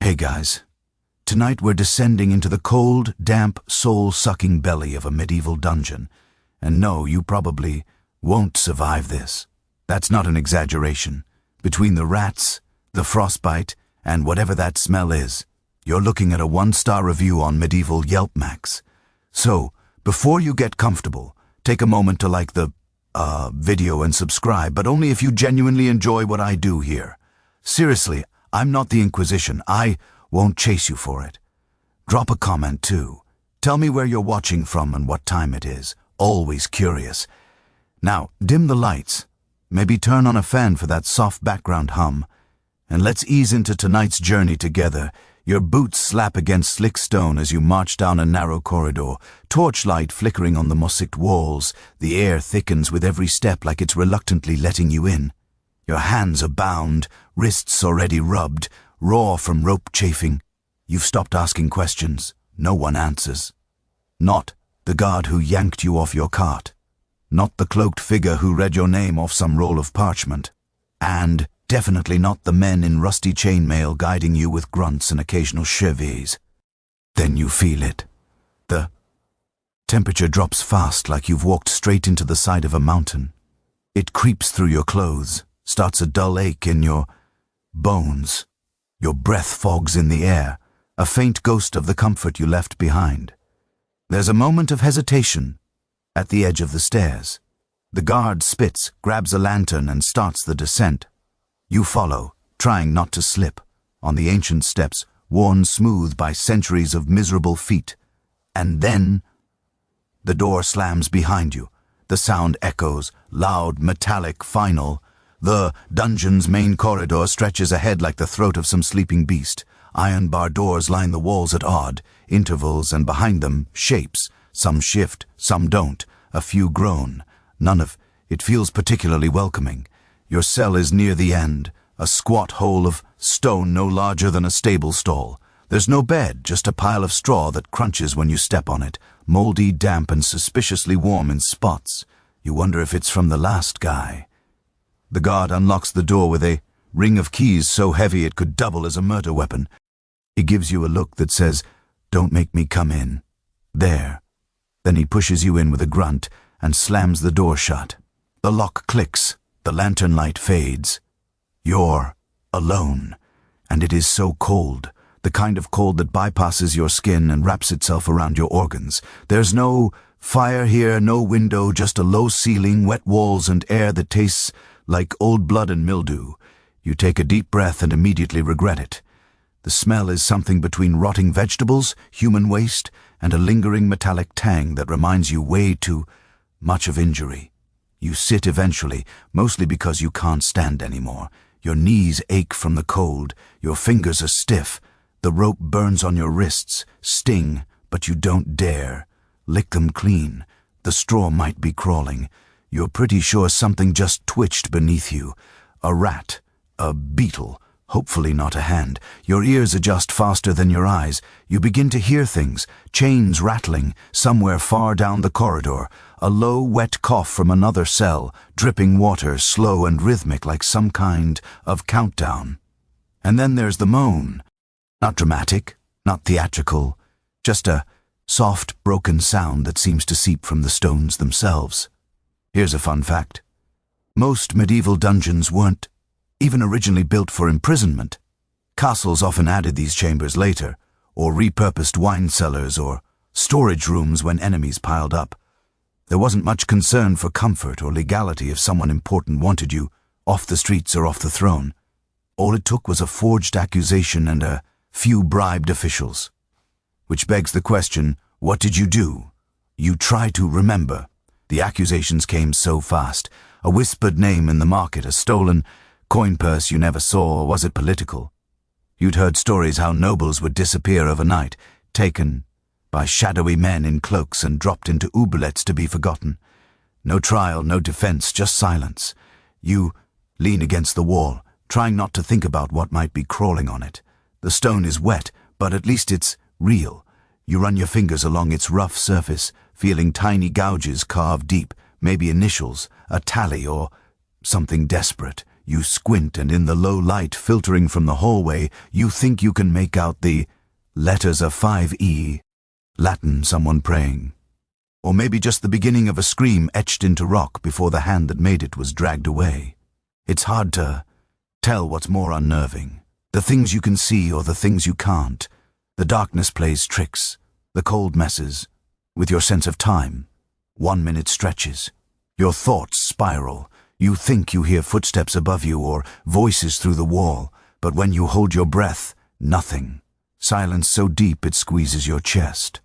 Hey guys, tonight we're descending into the cold, damp, soul-sucking belly of a medieval dungeon. And no, you probably won't survive this. That's not an exaggeration. Between the rats, the frostbite, and whatever that smell is, you're looking at a 1-star review on Medieval Yelp Max. So, before you get comfortable, take a moment to like the video and subscribe, but only if you genuinely enjoy what I do here. Seriously, I'm not the Inquisition. I won't chase you for it. Drop a comment too. Tell me where you're watching from and what time it is. Always curious. Now, dim the lights. Maybe turn on a fan for that soft background hum. And let's ease into tonight's journey together. Your boots slap against slick stone as you march down a narrow corridor, torchlight flickering on the mosaicked walls. The air thickens with every step like it's reluctantly letting you in. Your hands are bound, wrists already rubbed, raw from rope chafing. You've stopped asking questions. No one answers. Not the guard who yanked you off your cart. Not the cloaked figure who read your name off some roll of parchment. And definitely not the men in rusty chainmail guiding you with grunts and occasional chevilles. Then you feel it. The temperature drops fast like you've walked straight into the side of a mountain. It creeps through your clothes, starts a dull ache in your bones. Your breath fogs in the air, a faint ghost of the comfort you left behind. There's a moment of hesitation at the edge of the stairs. The guard spits, grabs a lantern, and starts the descent. You follow, trying not to slip, on the ancient steps, worn smooth by centuries of miserable feet. And then the door slams behind you. The sound echoes, loud, metallic, final. The dungeon's main corridor stretches ahead like the throat of some sleeping beast. Iron bar doors line the walls at odd intervals, and behind them, shapes. Some shift, some don't. A few groan. None of it feels particularly welcoming. Your cell is near the end, a squat hole of stone no larger than a stable stall. There's no bed, just a pile of straw that crunches when you step on it, moldy, damp, and suspiciously warm in spots. You wonder if it's from the last guy. The guard unlocks the door with a ring of keys so heavy it could double as a murder weapon. He gives you a look that says, "Don't make me come in." There. Then he pushes you in with a grunt and slams the door shut. The lock clicks. The lantern light fades. You're alone. And it is so cold. The kind of cold that bypasses your skin and wraps itself around your organs. There's no fire here, no window, just a low ceiling, wet walls, and air that tastes like old blood and mildew. You take a deep breath and immediately regret it. The smell is something between rotting vegetables, human waste, and a lingering metallic tang that reminds you way too much of injury. You sit eventually, mostly because you can't stand anymore. Your knees ache from the cold, your fingers are stiff, the rope burns on your wrists, sting, but you don't dare. Lick them clean. The straw might be crawling. You're pretty sure something just twitched beneath you. A rat, a beetle, hopefully not a hand. Your ears adjust faster than your eyes. You begin to hear things, chains rattling, somewhere far down the corridor. A low, wet cough from another cell, dripping water, slow and rhythmic like some kind of countdown. And then there's the moan. Not dramatic, not theatrical, just a soft, broken sound that seems to seep from the stones themselves. Here's a fun fact. Most medieval dungeons weren't even originally built for imprisonment. Castles often added these chambers later, or repurposed wine cellars or storage rooms when enemies piled up. There wasn't much concern for comfort or legality if someone important wanted you off the streets or off the throne. All it took was a forged accusation and a few bribed officials. Which begs the question, what did you do? You try to remember. The accusations came so fast. A whispered name in the market, a stolen coin purse you never saw, or was it political? You'd heard stories how nobles would disappear overnight, taken by shadowy men in cloaks and dropped into oubliettes to be forgotten. No trial, no defense, just silence. You lean against the wall, trying not to think about what might be crawling on it. The stone is wet, but at least it's real. You run your fingers along its rough surface, feeling tiny gouges carved deep, maybe initials, a tally, or something desperate. You squint, and in the low light filtering from the hallway, you think you can make out the letters of 5E, Latin, someone praying. Or maybe just the beginning of a scream etched into rock before the hand that made it was dragged away. It's hard to tell what's more unnerving, the things you can see or the things you can't. The darkness plays tricks, the cold messes with your sense of time. 1 minute stretches. Your thoughts spiral. You think you hear footsteps above you or voices through the wall, but when you hold your breath, nothing. Silence so deep it squeezes your chest.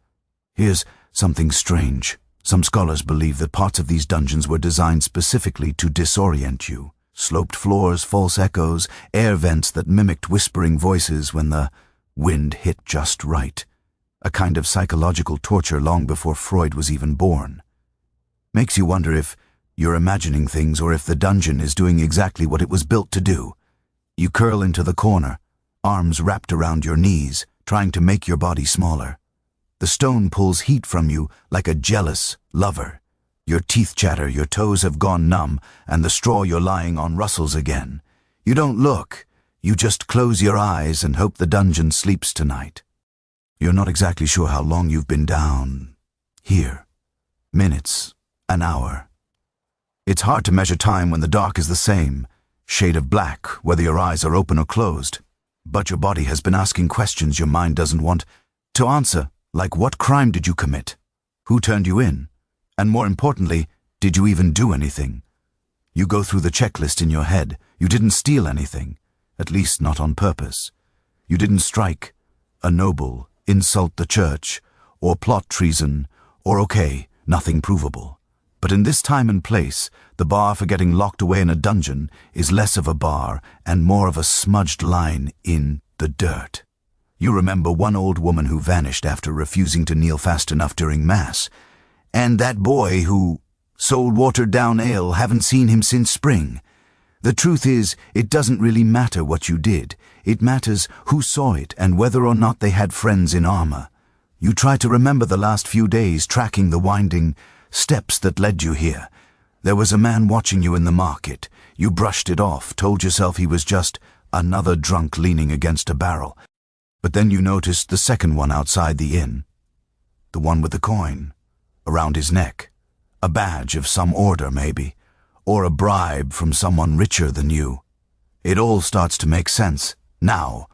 Here's something strange. Some scholars believe that parts of these dungeons were designed specifically to disorient you. Sloped floors, false echoes, air vents that mimicked whispering voices when the wind hit just right. A kind of psychological torture long before Freud was even born. Makes you wonder if you're imagining things or if the dungeon is doing exactly what it was built to do. You curl into the corner, arms wrapped around your knees, trying to make your body smaller. The stone pulls heat from you like a jealous lover. Your teeth chatter, your toes have gone numb, and the straw you're lying on rustles again. You don't look. You just close your eyes and hope the dungeon sleeps tonight. You're not exactly sure how long you've been down here. Minutes, an hour. It's hard to measure time when the dark is the same, shade of black, whether your eyes are open or closed. But your body has been asking questions your mind doesn't want to answer, like what crime did you commit? Who turned you in? And more importantly, did you even do anything? You go through the checklist in your head. You didn't steal anything, at least not on purpose. You didn't strike a noble, insult the church, or plot treason, or nothing provable. But in this time and place, the bar for getting locked away in a dungeon is less of a bar and more of a smudged line in the dirt. You remember one old woman who vanished after refusing to kneel fast enough during Mass, and that boy who sold watered-down ale, haven't seen him since spring. The truth is, it doesn't really matter what you did. It matters who saw it and whether or not they had friends in armor. You try to remember the last few days, tracking the winding steps that led you here. There was a man watching you in the market. You brushed it off, told yourself he was just another drunk leaning against a barrel. But then you noticed the second one outside the inn. The one with the coin around his neck. A badge of some order, maybe. Or a bribe from someone richer than you. It all starts to make sense. Now,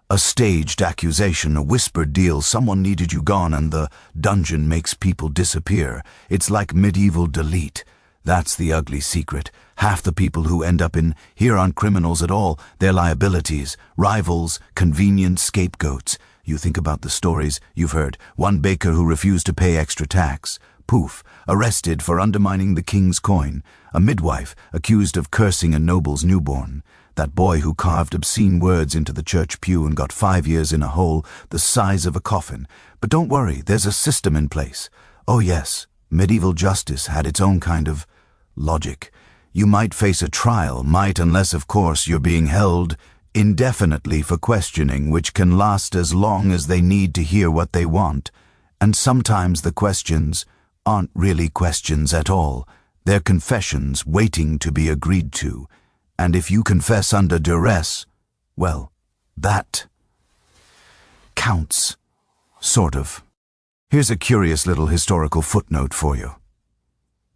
a staged accusation, a whispered deal, someone needed you gone and the dungeon makes people disappear. It's like medieval delete. That's the ugly secret. Half the people who end up in here aren't criminals at all. They're liabilities, rivals, convenient scapegoats. You think about the stories you've heard. One baker who refused to pay extra tax. Poof, arrested for undermining the king's coin. A midwife accused of cursing a noble's newborn. That boy who carved obscene words into the church pew and got 5 years in a hole the size of a coffin. But don't worry, there's a system in place. Oh yes, medieval justice had its own kind of logic. You might face a trial, unless of course you're being held indefinitely for questioning, which can last as long as they need to hear what they want. And sometimes the questions aren't really questions at all. They're confessions waiting to be agreed to. And if you confess under duress, well, that counts. Sort of. Here's a curious little historical footnote for you.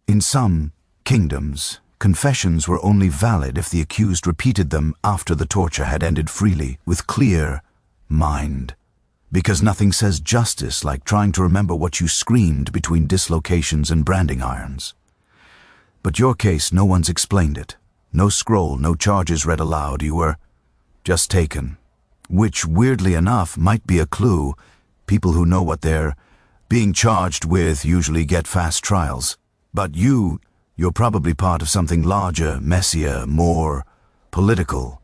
In some kingdoms, confessions were only valid if the accused repeated them after the torture had ended freely, with clear mind. Because nothing says justice like trying to remember what you screamed between dislocations and branding irons. But your case, no one's explained it. No scroll, no charges read aloud. You were just taken. Which, weirdly enough, might be a clue. People who know what they're being charged with usually get fast trials. But you're probably part of something larger, messier, more political.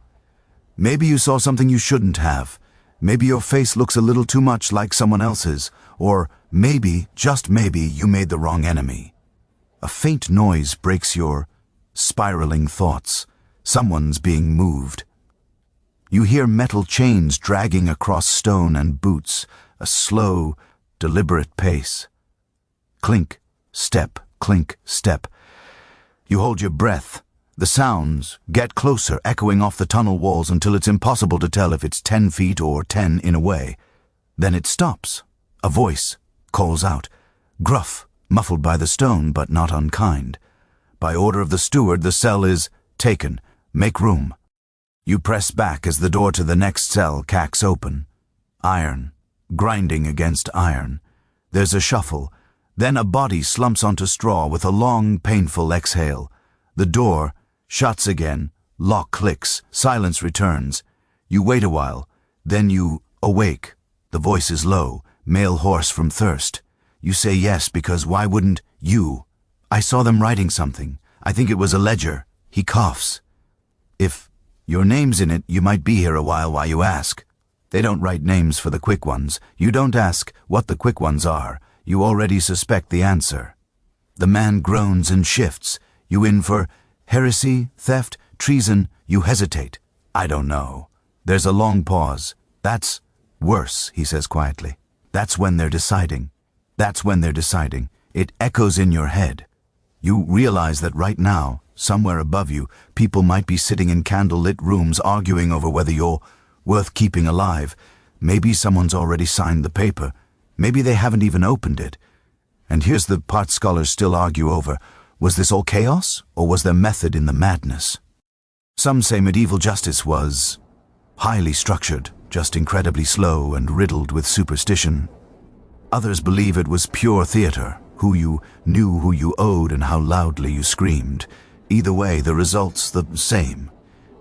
Maybe you saw something you shouldn't have. Maybe your face looks a little too much like someone else's. Or maybe, just maybe, you made the wrong enemy. A faint noise breaks your spiraling thoughts. Someone's being moved. You hear metal chains dragging across stone and boots, a slow, deliberate pace. Clink, step, clink, step. You hold your breath, The sounds get closer, echoing off the tunnel walls until it's impossible to tell if it's 10 feet or 10 in a way. Then it stops. A voice calls out, gruff, muffled by the stone, but not unkind. By order of the steward, the cell is taken. Make room. You press back as the door to the next cell cacks open. Iron, grinding against iron. There's a shuffle. Then a body slumps onto straw with a long, painful exhale. The door shuts again. Lock clicks. Silence returns. You wait a while. Then you awake. The voice is low, male hoarse from thirst. You say yes because why wouldn't you? I saw them writing something. I think it was a ledger. He coughs. If your name's in it, you might be here a while you ask. They don't write names for the quick ones. You don't ask what the quick ones are. You already suspect the answer. The man groans and shifts. You in for heresy, theft, treason? You hesitate. I don't know. There's a long pause. That's worse, he says quietly. That's when they're deciding. That's when they're deciding. It echoes in your head. You realize that right now, somewhere above you, people might be sitting in candle-lit rooms arguing over whether you're worth keeping alive. Maybe someone's already signed the paper. Maybe they haven't even opened it. And here's the part scholars still argue over. Was this all chaos, or was there method in the madness? Some say medieval justice was highly structured, just incredibly slow and riddled with superstition. Others believe it was pure theater, who you knew who you owed and how loudly you screamed. Either way, the result's the same.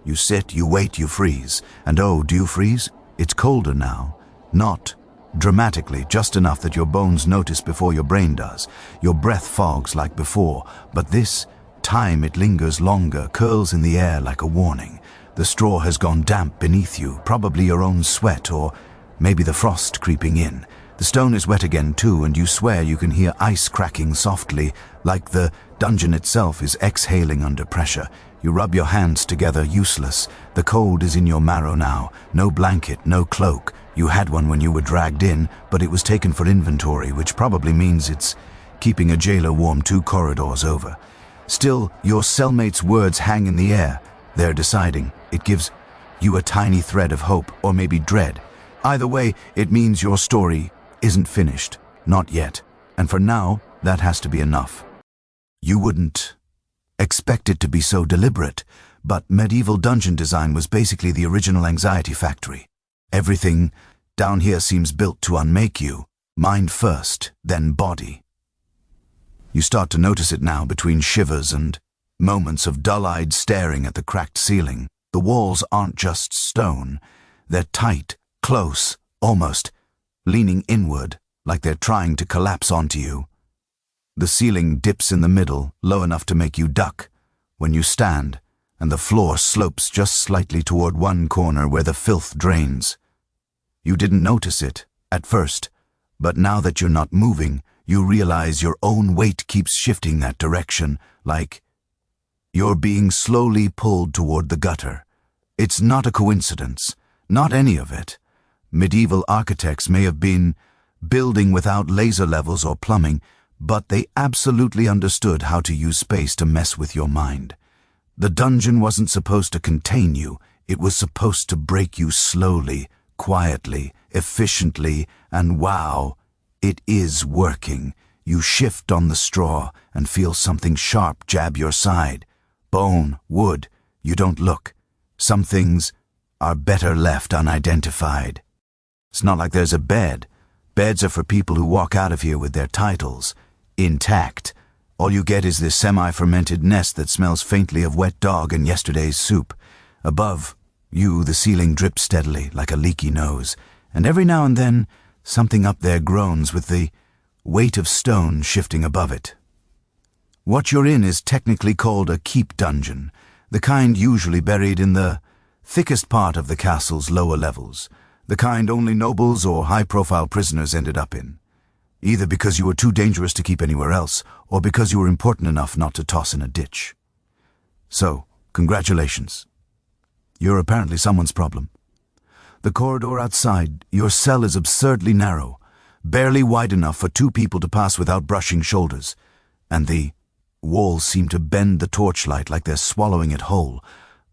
You sit, you wait, you freeze. And oh, do you freeze? It's colder now. Not dramatically, just enough that your bones notice before your brain does. Your breath fogs like before, but this time it lingers longer, curls in the air like a warning. The straw has gone damp beneath you, probably your own sweat, or maybe the frost creeping in. The stone is wet again too, and you swear you can hear ice cracking softly, like the dungeon itself is exhaling under pressure. You rub your hands together, useless. The cold is in your marrow now. No blanket, no cloak. You had one when you were dragged in, but it was taken for inventory, which probably means it's keeping a jailer warm 2 corridors over. Still, your cellmate's words hang in the air. They're deciding. It gives you a tiny thread of hope, or maybe dread. Either way, it means your story isn't finished. Not yet. And for now, that has to be enough. You wouldn't expect it to be so deliberate, but medieval dungeon design was basically the original anxiety factory. Everything down here seems built to unmake you. Mind first, then body. You start to notice it now between shivers and moments of dull-eyed staring at the cracked ceiling. The walls aren't just stone. They're tight, close, almost leaning inward, like they're trying to collapse onto you. The ceiling dips in the middle, low enough to make you duck when you stand, and the floor slopes just slightly toward one corner where the filth drains. You didn't notice it at first, but now that you're not moving, you realize your own weight keeps shifting that direction, like you're being slowly pulled toward the gutter. It's not a coincidence, not any of it. Medieval architects may have been building without laser levels or plumbing, but they absolutely understood how to use space to mess with your mind. The dungeon wasn't supposed to contain you. It was supposed to break you slowly, quietly, efficiently, and wow, it is working. You shift on the straw and feel something sharp jab your side. Bone, wood, you don't look. Some things are better left unidentified. It's not like there's a bed. Beds are for people who walk out of here with their titles intact. All you get is this semi-fermented nest that smells faintly of wet dog and yesterday's soup. Above you, the ceiling drips steadily, like a leaky nose, and every now and then, something up there groans with the weight of stone shifting above it. What you're in is technically called a keep dungeon, the kind usually buried in the thickest part of the castle's lower levels, the kind only nobles or high-profile prisoners ended up in, either because you were too dangerous to keep anywhere else, or because you were important enough not to toss in a ditch. So, congratulations. You're apparently someone's problem. The corridor outside, your cell is absurdly narrow, barely wide enough for 2 people to pass without brushing shoulders, and the walls seem to bend the torchlight like they're swallowing it whole.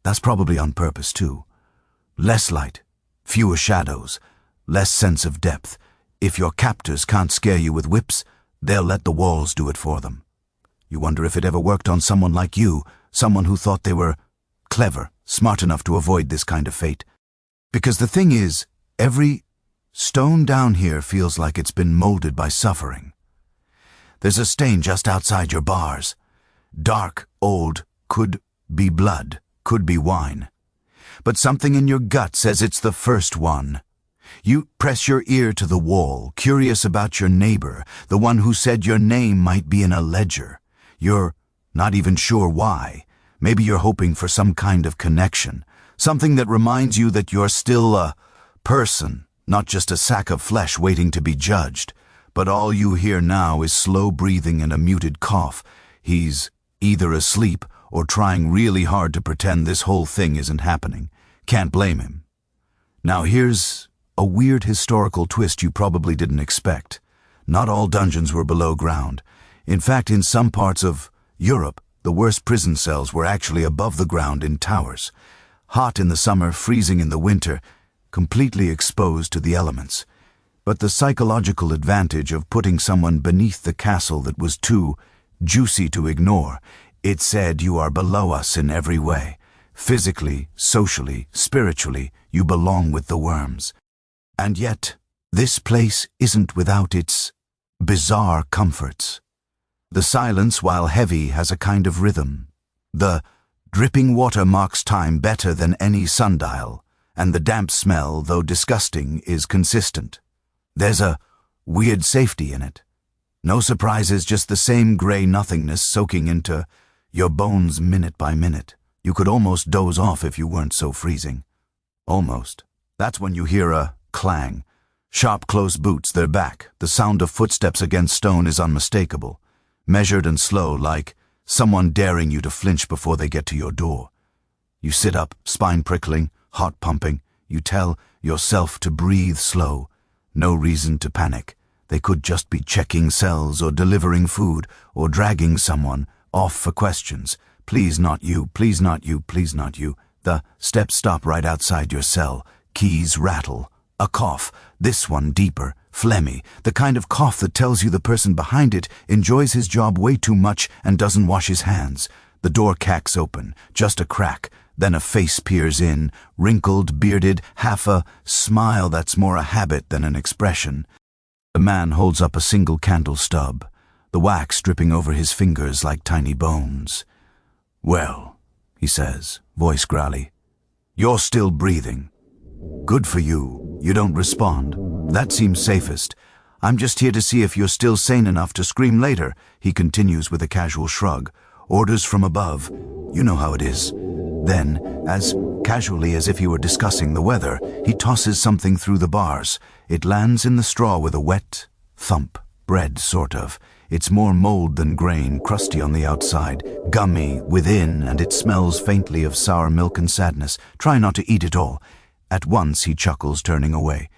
That's probably on purpose, too. Less light, fewer shadows, less sense of depth. If your captors can't scare you with whips, they'll let the walls do it for them. You wonder if it ever worked on someone like you, someone who thought they were clever, smart enough to avoid this kind of fate. Because the thing is, every stone down here feels like it's been molded by suffering. There's a stain just outside your bars. Dark, old, could be blood, could be wine. But something in your gut says it's the first one. You press your ear to the wall, curious about your neighbor, the one who said your name might be in a ledger. You're not even sure why. Maybe you're hoping for some kind of connection, something that reminds you that you're still a person, not just a sack of flesh waiting to be judged. But all you hear now is slow breathing and a muted cough. He's either asleep or trying really hard to pretend this whole thing isn't happening. Can't blame him. Now here's a weird historical twist you probably didn't expect. Not all dungeons were below ground. In fact, in some parts of Europe, the worst prison cells were actually above the ground in towers. Hot in the summer, freezing in the winter, completely exposed to the elements. But the psychological advantage of putting someone beneath the castle that was too juicy to ignore, it said you are below us in every way. Physically, socially, spiritually, you belong with the worms. And yet, this place isn't without its bizarre comforts. The silence, while heavy, has a kind of rhythm. The dripping water marks time better than any sundial, and the damp smell, though disgusting, is consistent. There's a weird safety in it. No surprises, just the same grey nothingness soaking into your bones minute by minute. You could almost doze off if you weren't so freezing. Almost. That's when you hear a clang. Sharp, close boots, they're back. The sound of footsteps against stone is unmistakable. Measured and slow, like someone daring you to flinch before they get to your door. You sit up, spine prickling, heart pumping. You tell yourself to breathe slow. No reason to panic. They could just be checking cells or delivering food or dragging someone off for questions. Please not you, please not you, please not you. The steps stop right outside your cell. Keys rattle. A cough, this one deeper, phlegmy, the kind of cough that tells you the person behind it enjoys his job way too much and doesn't wash his hands. The door cacks open, just a crack, then a face peers in, wrinkled, bearded, half a smile that's more a habit than an expression. The man holds up a single candle stub, the wax dripping over his fingers like tiny bones. "Well," he says, voice growly, "you're still breathing. Good for you. You don't respond. That seems safest. I'm just here to see if you're still sane enough to scream later," he continues with a casual shrug. "Orders from above. You know how it is." Then, as casually as if he were discussing the weather, he tosses something through the bars. It lands in the straw with a wet thump. Bread, sort of. It's more mold than grain, crusty on the outside, gummy within, and it smells faintly of sour milk and sadness. Try not to eat it all. At once he chuckles, turning away.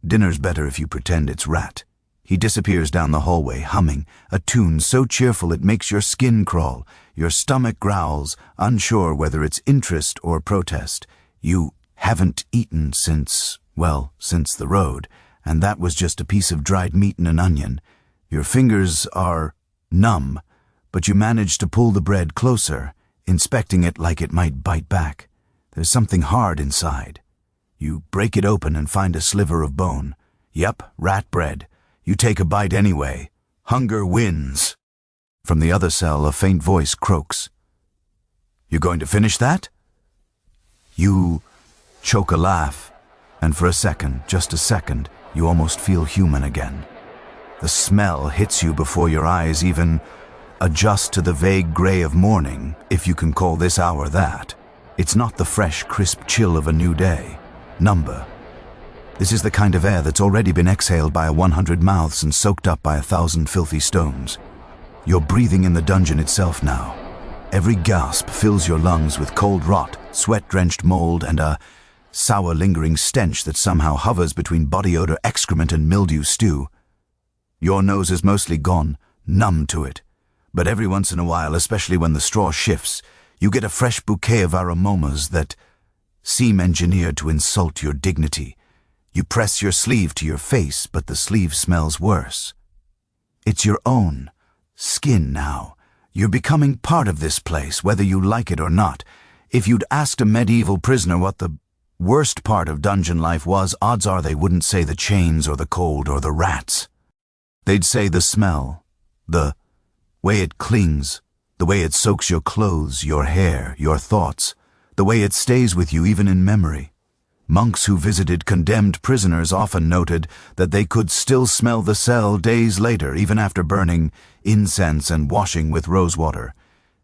Dinner's better if you pretend it's rat. He disappears down the hallway, humming, a tune so cheerful it makes your skin crawl. Your stomach growls, unsure whether it's interest or protest. You haven't eaten since the road, and that was just a piece of dried meat and an onion. Your fingers are numb, but you manage to pull the bread closer, inspecting it like it might bite back. There's something hard inside. You break it open and find a sliver of bone. Yep, rat bread. You take a bite anyway. Hunger wins. From the other cell, a faint voice croaks. "You going to finish that?" You choke a laugh, and for a second, just a second, you almost feel human again. The smell hits you before your eyes even adjust to the vague gray of morning, if you can call this hour that. It's not the fresh, crisp chill of a new day. Number. This is the kind of air that's already been exhaled by 100 mouths and soaked up by 1,000 filthy stones. You're breathing in the dungeon itself now. Every gasp fills your lungs with cold rot, sweat-drenched mold, and a sour lingering stench that somehow hovers between body odor, excrement, and mildew stew. Your nose is mostly gone, numb to it, But every once in a while, especially when the straw shifts, you get a fresh bouquet of aromas that seem engineered to insult your dignity. You press your sleeve to your face, but the sleeve smells worse. It's your own skin now. You're becoming part of this place, whether you like it or not. If you'd asked a medieval prisoner what the worst part of dungeon life was, odds are they wouldn't say the chains or the cold or the rats. They'd say the smell, the way it clings, the way it soaks your clothes, your hair, your thoughts, the way it stays with you even in memory. Monks who visited condemned prisoners often noted that they could still smell the cell days later, even after burning incense and washing with rosewater.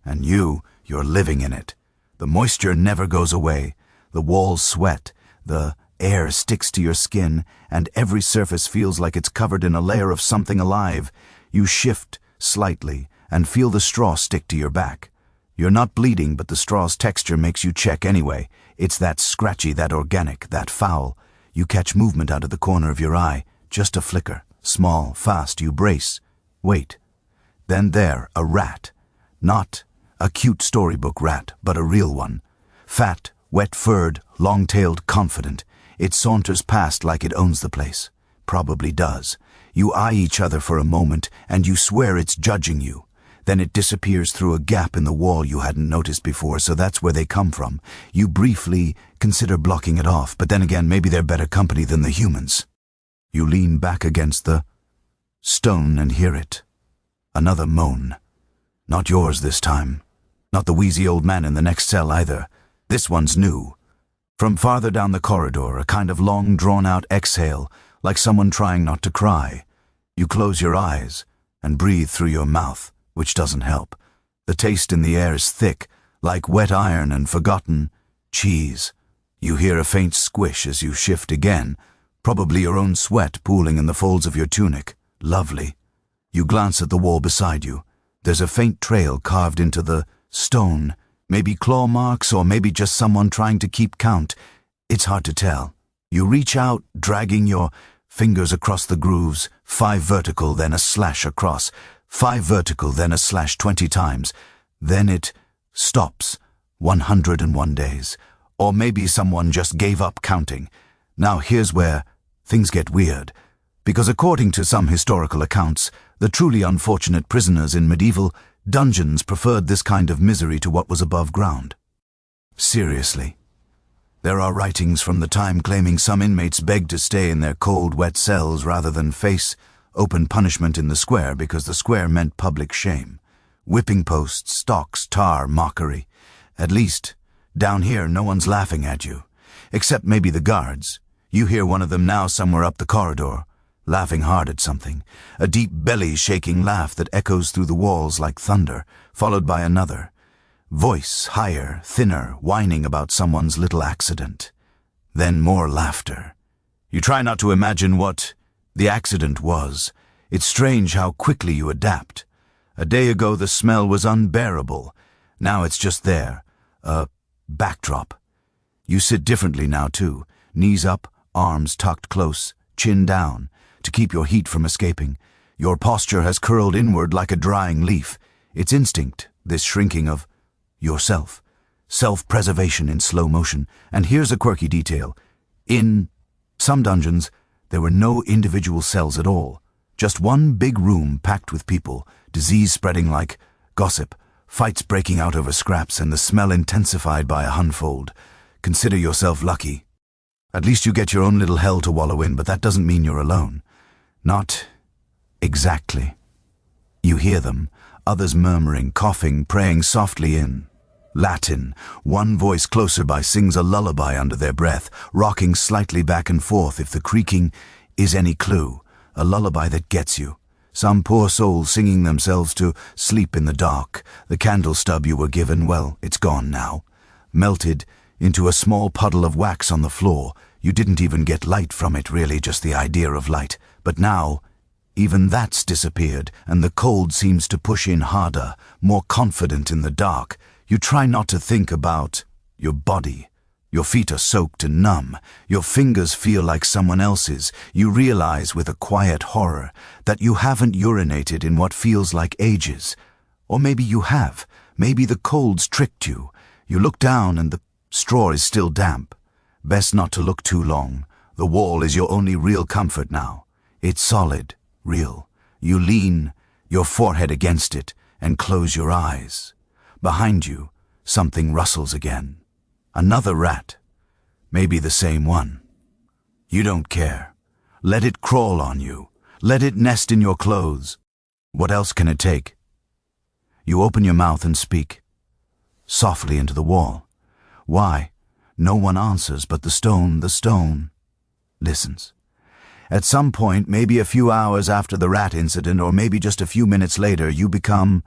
And you're living in it. The moisture never goes away. The walls sweat. The air sticks to your skin, and every surface feels like it's covered in a layer of something alive. You shift slightly and feel the straw stick to your back. You're not bleeding, but the straw's texture makes you check anyway. It's that scratchy, that organic, that foul. You catch movement out of the corner of your eye, just a flicker, small, fast. You brace. Wait. Then there, a rat. Not a cute storybook rat, but a real one. Fat, wet-furred, long-tailed, confident. It saunters past like it owns the place. Probably does. You eye each other for a moment, and you swear it's judging you. Then it disappears through a gap in the wall you hadn't noticed before, so that's where they come from. You briefly consider blocking it off, but then again, maybe they're better company than the humans. You lean back against the stone and hear it. Another moan. Not yours this time. Not the wheezy old man in the next cell either. This one's new. From farther down the corridor, a kind of long, drawn-out exhale, like someone trying not to cry. You close your eyes and breathe through your mouth, which doesn't help. The taste in the air is thick, like wet iron and forgotten cheese. You hear a faint squish as you shift again, probably your own sweat pooling in the folds of your tunic. Lovely. You glance at the wall beside you. There's a faint trail carved into the stone, maybe claw marks or maybe just someone trying to keep count. It's hard to tell. You reach out, dragging your fingers across the grooves, 5 vertical, then a slash across. 5 vertical, then a slash 20 times. Then it stops. 101 days. Or maybe someone just gave up counting. Now here's where things get weird. Because according to some historical accounts, the truly unfortunate prisoners in medieval dungeons preferred this kind of misery to what was above ground. Seriously. There are writings from the time claiming some inmates begged to stay in their cold, wet cells rather than face open punishment in the square because the square meant public shame. Whipping posts, stocks, tar, mockery. At least, down here no one's laughing at you. Except maybe the guards. You hear one of them now somewhere up the corridor, laughing hard at something. A deep belly-shaking laugh that echoes through the walls like thunder, followed by another. Voice, higher, thinner, whining about someone's little accident. Then more laughter. You try not to imagine what the accident was. It's strange how quickly you adapt. A day ago the smell was unbearable. Now it's just there. A backdrop. You sit differently now too. Knees up, arms tucked close, chin down, to keep your heat from escaping. Your posture has curled inward like a drying leaf. It's instinct, this shrinking of yourself. Self-preservation in slow motion. And here's a quirky detail. In some dungeons, there were no individual cells at all. Just one big room packed with people, disease spreading like gossip, fights breaking out over scraps, and the smell intensified by a hundredfold. Consider yourself lucky. At least you get your own little hell to wallow in, but that doesn't mean you're alone. Not exactly. You hear them, others murmuring, coughing, praying softly in Latin. One voice closer by sings a lullaby under their breath, rocking slightly back and forth if the creaking is any clue. A lullaby that gets you. Some poor soul singing themselves to sleep in the dark. The candle stub you were given, well, it's gone now. Melted into a small puddle of wax on the floor. You didn't even get light from it, really, just the idea of light. But now, even that's disappeared, and the cold seems to push in harder, more confident in the dark. You try not to think about your body. Your feet are soaked and numb. Your fingers feel like someone else's. You realize with a quiet horror that you haven't urinated in what feels like ages. Or maybe you have. Maybe the cold's tricked you. You look down and the straw is still damp. Best not to look too long. The wall is your only real comfort now. It's solid, real. You lean your forehead against it and close your eyes. Behind you, something rustles again. Another rat. Maybe the same one. You don't care. Let it crawl on you. Let it nest in your clothes. What else can it take? You open your mouth and speak. Softly into the wall. Why? No one answers, but the stone listens. At some point, maybe a few hours after the rat incident, or maybe just a few minutes later, you become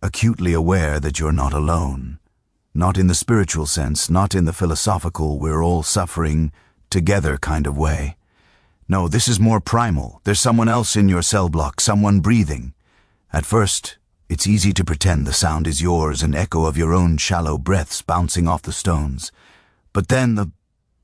acutely aware that you're not alone. Not in the spiritual sense, not in the philosophical, we're all suffering together kind of way. No, this is more primal. There's someone else in your cell block, someone breathing. At first, it's easy to pretend the sound is yours, an echo of your own shallow breaths bouncing off the stones. But then the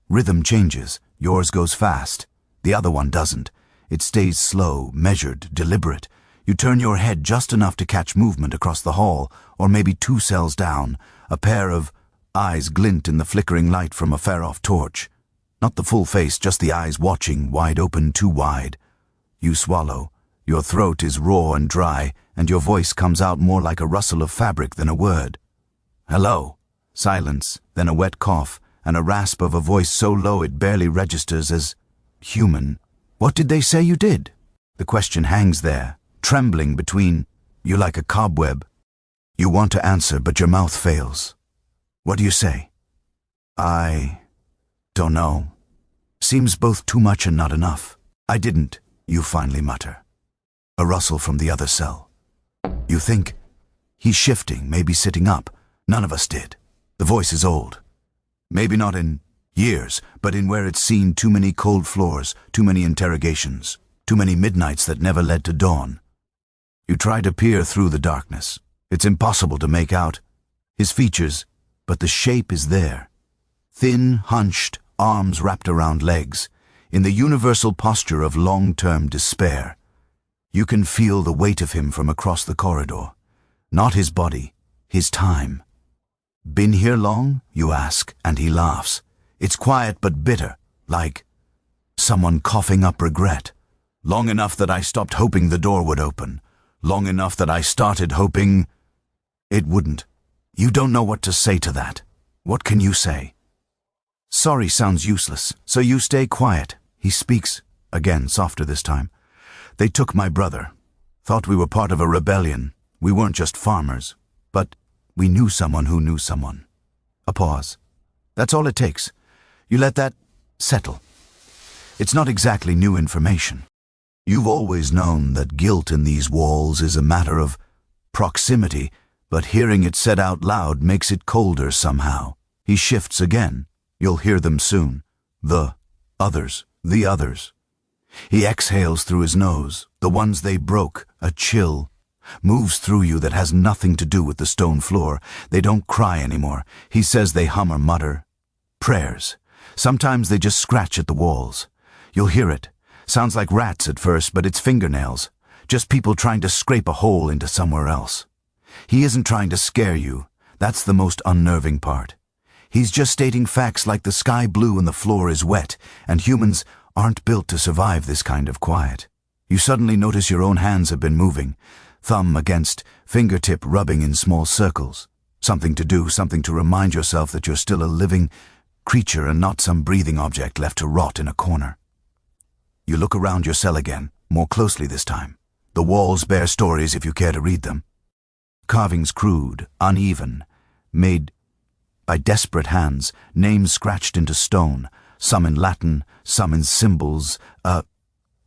rhythm changes. Yours goes fast. The other one doesn't. It stays slow, measured, deliberate. You turn your head just enough to catch movement across the hall, or maybe 2 cells down. A pair of eyes glint in the flickering light from a far-off torch. Not the full face, just the eyes watching, wide open, too wide. You swallow. Your throat is raw and dry, and your voice comes out more like a rustle of fabric than a word. Hello. Silence, then a wet cough, and a rasp of a voice so low it barely registers as human. What did they say you did? The question hangs there, trembling between you like a cobweb. You want to answer, but your mouth fails. What do you say? I don't know. Seems both too much and not enough. I didn't, you finally mutter. A rustle from the other cell. You think, he's shifting, maybe sitting up. None of us did. The voice is old. Maybe not in years, but in where it's seen too many cold floors, too many interrogations, too many midnights that never led to dawn. You try to peer through the darkness. It's impossible to make out his features, but the shape is there. Thin, hunched, arms wrapped around legs, in the universal posture of long-term despair. You can feel the weight of him from across the corridor. Not his body, his time. Been here long? You ask, and he laughs. It's quiet but bitter, like someone coughing up regret. Long enough that I stopped hoping the door would open. Long enough that I started hoping it wouldn't. You don't know what to say to that. What can you say? Sorry sounds useless, so you stay quiet. He speaks, again softer this time. They took my brother. Thought we were part of a rebellion. We weren't just farmers, but we knew someone who knew someone. A pause. That's all it takes. You let that settle. It's not exactly new information. You've always known that guilt in these walls is a matter of proximity, but hearing it said out loud makes it colder somehow. He shifts again. You'll hear them soon. The others. He exhales through his nose, the ones they broke, a chill. Moves through you that has nothing to do with the stone floor. They don't cry anymore. He says they hum or mutter. Prayers. Sometimes they just scratch at the walls. You'll hear it. Sounds like rats at first, but it's fingernails. Just people trying to scrape a hole into somewhere else. He isn't trying to scare you. That's the most unnerving part. He's just stating facts like the sky blue and the floor is wet, and humans aren't built to survive this kind of quiet. You suddenly notice your own hands have been moving, thumb against fingertip rubbing in small circles. Something to do, something to remind yourself that you're still a living creature and not some breathing object left to rot in a corner. You look around your cell again, more closely this time. The walls bear stories if you care to read them. Carvings crude, uneven, made by desperate hands, names scratched into stone, some in Latin, some in symbols,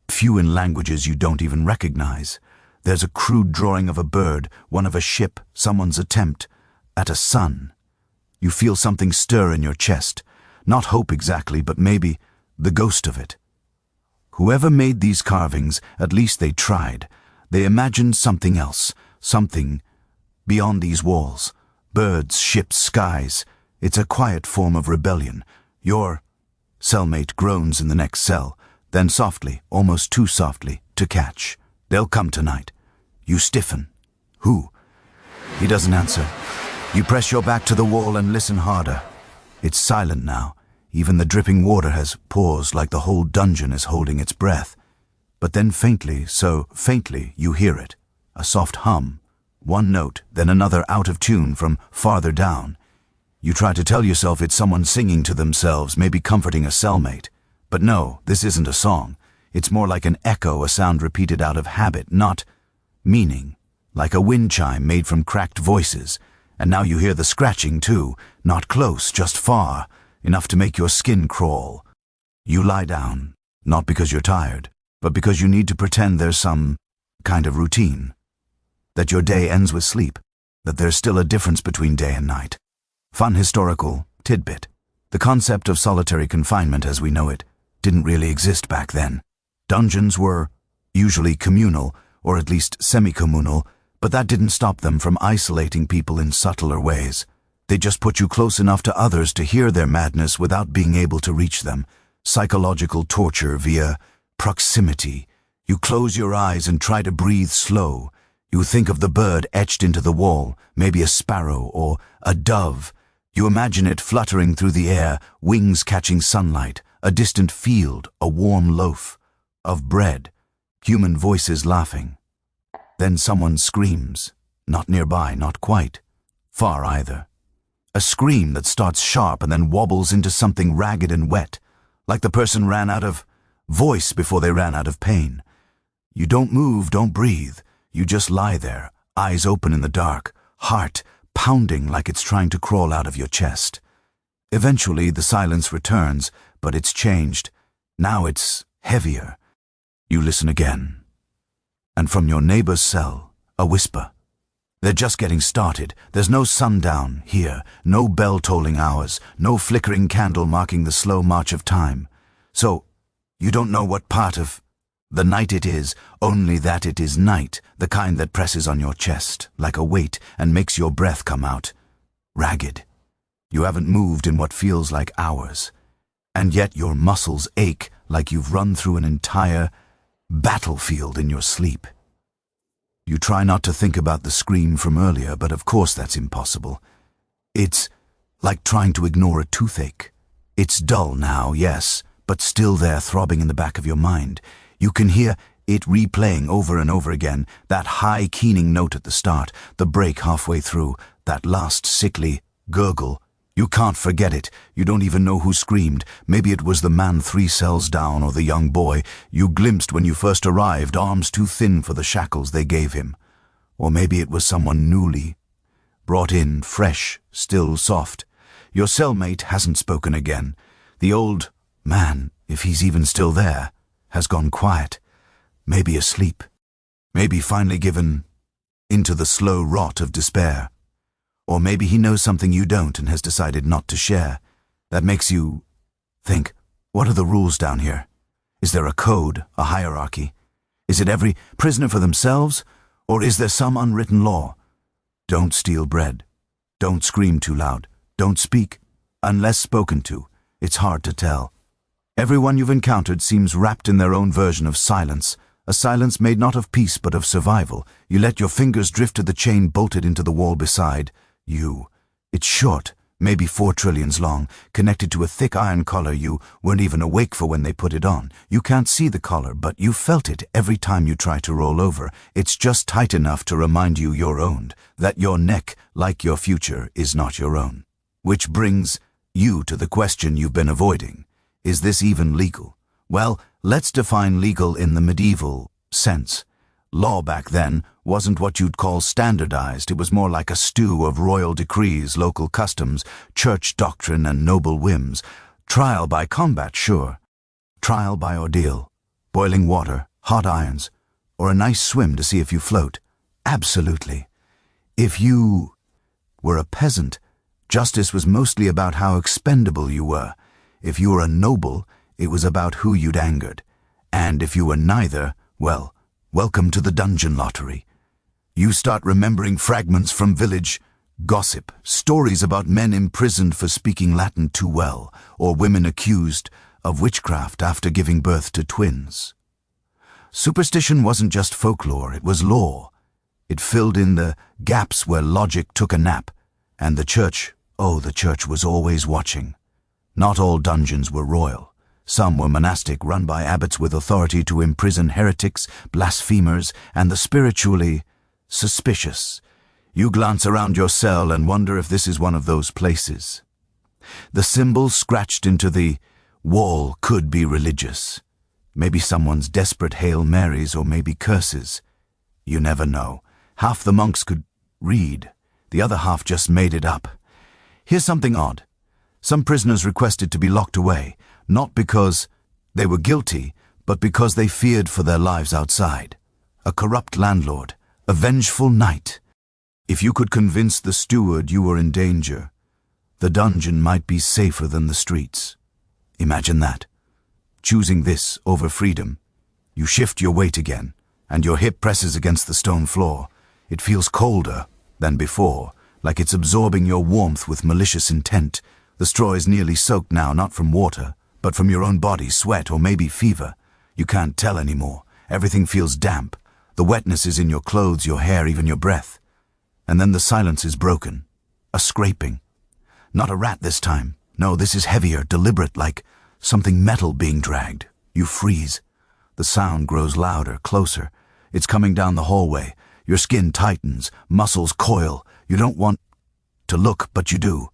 few in languages you don't even recognize. There's a crude drawing of a bird, one of a ship, someone's attempt at a sun. You feel something stir in your chest, not hope exactly, but maybe the ghost of it. Whoever made these carvings, at least they tried. They imagined something else, something beyond these walls. Birds, ships, skies. It's a quiet form of rebellion. Your cellmate groans in the next cell, then softly, almost too softly, to catch. They'll come tonight. You stiffen. Who? He doesn't answer. You press your back to the wall and listen harder. It's silent now. Even the dripping water has paused, like the whole dungeon is holding its breath. But then faintly, so faintly, you hear it. A soft hum. One note, then another out of tune from farther down. You try to tell yourself it's someone singing to themselves, maybe comforting a cellmate. But no, this isn't a song. It's more like an echo, a sound repeated out of habit, not meaning. Like a wind chime made from cracked voices. And now you hear the scratching too, not close, just far, enough to make your skin crawl. You lie down, not because you're tired, but because you need to pretend there's some kind of routine. That your day ends with sleep, that there's still a difference between day and night. Fun historical tidbit. The concept of solitary confinement as we know it didn't really exist back then. Dungeons were usually communal, or at least semi-communal, but that didn't stop them from isolating people in subtler ways. They just put you close enough to others to hear their madness without being able to reach them. Psychological torture via proximity. You close your eyes and try to breathe slow. You think of the bird etched into the wall, maybe a sparrow or a dove. You imagine it fluttering through the air, wings catching sunlight, a distant field, a warm loaf of bread, human voices laughing. Then someone screams, not nearby, not quite far either. A scream that starts sharp and then wobbles into something ragged and wet, like the person ran out of voice before they ran out of pain. You don't move, don't breathe. You just lie there, eyes open in the dark, heart pounding like it's trying to crawl out of your chest. Eventually, the silence returns, but it's changed. Now it's heavier. You listen again. And from your neighbor's cell, a whisper. They're just getting started. There's no sundown here, no bell-tolling hours, no flickering candle marking the slow march of time. So, you don't know what part of the night it is, only that it is night, the kind that presses on your chest, like a weight, and makes your breath come out. Ragged. You haven't moved in what feels like hours. And yet your muscles ache like you've run through an entire battlefield in your sleep. You try not to think about the scream from earlier, but of course that's impossible. It's like trying to ignore a toothache. It's dull now, yes, but still there throbbing in the back of your mind. You can hear it replaying over and over again, that high keening note at the start, the break halfway through, that last sickly gurgle. You can't forget it. You don't even know who screamed. Maybe it was the man 3 cells down or the young boy you glimpsed when you first arrived, arms too thin for the shackles they gave him. Or maybe it was someone newly brought in, fresh, still soft. Your cellmate hasn't spoken again. The old man, if he's even still there, has gone quiet. Maybe asleep. Maybe finally given into the slow rot of despair. Or maybe he knows something you don't and has decided not to share. That makes you think, what are the rules down here? Is there a code, a hierarchy? Is it every prisoner for themselves? Or is there some unwritten law? Don't steal bread. Don't scream too loud. Don't speak, unless spoken to. It's hard to tell. Everyone you've encountered seems wrapped in their own version of silence, a silence made not of peace but of survival. You let your fingers drift to the chain bolted into the wall beside you. It's short, maybe 4 trillions long, connected to a thick iron collar you weren't even awake for when they put it on. You can't see the collar, but you felt it every time you try to roll over. It's just tight enough to remind you you're owned, that your neck, like your future, is not your own. Which brings you to the question you've been avoiding. Is this even legal? Well, let's define legal in the medieval sense. Law back then wasn't what you'd call standardized. It was more like a stew of royal decrees, local customs, church doctrine, and noble whims. Trial by combat, sure. Trial by ordeal. Boiling water, hot irons, or a nice swim to see if you float. Absolutely. If you were a peasant, justice was mostly about how expendable you were. If you were a noble, it was about who you'd angered. And if you were neither, well, welcome to the dungeon lottery. You start remembering fragments from village gossip, stories about men imprisoned for speaking Latin too well, or women accused of witchcraft after giving birth to twins. Superstition wasn't just folklore, it was law. It filled in the gaps where logic took a nap, and the church, oh, the church was always watching. Not all dungeons were royal. Some were monastic, run by abbots with authority to imprison heretics, blasphemers, and the spiritually suspicious. You glance around your cell and wonder if this is one of those places. The symbol scratched into the wall could be religious. Maybe someone's desperate Hail Marys, or maybe curses. You never know. Half the monks could read. The other half just made it up. Here's something odd. Some prisoners requested to be locked away, not because they were guilty, but because they feared for their lives outside. A corrupt landlord, a vengeful knight. If you could convince the steward you were in danger, the dungeon might be safer than the streets. Imagine that. Choosing this over freedom. You shift your weight again, and your hip presses against the stone floor. It feels colder than before, like it's absorbing your warmth with malicious intent. The straw is nearly soaked now, not from water, but from your own body, sweat, or maybe fever. You can't tell anymore. Everything feels damp. The wetness is in your clothes, your hair, even your breath. And then the silence is broken. A scraping. Not a rat this time. No, this is heavier, deliberate, like something metal being dragged. You freeze. The sound grows louder, closer. It's coming down the hallway. Your skin tightens, muscles coil. You don't want to look, but you do.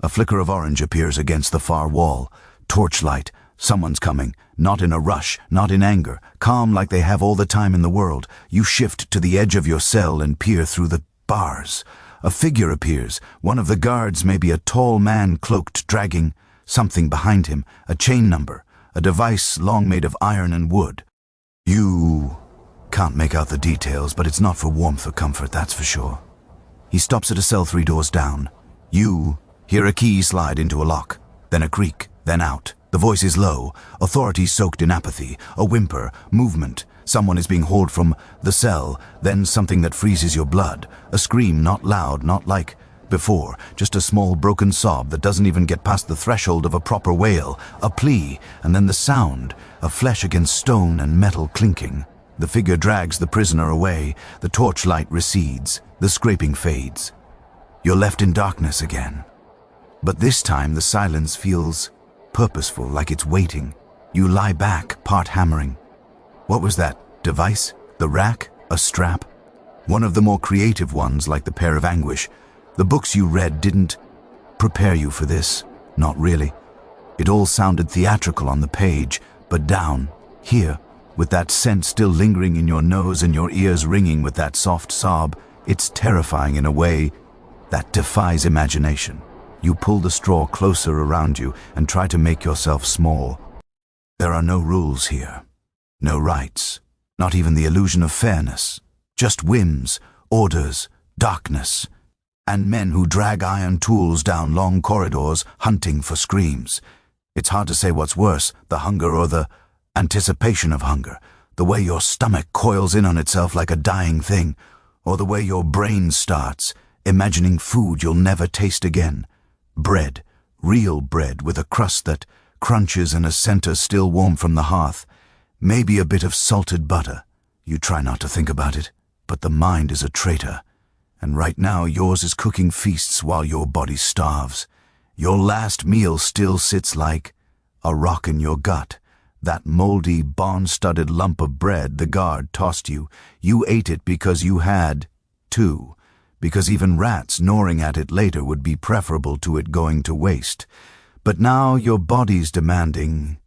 A flicker of orange appears against the far wall. Torchlight. Someone's coming. Not in a rush, not in anger. Calm like they have all the time in the world. You shift to the edge of your cell and peer through the bars. A figure appears. One of the guards, maybe a tall man cloaked, dragging something behind him. A chain number. A device long made of iron and wood. You can't make out the details, but it's not for warmth or comfort, that's for sure. He stops at a cell 3 doors down. You hear a key slide into a lock, then a creak, then out. The voice is low, authority soaked in apathy, a whimper, movement. Someone is being hauled from the cell, then something that freezes your blood. A scream, not loud, not like before, just a small broken sob that doesn't even get past the threshold of a proper wail. A plea, and then the sound, of flesh against stone and metal clinking. The figure drags the prisoner away. The torchlight recedes. The scraping fades. You're left in darkness again. But this time the silence feels purposeful, like it's waiting. You lie back, part hammering. What was that device? The rack? A strap? One of the more creative ones, like the Pair of Anguish. The books you read didn't prepare you for this. Not really. It all sounded theatrical on the page, but down, here, with that scent still lingering in your nose and your ears ringing with that soft sob, it's terrifying in a way that defies imagination. You pull the straw closer around you and try to make yourself small. There are no rules here. No rights. Not even the illusion of fairness. Just whims, orders, darkness, and men who drag iron tools down long corridors hunting for screams. It's hard to say what's worse, the hunger or the anticipation of hunger, the way your stomach coils in on itself like a dying thing, or the way your brain starts, imagining food you'll never taste again. Bread, real bread with a crust that crunches and a center still warm from the hearth. Maybe a bit of salted butter. You try not to think about it, but the mind is a traitor. And right now yours is cooking feasts while your body starves. Your last meal still sits like a rock in your gut. That moldy, bond-studded lump of bread the guard tossed you. You ate it because you had to. Because even rats gnawing at it later would be preferable to it going to waste. But now your body's demanding.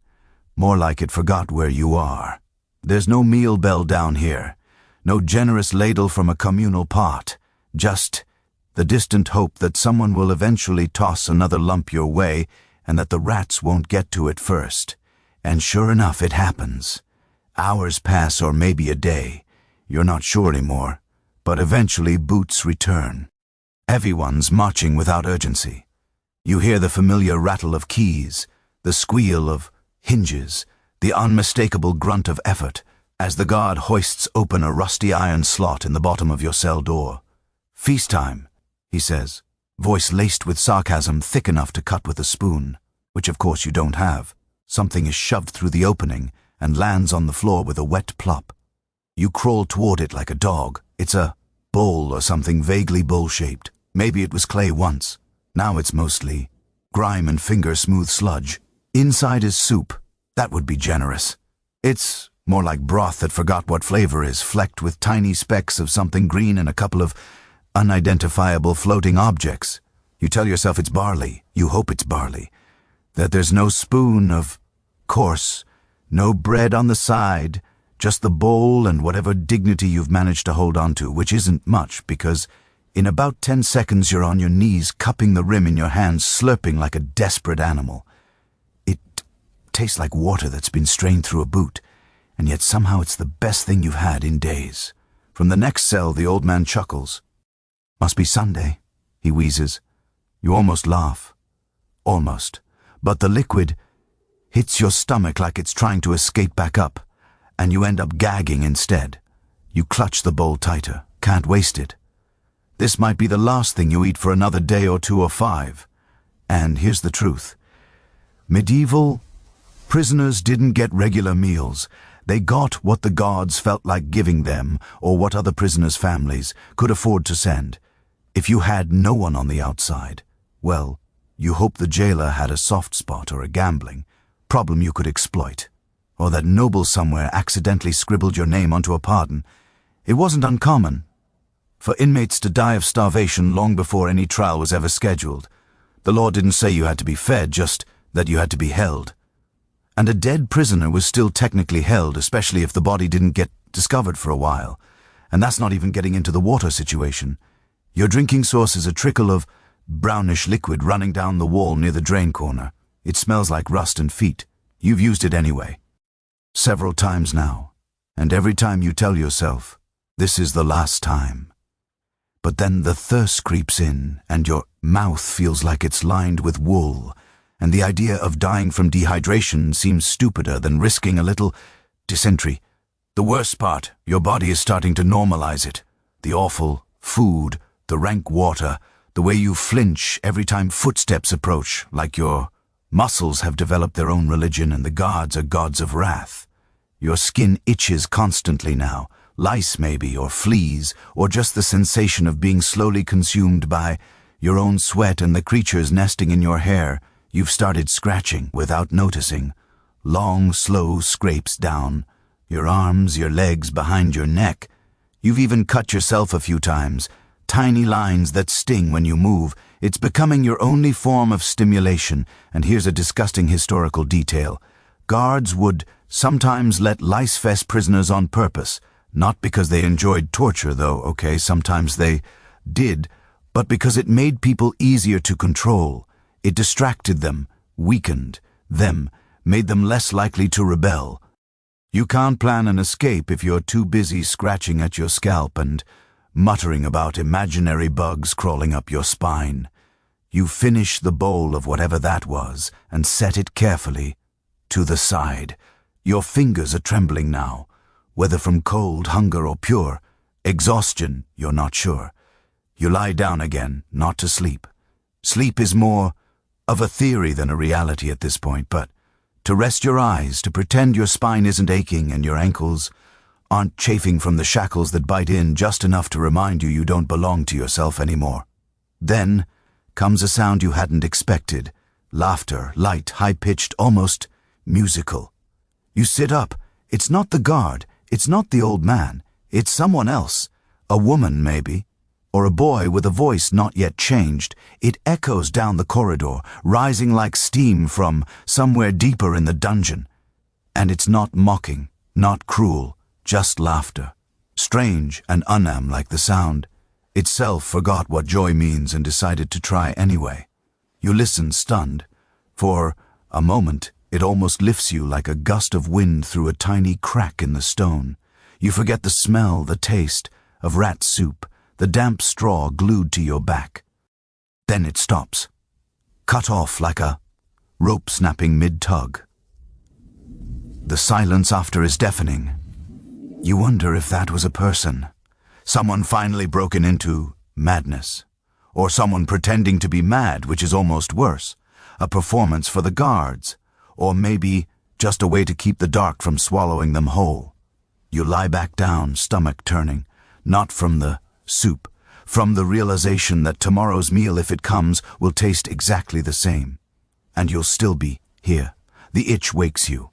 More like it forgot where you are. There's no meal bell down here. No generous ladle from a communal pot. Just the distant hope that someone will eventually toss another lump your way and that the rats won't get to it first. And sure enough, it happens. Hours pass or maybe a day. You're not sure anymore. But eventually boots return. Heavy ones marching without urgency. You hear the familiar rattle of keys, the squeal of hinges, the unmistakable grunt of effort as the guard hoists open a rusty iron slot in the bottom of your cell door. "Feast time," he says, voice laced with sarcasm thick enough to cut with a spoon, which of course you don't have. Something is shoved through the opening and lands on the floor with a wet plop. You crawl toward it like a dog. It's a bowl or something vaguely bowl-shaped. Maybe it was clay once. Now it's mostly grime and finger-smooth sludge. Inside is soup. That would be generous. It's more like broth that forgot what flavor is, flecked with tiny specks of something green and a couple of unidentifiable floating objects. You tell yourself it's barley. You hope it's barley. That there's no spoon, of course, no bread on the side, just the bowl and whatever dignity you've managed to hold on to, which isn't much, because in about 10 seconds you're on your knees, cupping the rim in your hands, slurping like a desperate animal. It tastes like water that's been strained through a boot, and yet somehow it's the best thing you've had in days. From the next cell, the old man chuckles. "Must be Sunday," he wheezes. You almost laugh. Almost. But the liquid hits your stomach like it's trying to escape back up, and you end up gagging instead. You clutch the bowl tighter. Can't waste it. This might be the last thing you eat for another day or 2 or 5. And here's the truth. Medieval prisoners didn't get regular meals. They got what the gods felt like giving them, or what other prisoners' families could afford to send. If you had no one on the outside, well, you hope the jailer had a soft spot or a gambling problem you could exploit, or that noble somewhere accidentally scribbled your name onto a pardon. It wasn't uncommon for inmates to die of starvation long before any trial was ever scheduled. The law didn't say you had to be fed, just that you had to be held. And a dead prisoner was still technically held, especially if the body didn't get discovered for a while. And that's not even getting into the water situation. Your drinking source is a trickle of brownish liquid running down the wall near the drain corner. It smells like rust and feet. You've used it anyway. Several times now. And every time you tell yourself, this is the last time. But then the thirst creeps in, and your mouth feels like it's lined with wool, and the idea of dying from dehydration seems stupider than risking a little dysentery. The worst part, your body is starting to normalize it. The awful food, the rank water, the way you flinch every time footsteps approach, like your muscles have developed their own religion and the gods are gods of wrath. Your skin itches constantly now, lice maybe, or fleas, or just the sensation of being slowly consumed by your own sweat and the creatures nesting in your hair. You've started scratching without noticing. Long, slow scrapes down your arms, your legs, behind your neck. You've even cut yourself a few times. Tiny lines that sting when you move. It's becoming your only form of stimulation. And here's a disgusting historical detail. Guards would sometimes let lice-fest prisoners on purpose. Not because they enjoyed torture, though, okay, sometimes they did, but because it made people easier to control. It distracted them, weakened them, made them less likely to rebel. You can't plan an escape if you're too busy scratching at your scalp and muttering about imaginary bugs crawling up your spine. You finish the bowl of whatever that was and set it carefully to the side. Your fingers are trembling now, whether from cold, hunger, or pure exhaustion, you're not sure. You lie down again, not to sleep. Sleep is more of a theory than a reality at this point, but to rest your eyes, to pretend your spine isn't aching and your ankles aren't chafing from the shackles that bite in just enough to remind you you don't belong to yourself anymore. Then comes a sound you hadn't expected. Laughter, light, high-pitched, almost musical. You sit up. It's not the guard. It's not the old man. It's someone else. A woman, maybe. Or a boy with a voice not yet changed. It echoes down the corridor, rising like steam from somewhere deeper in the dungeon. And it's not mocking, not cruel, just laughter. Strange and unam like the sound. Itself forgot what joy means and decided to try anyway. You listen, stunned. For a moment, it almost lifts you like a gust of wind through a tiny crack in the stone. You forget the smell, the taste of rat soup, the damp straw glued to your back. Then it stops, cut off like a rope snapping mid-tug. The silence after is deafening. You wonder if that was a person, someone finally broken into madness, or someone pretending to be mad, which is almost worse, a performance for the guards, or maybe just a way to keep the dark from swallowing them whole. You lie back down, stomach turning, not from the soup, from the realization that tomorrow's meal, if it comes, will taste exactly the same. And you'll still be here. The itch wakes you.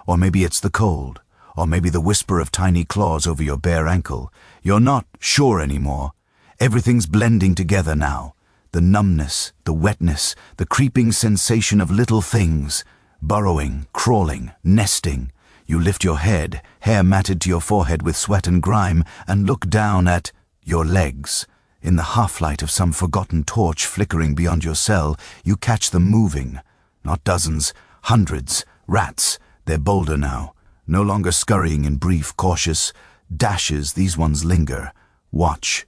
Or maybe it's the cold. Or maybe the whisper of tiny claws over your bare ankle. You're not sure anymore. Everything's blending together now. The numbness, the wetness, the creeping sensation of little things. Burrowing, crawling, nesting. You lift your head, hair matted to your forehead with sweat and grime, and look down at your legs. In the half-light of some forgotten torch flickering beyond your cell, you catch them moving. Not dozens, hundreds, rats. They're bolder now. No longer scurrying in brief, cautious dashes. These ones linger. Watch.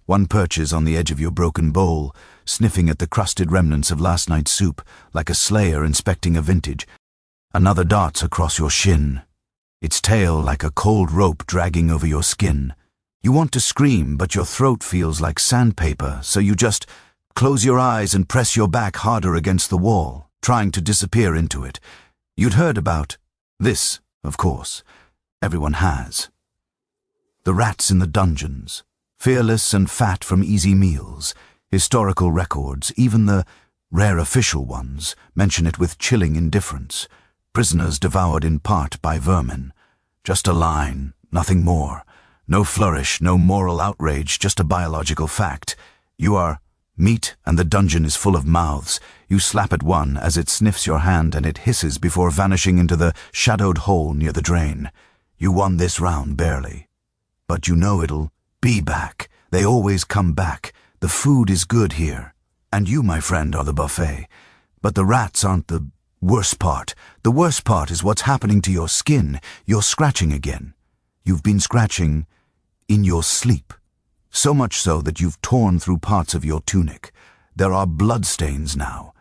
One perches on the edge of your broken bowl, sniffing at the crusted remnants of last night's soup, like a slayer inspecting a vintage. Another darts across your shin, its tail like a cold rope dragging over your skin. You want to scream, but your throat feels like sandpaper, so you just close your eyes and press your back harder against the wall, trying to disappear into it. You'd heard about this, of course. Everyone has. The rats in the dungeons, fearless and fat from easy meals, historical records, even the rare official ones, mention it with chilling indifference. Prisoners devoured in part by vermin. Just a line, nothing more. No flourish, no moral outrage, just a biological fact. You are meat and the dungeon is full of mouths. You slap at one as it sniffs your hand and it hisses before vanishing into the shadowed hole near the drain. You won this round barely. But you know it'll be back. They always come back. The food is good here. And you, my friend, are the buffet. But the rats aren't the worst part. The worst part is what's happening to your skin. You're scratching again. You've been scratching in your sleep. So much so that you've torn through parts of your tunic. There are bloodstains now.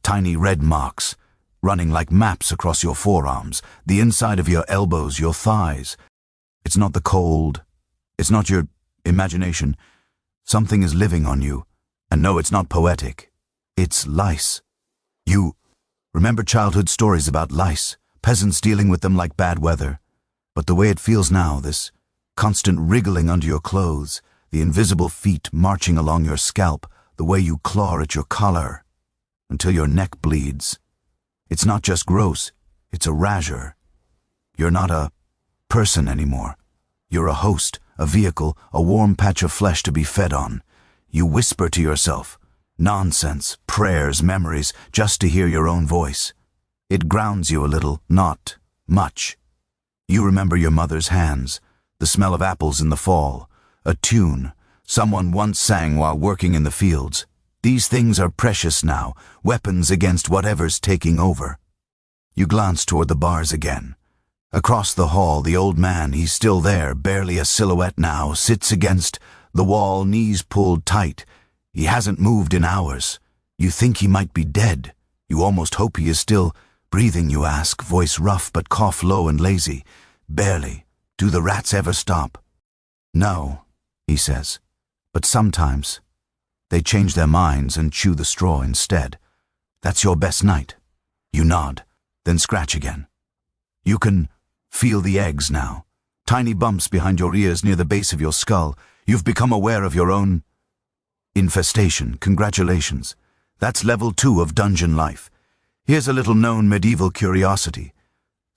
Tiny red marks, running like maps across your forearms, the inside of your elbows, your thighs. It's not the cold. It's not your imagination. Something is living on you. And no, it's not poetic. It's lice. You remember childhood stories about lice, peasants dealing with them like bad weather. But the way it feels now, this constant wriggling under your clothes, the invisible feet marching along your scalp, the way you claw at your collar, until your neck bleeds. It's not just gross, it's a rasher. You're not a person anymore. You're a host, a vehicle, a warm patch of flesh to be fed on. You whisper to yourself. Nonsense, prayers, memories, just to hear your own voice. It grounds you a little, not much. You remember your mother's hands, the smell of apples in the fall, a tune someone once sang while working in the fields. These things are precious now, weapons against whatever's taking over. You glance toward the bars again. Across the hall, the old man, he's still there, barely a silhouette now, sits against the wall, knees pulled tight. He hasn't moved in hours. You think he might be dead. You almost hope he is still breathing, you ask, voice rough but cough low and lazy. Barely. Do the rats ever stop? No, he says. But sometimes they change their minds and chew the straw instead. That's your best night. You nod, then scratch again. You can feel the eggs now. Tiny bumps behind your ears near the base of your skull. You've become aware of your own infestation. Congratulations. That's level 2 of dungeon life. Here's a little known medieval curiosity.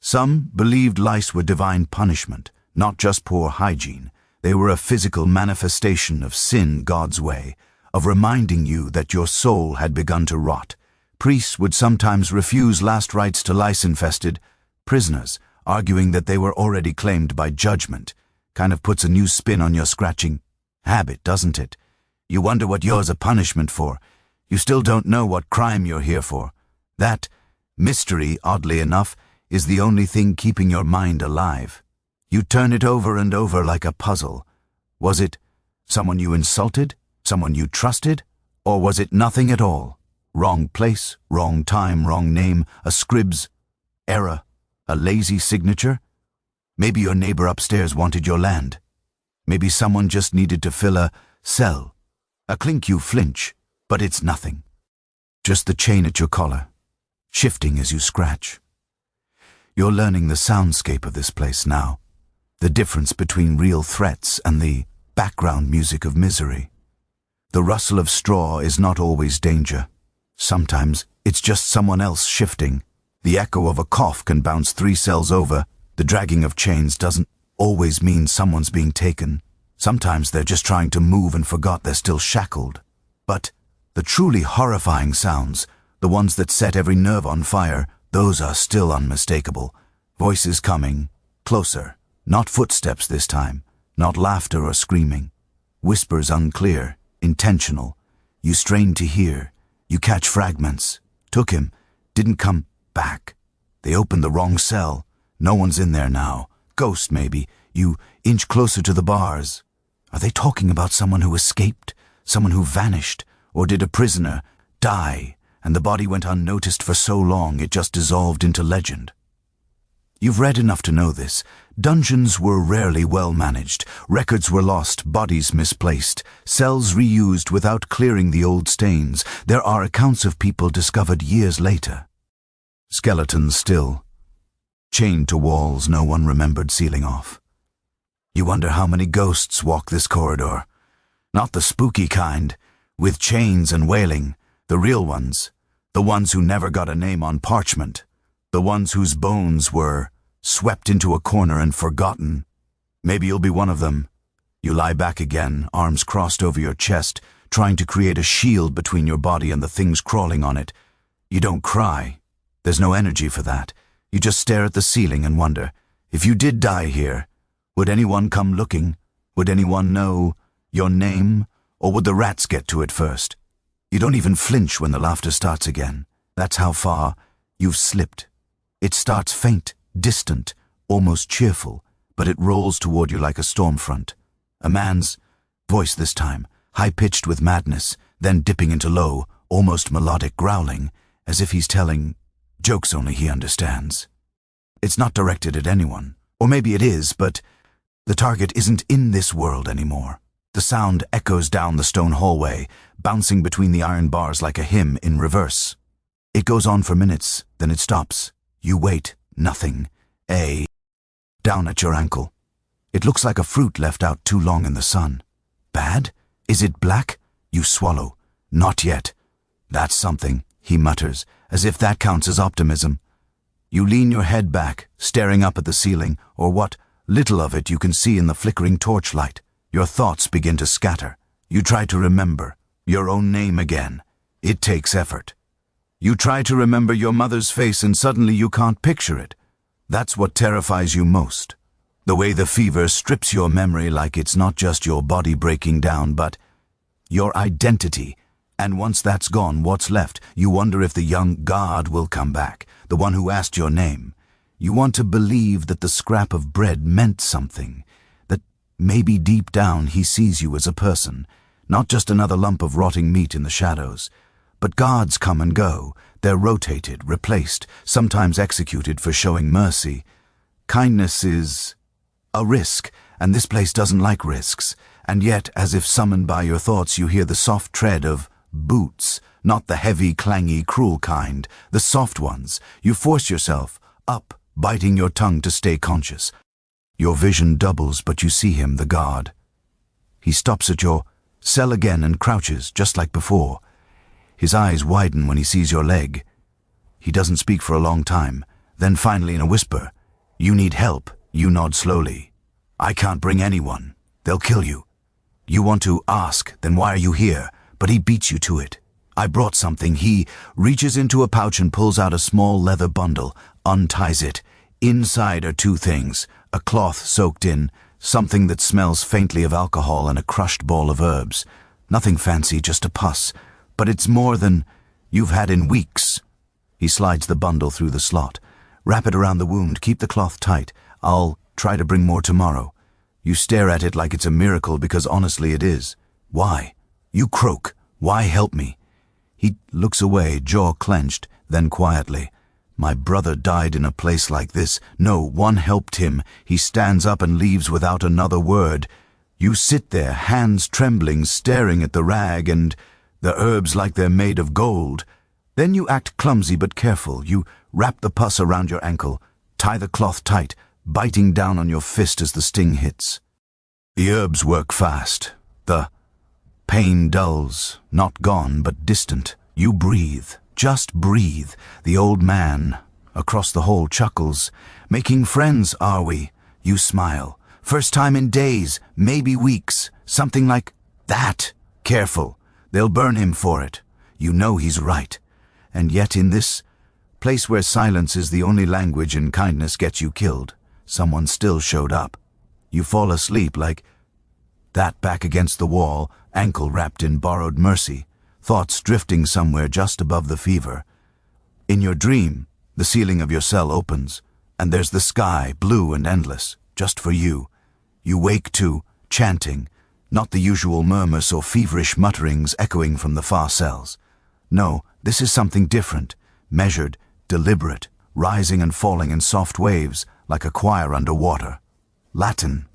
Some believed lice were divine punishment, not just poor hygiene. They were a physical manifestation of sin God's way, of reminding you that your soul had begun to rot. Priests would sometimes refuse last rites to lice-infested prisoners, arguing that they were already claimed by judgment. Kind of puts a new spin on your scratching habit, doesn't it? You wonder what yours a punishment for. You still don't know what crime you're here for. That mystery, oddly enough, is the only thing keeping your mind alive. You turn it over and over like a puzzle. Was it someone you insulted? Someone you trusted? Or was it nothing at all? Wrong place, wrong time, wrong name, a scrib's error, a lazy signature? Maybe your neighbor upstairs wanted your land. Maybe someone just needed to fill a cell. A clink you flinch, but it's nothing. Just the chain at your collar, shifting as you scratch. You're learning the soundscape of this place now. The difference between real threats and the background music of misery. The rustle of straw is not always danger. Sometimes it's just someone else shifting. The echo of a cough can bounce 3 cells over. The dragging of chains doesn't always mean someone's being taken. Sometimes they're just trying to move and forgot they're still shackled. But the truly horrifying sounds, the ones that set every nerve on fire, those are still unmistakable. Voices coming, closer. Not footsteps this time, not laughter or screaming. Whispers unclear, intentional. You strain to hear. You catch fragments. Took him. Didn't come back. They opened the wrong cell. No one's in there now. Ghost, maybe. You inch closer to the bars. Are they talking about someone who escaped? Someone who vanished? Or did a prisoner die, and the body went unnoticed for so long it just dissolved into legend? You've read enough to know this. Dungeons were rarely well managed. Records were lost, bodies misplaced, cells reused without clearing the old stains. There are accounts of people discovered years later. Skeletons still, chained to walls no one remembered sealing off. You wonder how many ghosts walk this corridor. Not the spooky kind, with chains and wailing. The real ones. The ones who never got a name on parchment. The ones whose bones were swept into a corner and forgotten. Maybe you'll be one of them. You lie back again, arms crossed over your chest, trying to create a shield between your body and the things crawling on it. You don't cry. There's no energy for that. You just stare at the ceiling and wonder, if you did die here, would anyone come looking? Would anyone know your name? Or would the rats get to it first? You don't even flinch when the laughter starts again. That's how far you've slipped. It starts faint, distant, almost cheerful, but it rolls toward you like a storm front. A man's voice this time, high-pitched with madness, then dipping into low, almost melodic growling, as if he's telling jokes only he understands. It's not directed at anyone. Or maybe it is, but the target isn't in this world anymore. The sound echoes down the stone hallway, bouncing between the iron bars like a hymn in reverse. It goes on for minutes, then it stops. You wait. Nothing. Down at your ankle. It looks like a fruit left out too long in the sun. Bad? Is it black? You swallow. Not yet. That's something, he mutters, as if that counts as optimism. You lean your head back, staring up at the ceiling, or what little of it you can see in the flickering torchlight. Your thoughts begin to scatter. You try to remember your own name again. It takes effort. You try to remember your mother's face and suddenly you can't picture it. That's what terrifies you most. The way the fever strips your memory like it's not just your body breaking down, but your identity. And once that's gone, what's left? You wonder if the young God will come back, the one who asked your name. You want to believe that the scrap of bread meant something, that maybe deep down he sees you as a person, not just another lump of rotting meat in the shadows. But gods come and go. They're rotated, replaced, sometimes executed for showing mercy. Kindness is a risk, and this place doesn't like risks. And yet, as if summoned by your thoughts, you hear the soft tread of boots, not the heavy, clangy, cruel kind, the soft ones. You force yourself up, biting your tongue to stay conscious. Your vision doubles, but you see him, the guard. He stops at your cell again and crouches, just like before. His eyes widen when he sees your leg. He doesn't speak for a long time. Then finally in a whisper, "You need help." You nod slowly. "I can't bring anyone. They'll kill you." You want to ask, "Then why are you here?" But he beats you to it. "I brought something." He reaches into a pouch and pulls out a small leather bundle, unties it. Inside are 2 things, a cloth soaked in, something that smells faintly of alcohol, and a crushed ball of herbs. Nothing fancy, just a pus. But it's more than you've had in weeks. He slides the bundle through the slot. "Wrap it around the wound, keep the cloth tight. I'll try to bring more tomorrow." You stare at it like it's a miracle, because honestly it is. "Why?" You croak. "Why help me?" He looks away, jaw clenched, then quietly. "My brother died in a place like this. No one helped him." He stands up and leaves without another word. You sit there, hands trembling, staring at the rag and the herbs like they're made of gold. Then you act clumsy but careful. You wrap the pus around your ankle, tie the cloth tight, biting down on your fist as the sting hits. The herbs work fast. The pain dulls, not gone, but distant. You breathe, just breathe. The old man across the hall chuckles. Making friends, are we? You smile. First time in days, maybe weeks. Something like that. Careful, they'll burn him for it. You know he's right. And yet in this place where silence is the only language and kindness gets you killed, someone still showed up. You fall asleep like that, back against the wall, ankle wrapped in borrowed mercy, thoughts drifting somewhere just above the fever. In your dream, the ceiling of your cell opens, and there's the sky, blue and endless, just for you. You wake to chanting, not the usual murmurs or feverish mutterings echoing from the far cells. No, this is something different, measured, deliberate, rising and falling in soft waves like a choir underwater. Latin.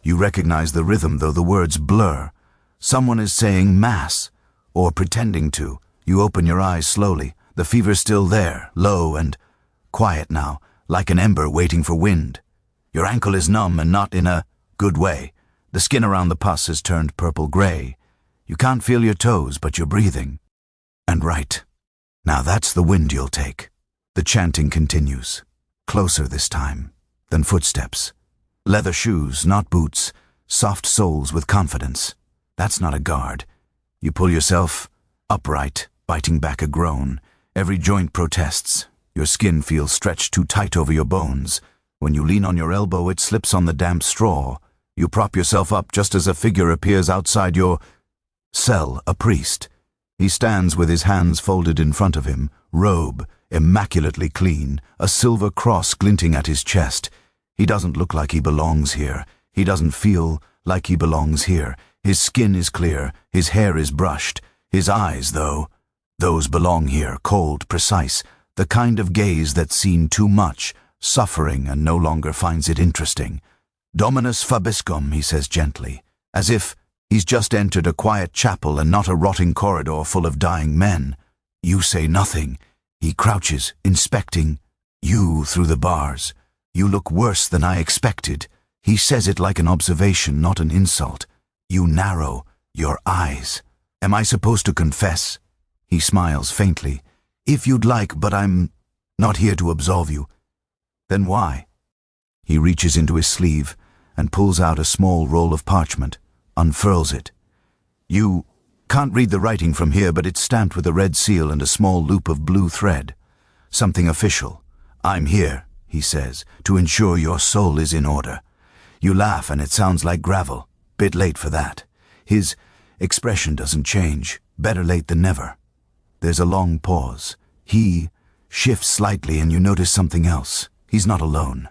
You recognize the rhythm, though the words blur. Someone is saying Mass, or pretending to. You open your eyes slowly. The fever's still there, low and quiet now, like an ember waiting for wind. Your ankle is numb, and not in a good way. The skin around the pus has turned purple-gray. You can't feel your toes, but you're breathing. And right. Now that's the wind you'll take. The chanting continues. Closer this time. Then footsteps. Leather shoes, not boots. Soft soles with confidence. That's not a guard. You pull yourself upright, biting back a groan. Every joint protests. Your skin feels stretched too tight over your bones. When you lean on your elbow, it slips on the damp straw. You prop yourself up just as a figure appears outside your cell, a priest. He stands with his hands folded in front of him, robe immaculately clean, a silver cross glinting at his chest. He doesn't look like he belongs here. He doesn't feel like he belongs here. His skin is clear, his hair is brushed. His eyes, though, those belong here, cold, precise, the kind of gaze that's seen too much, suffering, and no longer finds it interesting. Dominus Fabiscum, he says gently, as if he's just entered a quiet chapel and not a rotting corridor full of dying men. You say nothing. He crouches, inspecting you through the bars. You look worse than I expected. He says it like an observation, not an insult. You narrow your eyes. Am I supposed to confess? He smiles faintly. If you'd like, but I'm not here to absolve you. Then why? He reaches into his sleeve and pulls out a small roll of parchment, unfurls it. You can't read the writing from here, but it's stamped with a red seal and a small loop of blue thread. Something official. I'm here, he says, to ensure your soul is in order. You laugh and it sounds like gravel. Bit late for that. His expression doesn't change. Better late than never. There's a long pause. He shifts slightly and you notice something else. He's not alone.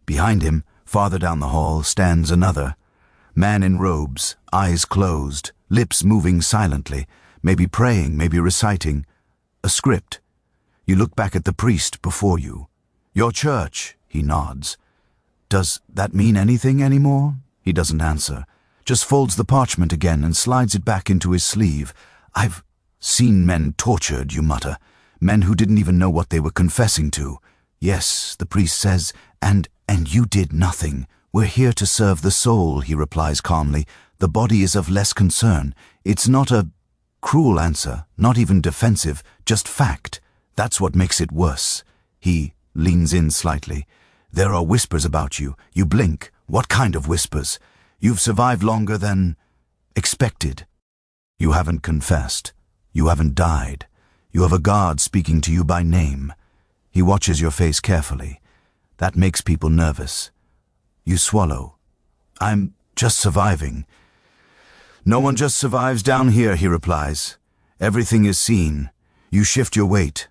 Behind him, farther down the hall, stands another. Man in robes, eyes closed, lips moving silently, maybe praying, maybe reciting. A script. You look back at the priest before you. Your church, he nods. Does that mean anything anymore? He doesn't answer. Just folds the parchment again and slides it back into his sleeve. I've seen men tortured, you mutter. Men who didn't even know what they were confessing to. Yes, the priest says, and you did nothing. We're here to serve the soul, he replies calmly. The body is of less concern. It's not a cruel answer, not even defensive, just fact. That's what makes it worse. He leans in slightly. There are whispers about you. You blink. What kind of whispers? You've survived longer than expected. You haven't confessed. You haven't died. You have a God speaking to you by name. He watches your face carefully. That makes people nervous. You swallow. I'm just surviving. No one just survives down here, he replies. Everything is seen. You shift your weight.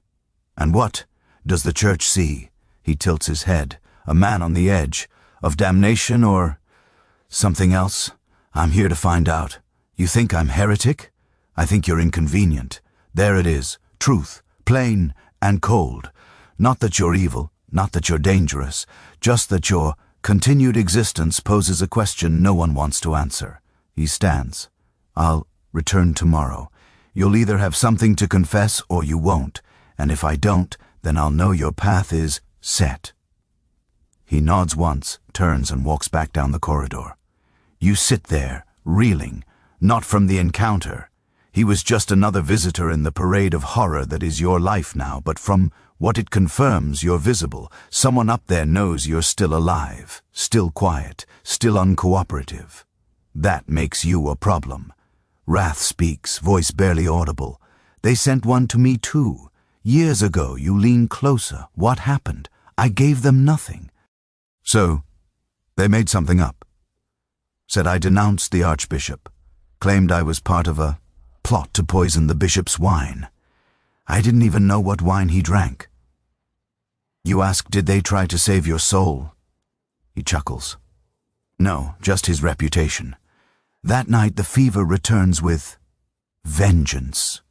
And what does the church see? He tilts his head. A man on the edge. Of damnation or something else? I'm here to find out. You think I'm heretic? I think you're inconvenient. There it is. Truth. Plain and cold. Not that you're evil. Not that you're dangerous. Just that your continued existence poses a question no one wants to answer. He stands. I'll return tomorrow. You'll either have something to confess or you won't. And if I don't, then I'll know your path is set. He nods once, turns and walks back down the corridor. You sit there, reeling, not from the encounter. He was just another visitor in the parade of horror that is your life now, but from what it confirms, you're visible. Someone up there knows you're still alive, still quiet, still uncooperative. That makes you a problem. Wrath speaks, voice barely audible. They sent one to me too. Years ago, you leaned closer. What happened? I gave them nothing. So, they made something up. Said I denounced the Archbishop. Claimed I was part of a plot to poison the bishop's wine. I didn't even know what wine he drank. You ask, did they try to save your soul? He chuckles. No, just his reputation. That night the fever returns with vengeance.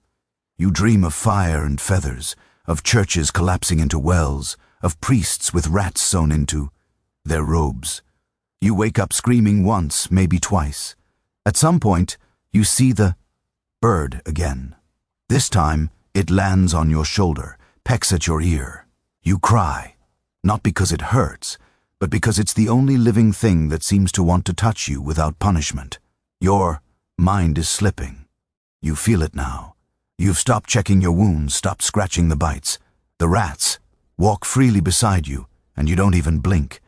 You dream of fire and feathers, of churches collapsing into wells, of priests with rats sewn into their robes. You wake up screaming once, maybe twice. At some point, you see the bird again. This time, it lands on your shoulder, pecks at your ear. You cry, not because it hurts, but because it's the only living thing that seems to want to touch you without punishment. Your mind is slipping. You feel it now. You've stopped checking your wounds, stopped scratching the bites. The rats walk freely beside you, and you don't even blink.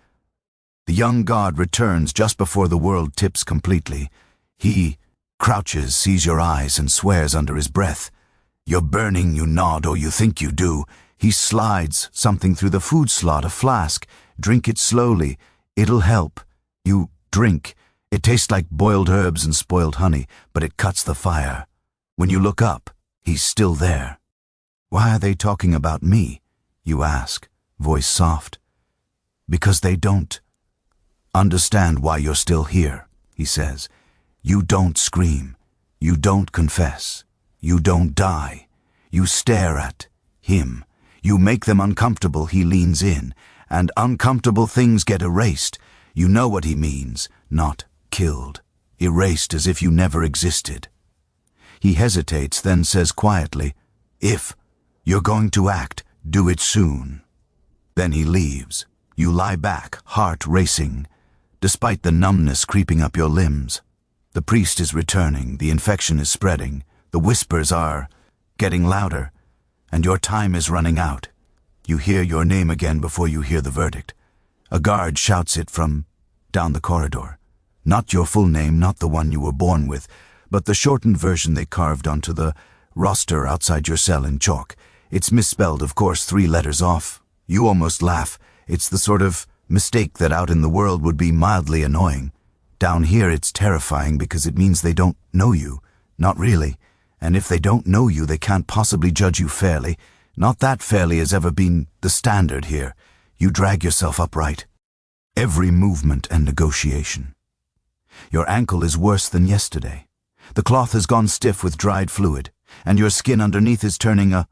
The young guard returns just before the world tips completely. He crouches, sees your eyes, and swears under his breath. You're burning, you nod, or you think you do. He slides something through the food slot, a flask. Drink it slowly. It'll help. You drink. It tastes like boiled herbs and spoiled honey, but it cuts the fire. When you look up, he's still there. Why are they talking about me? You ask, voice soft. Because they don't understand why you're still here, he says. You don't scream. You don't confess. You don't die. You stare at him. You make them uncomfortable, he leans in, and uncomfortable things get erased. You know what he means, not killed. Erased as if you never existed. He hesitates, then says quietly, if you're going to act, do it soon. Then he leaves. You lie back, heart racing, despite the numbness creeping up your limbs. The priest is returning, the infection is spreading, the whispers are getting louder, and your time is running out. You hear your name again before you hear the verdict. A guard shouts it from down the corridor. Not your full name, not the one you were born with, but the shortened version they carved onto the roster outside your cell in chalk. It's misspelled, of course, 3 letters off. You almost laugh. It's the sort of mistake that out in the world would be mildly annoying. Down here it's terrifying because it means they don't know you. Not really. And if they don't know you, they can't possibly judge you fairly. Not that fairly has ever been the standard here. You drag yourself upright. Every movement and negotiation. Your ankle is worse than yesterday. The cloth has gone stiff with dried fluid, and your skin underneath is turning a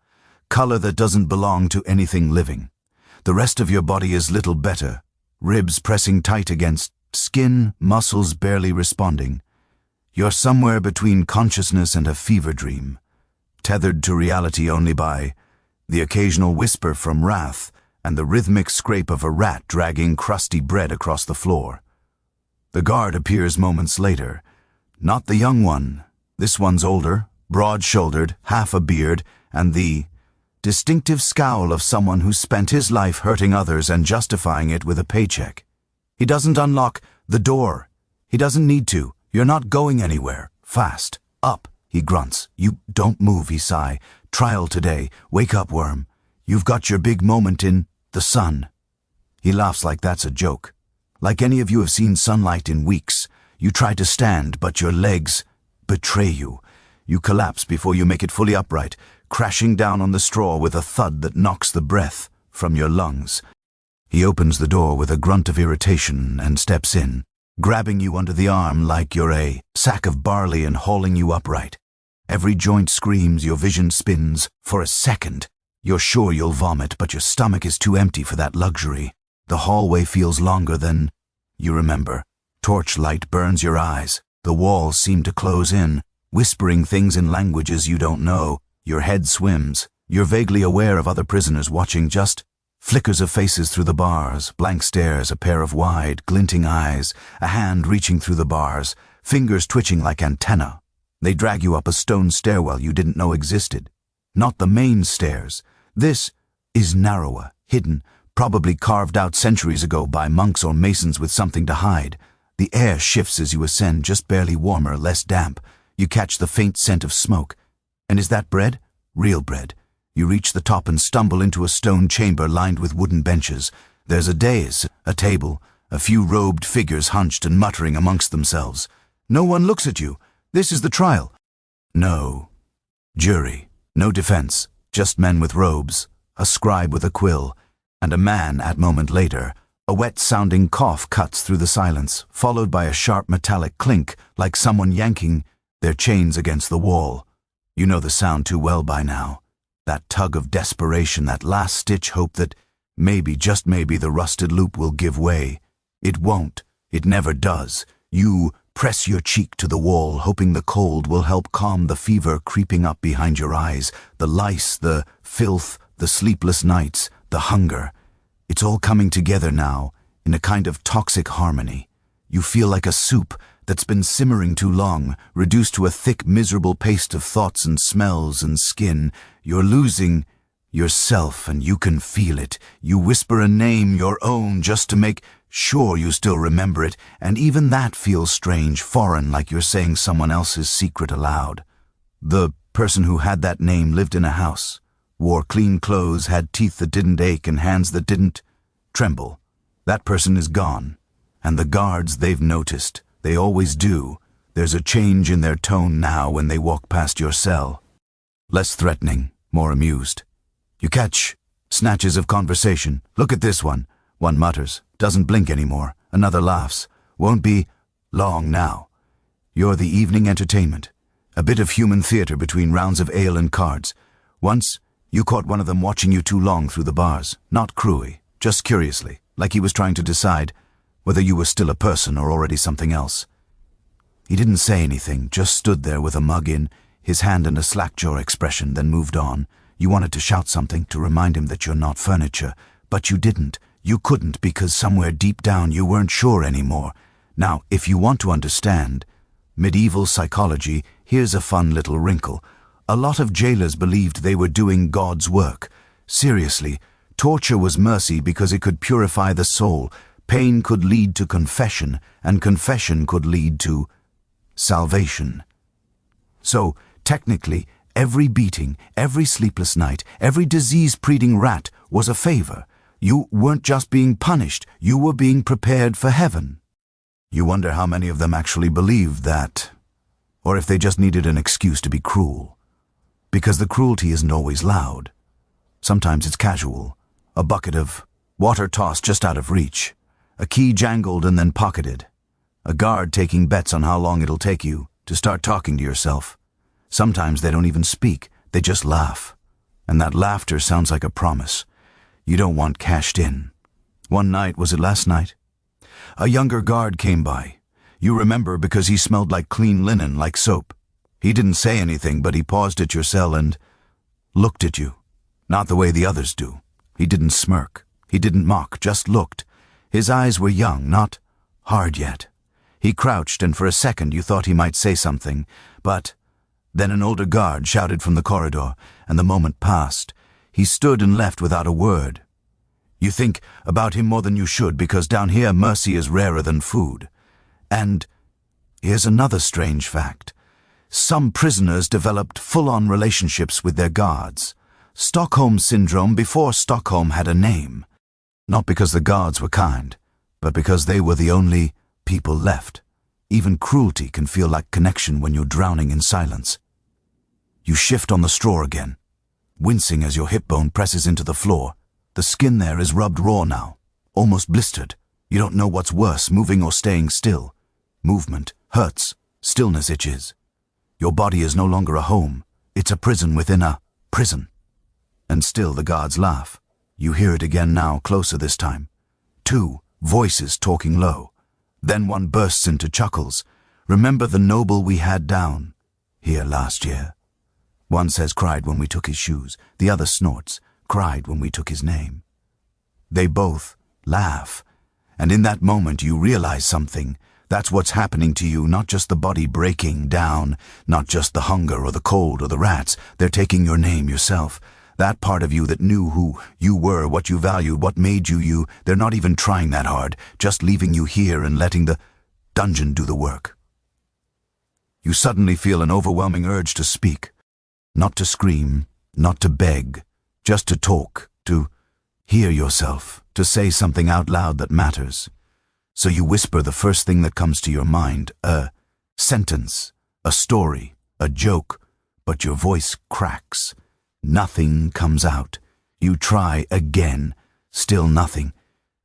color that doesn't belong to anything living. The rest of your body is little better, ribs pressing tight against skin, muscles barely responding. You're somewhere between consciousness and a fever dream, tethered to reality only by the occasional whisper from Wrath and the rhythmic scrape of a rat dragging crusty bread across the floor. The guard appears moments later. Not the young one. This one's older, broad-shouldered, half a beard, and the distinctive scowl of someone who spent his life hurting others and justifying it with a paycheck. He doesn't unlock the door. He doesn't need to. You're not going anywhere. Fast. Up, he grunts. You don't move, he sigh. Trial today. Wake up, worm. You've got your big moment in the sun. He laughs like that's a joke. Like any of you have seen sunlight in weeks. You try to stand, but your legs betray you. You collapse before you make it fully upright, crashing down on the straw with a thud that knocks the breath from your lungs. He opens the door with a grunt of irritation and steps in, grabbing you under the arm like you're a sack of barley and hauling you upright. Every joint screams, your vision spins. For a second, you're sure you'll vomit, but your stomach is too empty for that luxury. The hallway feels longer than you remember. Torchlight burns your eyes. The walls seem to close in, whispering things in languages you don't know. Your head swims. You're vaguely aware of other prisoners watching just Flickers of faces through the bars, blank stares, a pair of wide, glinting eyes, a hand reaching through the bars, fingers twitching like antennae. They drag you up a stone stairwell you didn't know existed. Not the main stairs. This is narrower, hidden, probably carved out centuries ago by monks or masons with something to hide. The air shifts as you ascend, just barely warmer, less damp. You catch the faint scent of smoke. And is that bread? Real bread. You reach the top and stumble into a stone chamber lined with wooden benches. There's a dais, a table, a few robed figures hunched and muttering amongst themselves. No one looks at you. This is the trial. No. Jury. No defense. Just men with robes, a scribe with a quill, and a man at moment later. A wet-sounding cough cuts through the silence, followed by a sharp metallic clink, like someone yanking their chains against the wall. You know the sound too well by now. That tug of desperation, that last-ditch hope that maybe, just maybe, the rusted loop will give way. It won't. It never does. You press your cheek to the wall, hoping the cold will help calm the fever creeping up behind your eyes, the lice, the filth, the sleepless nights, the hunger. It's all coming together now, in a kind of toxic harmony. You feel like a soup that's been simmering too long, reduced to a thick, miserable paste of thoughts and smells and skin. You're losing yourself, and you can feel it. You whisper a name, your own, just to make sure you still remember it, and even that feels strange, foreign, like you're saying someone else's secret aloud. The person who had that name lived in a house, wore clean clothes, had teeth that didn't ache and hands that didn't tremble. That person is gone, and the guards, they've noticed. They always do. There's a change in their tone now when they walk past your cell. Less threatening, more amused. You catch snatches of conversation. Look at this one. One mutters, doesn't blink anymore. Another laughs. Won't be long now. You're the evening entertainment. A bit of human theater between rounds of ale and cards. Once, you caught one of them watching you too long through the bars. Not cruelly, just curiously, like he was trying to decide whether you were still a person or already something else. He didn't say anything, just stood there with a mug in, his hand in a slack-jaw expression, then moved on. You wanted to shout something, to remind him that you're not furniture, but you didn't. You couldn't, because somewhere deep down you weren't sure anymore. Now, if you want to understand medieval psychology, here's a fun little wrinkle. A lot of jailers believed they were doing God's work. Seriously, torture was mercy because it could purify the soul. Pain could lead to confession, and confession could lead to salvation. So, technically, every beating, every sleepless night, every disease-breeding rat was a favor. You weren't just being punished, you were being prepared for heaven. You wonder how many of them actually believed that, or if they just needed an excuse to be cruel. Because the cruelty isn't always loud. Sometimes it's casual. A bucket of water tossed just out of reach. A key jangled and then pocketed. A guard taking bets on how long it'll take you to start talking to yourself. Sometimes they don't even speak, they just laugh. And that laughter sounds like a promise you don't want cashed in. One night, was it last night? A younger guard came by. You remember because he smelled like clean linen, like soap. He didn't say anything, but he paused at your cell and looked at you. Not the way the others do. He didn't smirk. He didn't mock, just looked. His eyes were young, not hard yet. He crouched, and for a second you thought he might say something, but then an older guard shouted from the corridor, and the moment passed. He stood and left without a word. You think about him more than you should, because down here mercy is rarer than food. And here's another strange fact. Some prisoners developed full-on relationships with their guards. Stockholm Syndrome before Stockholm had a name. Not because the guards were kind, but because they were the only people left. Even cruelty can feel like connection when you're drowning in silence. You shift on the straw again, wincing as your hip bone presses into the floor. The skin there is rubbed raw now, almost blistered. You don't know what's worse, moving or staying still. Movement hurts, stillness itches. Your body is no longer a home, it's a prison within a prison. And still the guards laugh. You hear it again now, closer this time. Two voices talking low. Then one bursts into chuckles. Remember the noble we had down here last year? One says cried when we took his shoes. The other snorts, cried when we took his name. They both laugh. And in that moment you realize something. That's what's happening to you, not just the body breaking down, not just the hunger or the cold or the rats. They're taking your name, yourself. That part of you that knew who you were, what you valued, what made you you. They're not even trying that hard, just leaving you here and letting the dungeon do the work. You suddenly feel an overwhelming urge to speak. Not to scream, not to beg, just to talk, to hear yourself, to say something out loud that matters. So you whisper the first thing that comes to your mind, a sentence, a story, a joke, but your voice cracks. Nothing comes out. You try again, still nothing.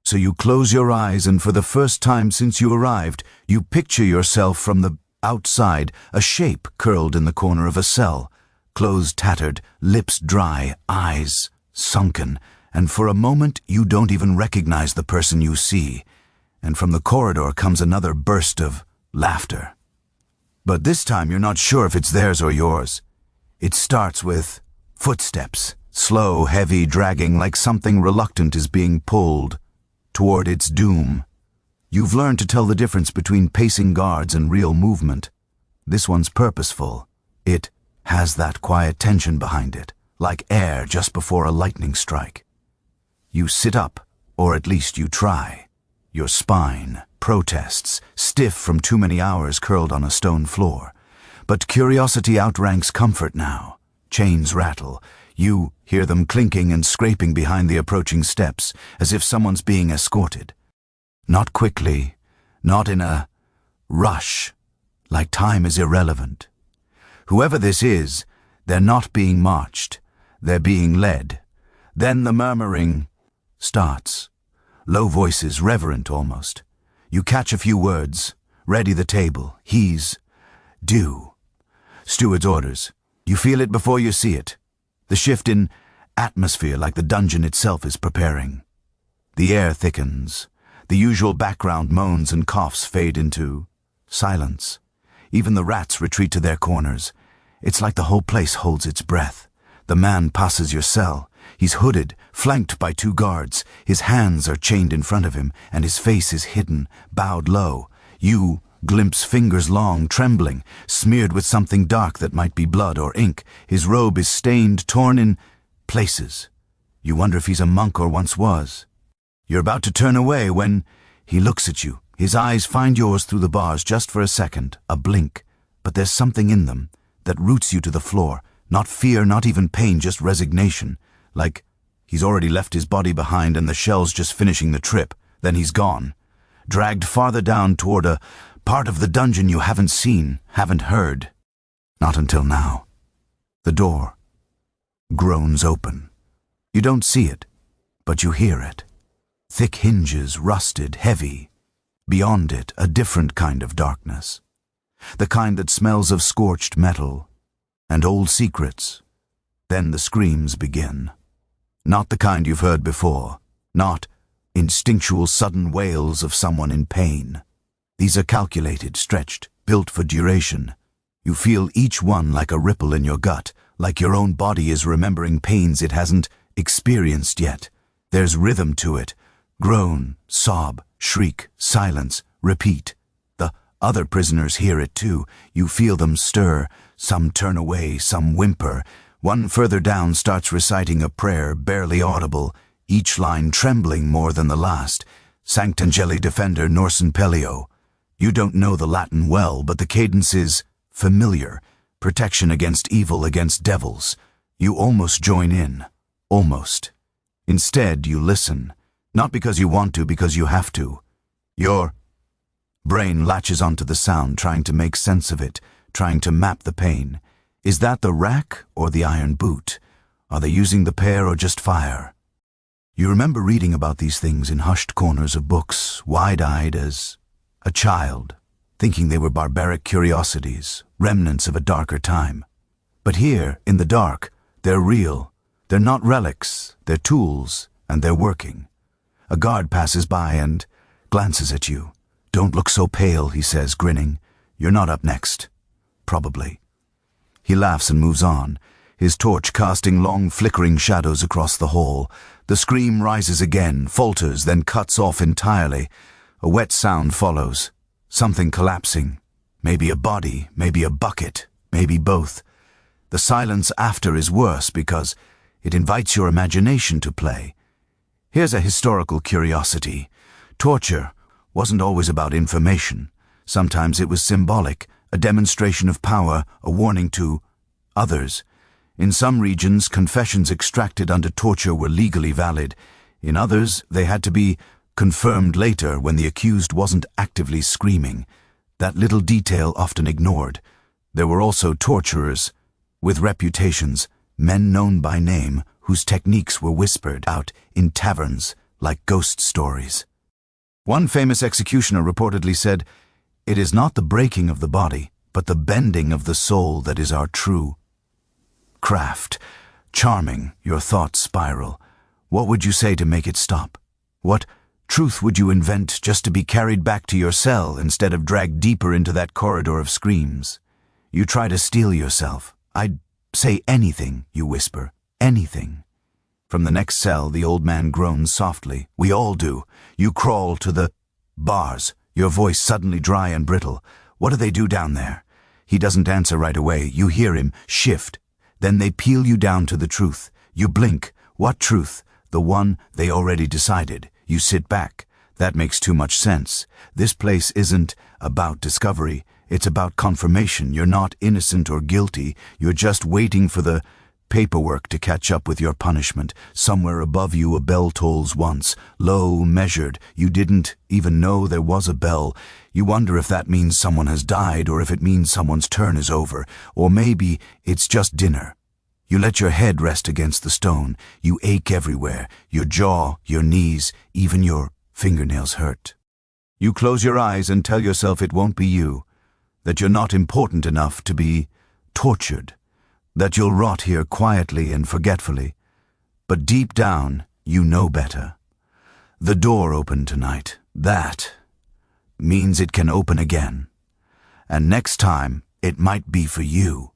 So you close your eyes, and for the first time since you arrived, you picture yourself from the outside, a shape curled in the corner of a cell, clothes tattered, lips dry, eyes sunken, and for a moment you don't even recognize the person you see. And from the corridor comes another burst of laughter. But this time you're not sure if it's theirs or yours. It starts with footsteps, slow, heavy, dragging, like something reluctant is being pulled toward its doom. You've learned to tell the difference between pacing guards and real movement. This one's purposeful. It has that quiet tension behind it, like air just before a lightning strike. You sit up, or at least you try. Your spine protests, stiff from too many hours curled on a stone floor. But curiosity outranks comfort now. Chains rattle. You hear them clinking and scraping behind the approaching steps, as if someone's being escorted. Not quickly, not in a rush, like time is irrelevant. Whoever this is, they're not being marched. They're being led. Then the murmuring starts. Low voices, reverent almost. You catch a few words. Ready the table. He's due. Steward's orders. You feel it before you see it. The shift in atmosphere, like the dungeon itself is preparing. The air thickens. The usual background moans and coughs fade into silence. Even the rats retreat to their corners. It's like the whole place holds its breath. The man passes your cell. He's hooded, flanked by 2 guards. His hands are chained in front of him, and his face is hidden, bowed low. You glimpse fingers long, trembling, smeared with something dark that might be blood or ink. His robe is stained, torn in places. You wonder if he's a monk or once was. You're about to turn away when he looks at you. His eyes find yours through the bars just for a second, a blink. But there's something in them that roots you to the floor. Not fear, not even pain, just resignation. Like he's already left his body behind and the shell's just finishing the trip. Then he's gone. Dragged farther down toward a part of the dungeon you haven't seen, haven't heard. Not until now. The door groans open. You don't see it, but you hear it. Thick hinges, rusted, heavy. Beyond it, a different kind of darkness. The kind that smells of scorched metal and old secrets. Then the screams begin. Not the kind you've heard before. Not instinctual sudden wails of someone in pain. These are calculated, stretched, built for duration. You feel each one like a ripple in your gut, like your own body is remembering pains it hasn't experienced yet. There's rhythm to it. Groan, sob, shriek, silence, repeat. The other prisoners hear it too. You feel them stir. Some turn away, some whimper. One further down starts reciting a prayer barely audible, each line trembling more than the last. Sanctangeli defender Norsen Pelio. You don't know the Latin well, but the cadence is familiar. Protection against evil, against devils. You almost join in. Almost. Instead, you listen. Not because you want to, because you have to. Your brain latches onto the sound, trying to make sense of it, trying to map the pain. Is that the rack or the iron boot? Are they using the pair or just fire? You remember reading about these things in hushed corners of books, wide-eyed as a child, thinking they were barbaric curiosities, remnants of a darker time. But here, in the dark, they're real. They're not relics, they're tools, and they're working. A guard passes by and glances at you. "Don't look so pale," he says, grinning. "You're not up next." Probably. He laughs and moves on, his torch casting long flickering shadows across the hall. The scream rises again, falters, then cuts off entirely. A wet sound follows. Something collapsing. Maybe a body, maybe a bucket, maybe both. The silence after is worse because it invites your imagination to play. Here's a historical curiosity. Torture wasn't always about information. Sometimes it was symbolic, a demonstration of power, a warning to others. In some regions, confessions extracted under torture were legally valid. In others, they had to be confirmed later when the accused wasn't actively screaming. That little detail often ignored. There were also torturers with reputations, men known by name, whose techniques were whispered out in taverns like ghost stories. One famous executioner reportedly said, "It is not the breaking of the body, but the bending of the soul that is our true craft." Charming, your thoughts spiral. What would you say to make it stop? What truth would you invent just to be carried back to your cell instead of dragged deeper into that corridor of screams? You try to steel yourself. "I'd say anything," you whisper. Anything. From the next cell, the old man groans softly. We all do. You crawl to the bars, your voice suddenly dry and brittle. "What do they do down there?" He doesn't answer right away. You hear him shift. Then they peel you down to the truth. You blink. What truth? The one they already decided. You sit back. That makes too much sense. This place isn't about discovery. It's about confirmation. You're not innocent or guilty. You're just waiting for the paperwork to catch up with your punishment. Somewhere above you a bell tolls once, low, measured. You didn't even know there was a bell. You wonder if that means someone has died, or if it means someone's turn is over, or maybe it's just dinner. You let your head rest against the stone. You ache everywhere, your jaw, your knees, even your fingernails hurt. You close your eyes and tell yourself it won't be you, that you're not important enough to be tortured, that you'll rot here quietly and forgetfully. But deep down, you know better. The door opened tonight. That means it can open again. And next time, it might be for you.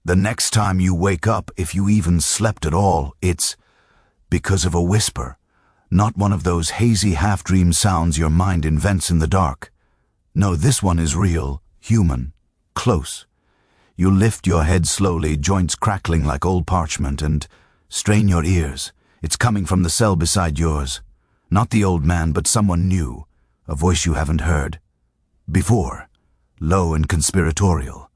The next time you wake up, if you even slept at all, it's because of a whisper, not one of those hazy half-dream sounds your mind invents in the dark. No, this one is real, human, close. You lift your head slowly, joints crackling like old parchment, and strain your ears. It's coming from the cell beside yours. Not the old man, but someone new, a voice you haven't heard before, low and conspiratorial.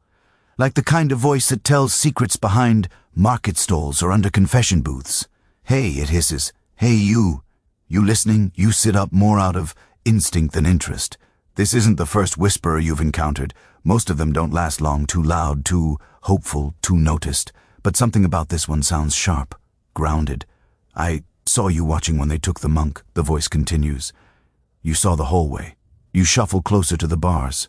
Like the kind of voice that tells secrets behind market stalls or under confession booths. "Hey," it hisses. "Hey, you. You listening?" You sit up more out of instinct than interest. This isn't the first whisperer you've encountered. Most of them don't last long, too loud, too hopeful, too noticed. But something about this one sounds sharp, grounded. "I saw you watching when they took the monk," the voice continues. "You saw the hallway. You shuffle closer to the bars.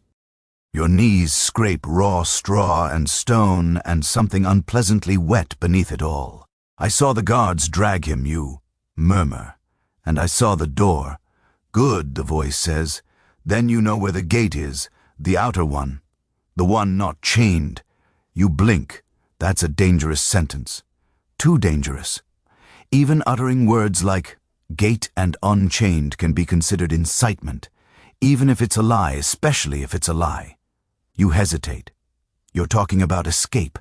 Your knees scrape raw straw and stone and something unpleasantly wet beneath it all. I saw the guards drag him," you murmur. "And I saw the door." "Good," the voice says. "Then you know where the gate is, the outer one, the one not chained." You blink. That's a dangerous sentence. Too dangerous. Even uttering words like gate and unchained can be considered incitement, even if it's a lie, especially if it's a lie. You hesitate. You're talking about escape,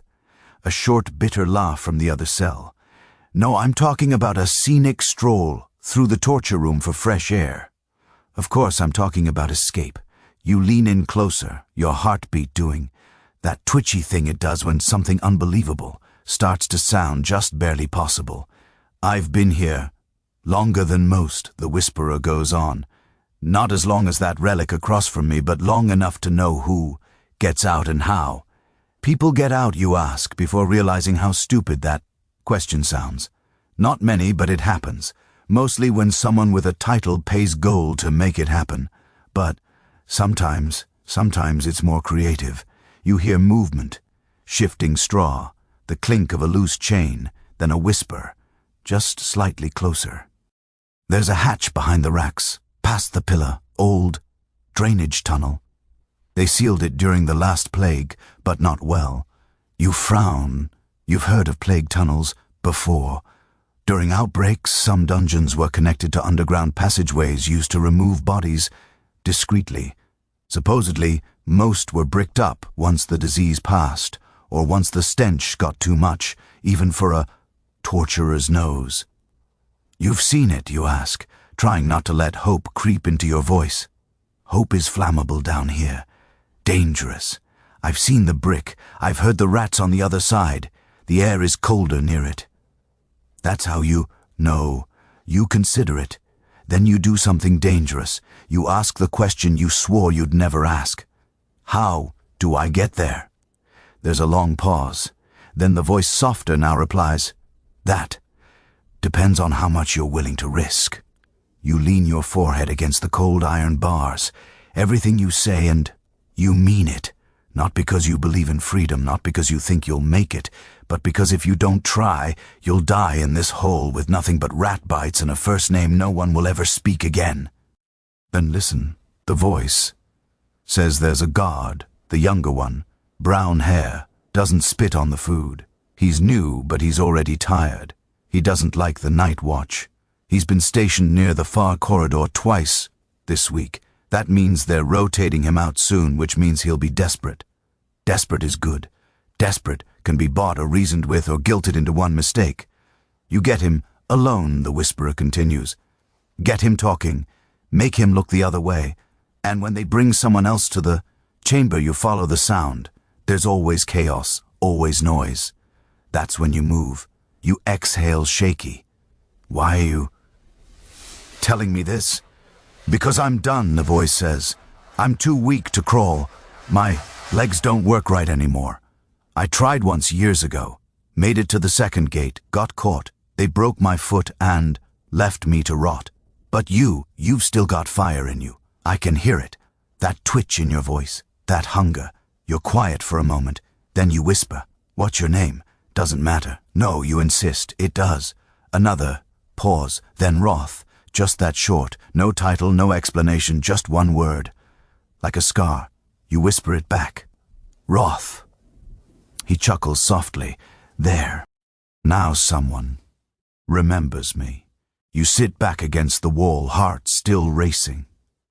a short, bitter laugh from the other cell. "No, I'm talking about a scenic stroll through the torture room for fresh air." "Of course I'm talking about escape." You lean in closer, your heartbeat doing that twitchy thing it does when something unbelievable starts to sound just barely possible. "I've been here longer than most," the whisperer goes on. "Not as long as that relic across from me, but long enough to know who gets out and how." People get out, you ask, before realizing how stupid that question sounds. Not many, but it happens. Mostly when someone with a title pays gold to make it happen. But sometimes it's more creative. You hear movement, shifting straw, the clink of a loose chain, then a whisper, just slightly closer. There's a hatch behind the racks, past the pillar, old drainage tunnel. They sealed it during the last plague, but not well. You frown. You've heard of plague tunnels before. During outbreaks, some dungeons were connected to underground passageways used to remove bodies discreetly. Supposedly, most were bricked up once the disease passed, or once the stench got too much, even for a torturer's nose. You've seen it, you ask, trying not to let hope creep into your voice. Hope is flammable down here. Dangerous. I've seen the brick. I've heard the rats on the other side. The air is colder near it. That's how you know. You consider it. Then you do something dangerous. You ask the question you swore you'd never ask. How do I get there? There's a long pause. Then the voice, softer now, replies, That depends on how much you're willing to risk. You lean your forehead against the cold iron bars. Everything you say, and you mean it. Not because you believe in freedom, not because you think you'll make it, but because if you don't try, you'll die in this hole with nothing but rat bites and a first name no one will ever speak again. Then listen. The voice says there's a guard, the younger one, brown hair, doesn't spit on the food. He's new, but he's already tired. He doesn't like the night watch. He's been stationed near the far corridor twice this week. That means they're rotating him out soon, which means he'll be desperate. Desperate is good. Desperate can be bought or reasoned with or guilted into one mistake. You get him alone, the whisperer continues. Get him talking. Make him look the other way. And when they bring someone else to the chamber, you follow the sound. There's always chaos, always noise. That's when you move. You exhale shaky. Why are you telling me this? Because I'm done, the voice says. I'm too weak to crawl. My legs don't work right anymore. I tried once years ago. Made it to the second gate, got caught. They broke my foot and left me to rot. But you've still got fire in you. I can hear it. That twitch in your voice. That hunger. You're quiet for a moment. Then you whisper. What's your name? Doesn't matter. No, you insist. It does. Another pause. Then wrath. Just that short. No title, no explanation, just one word. Like a scar. You whisper it back. Wrath. He chuckles softly. There. Now someone remembers me. You sit back against the wall, heart still racing.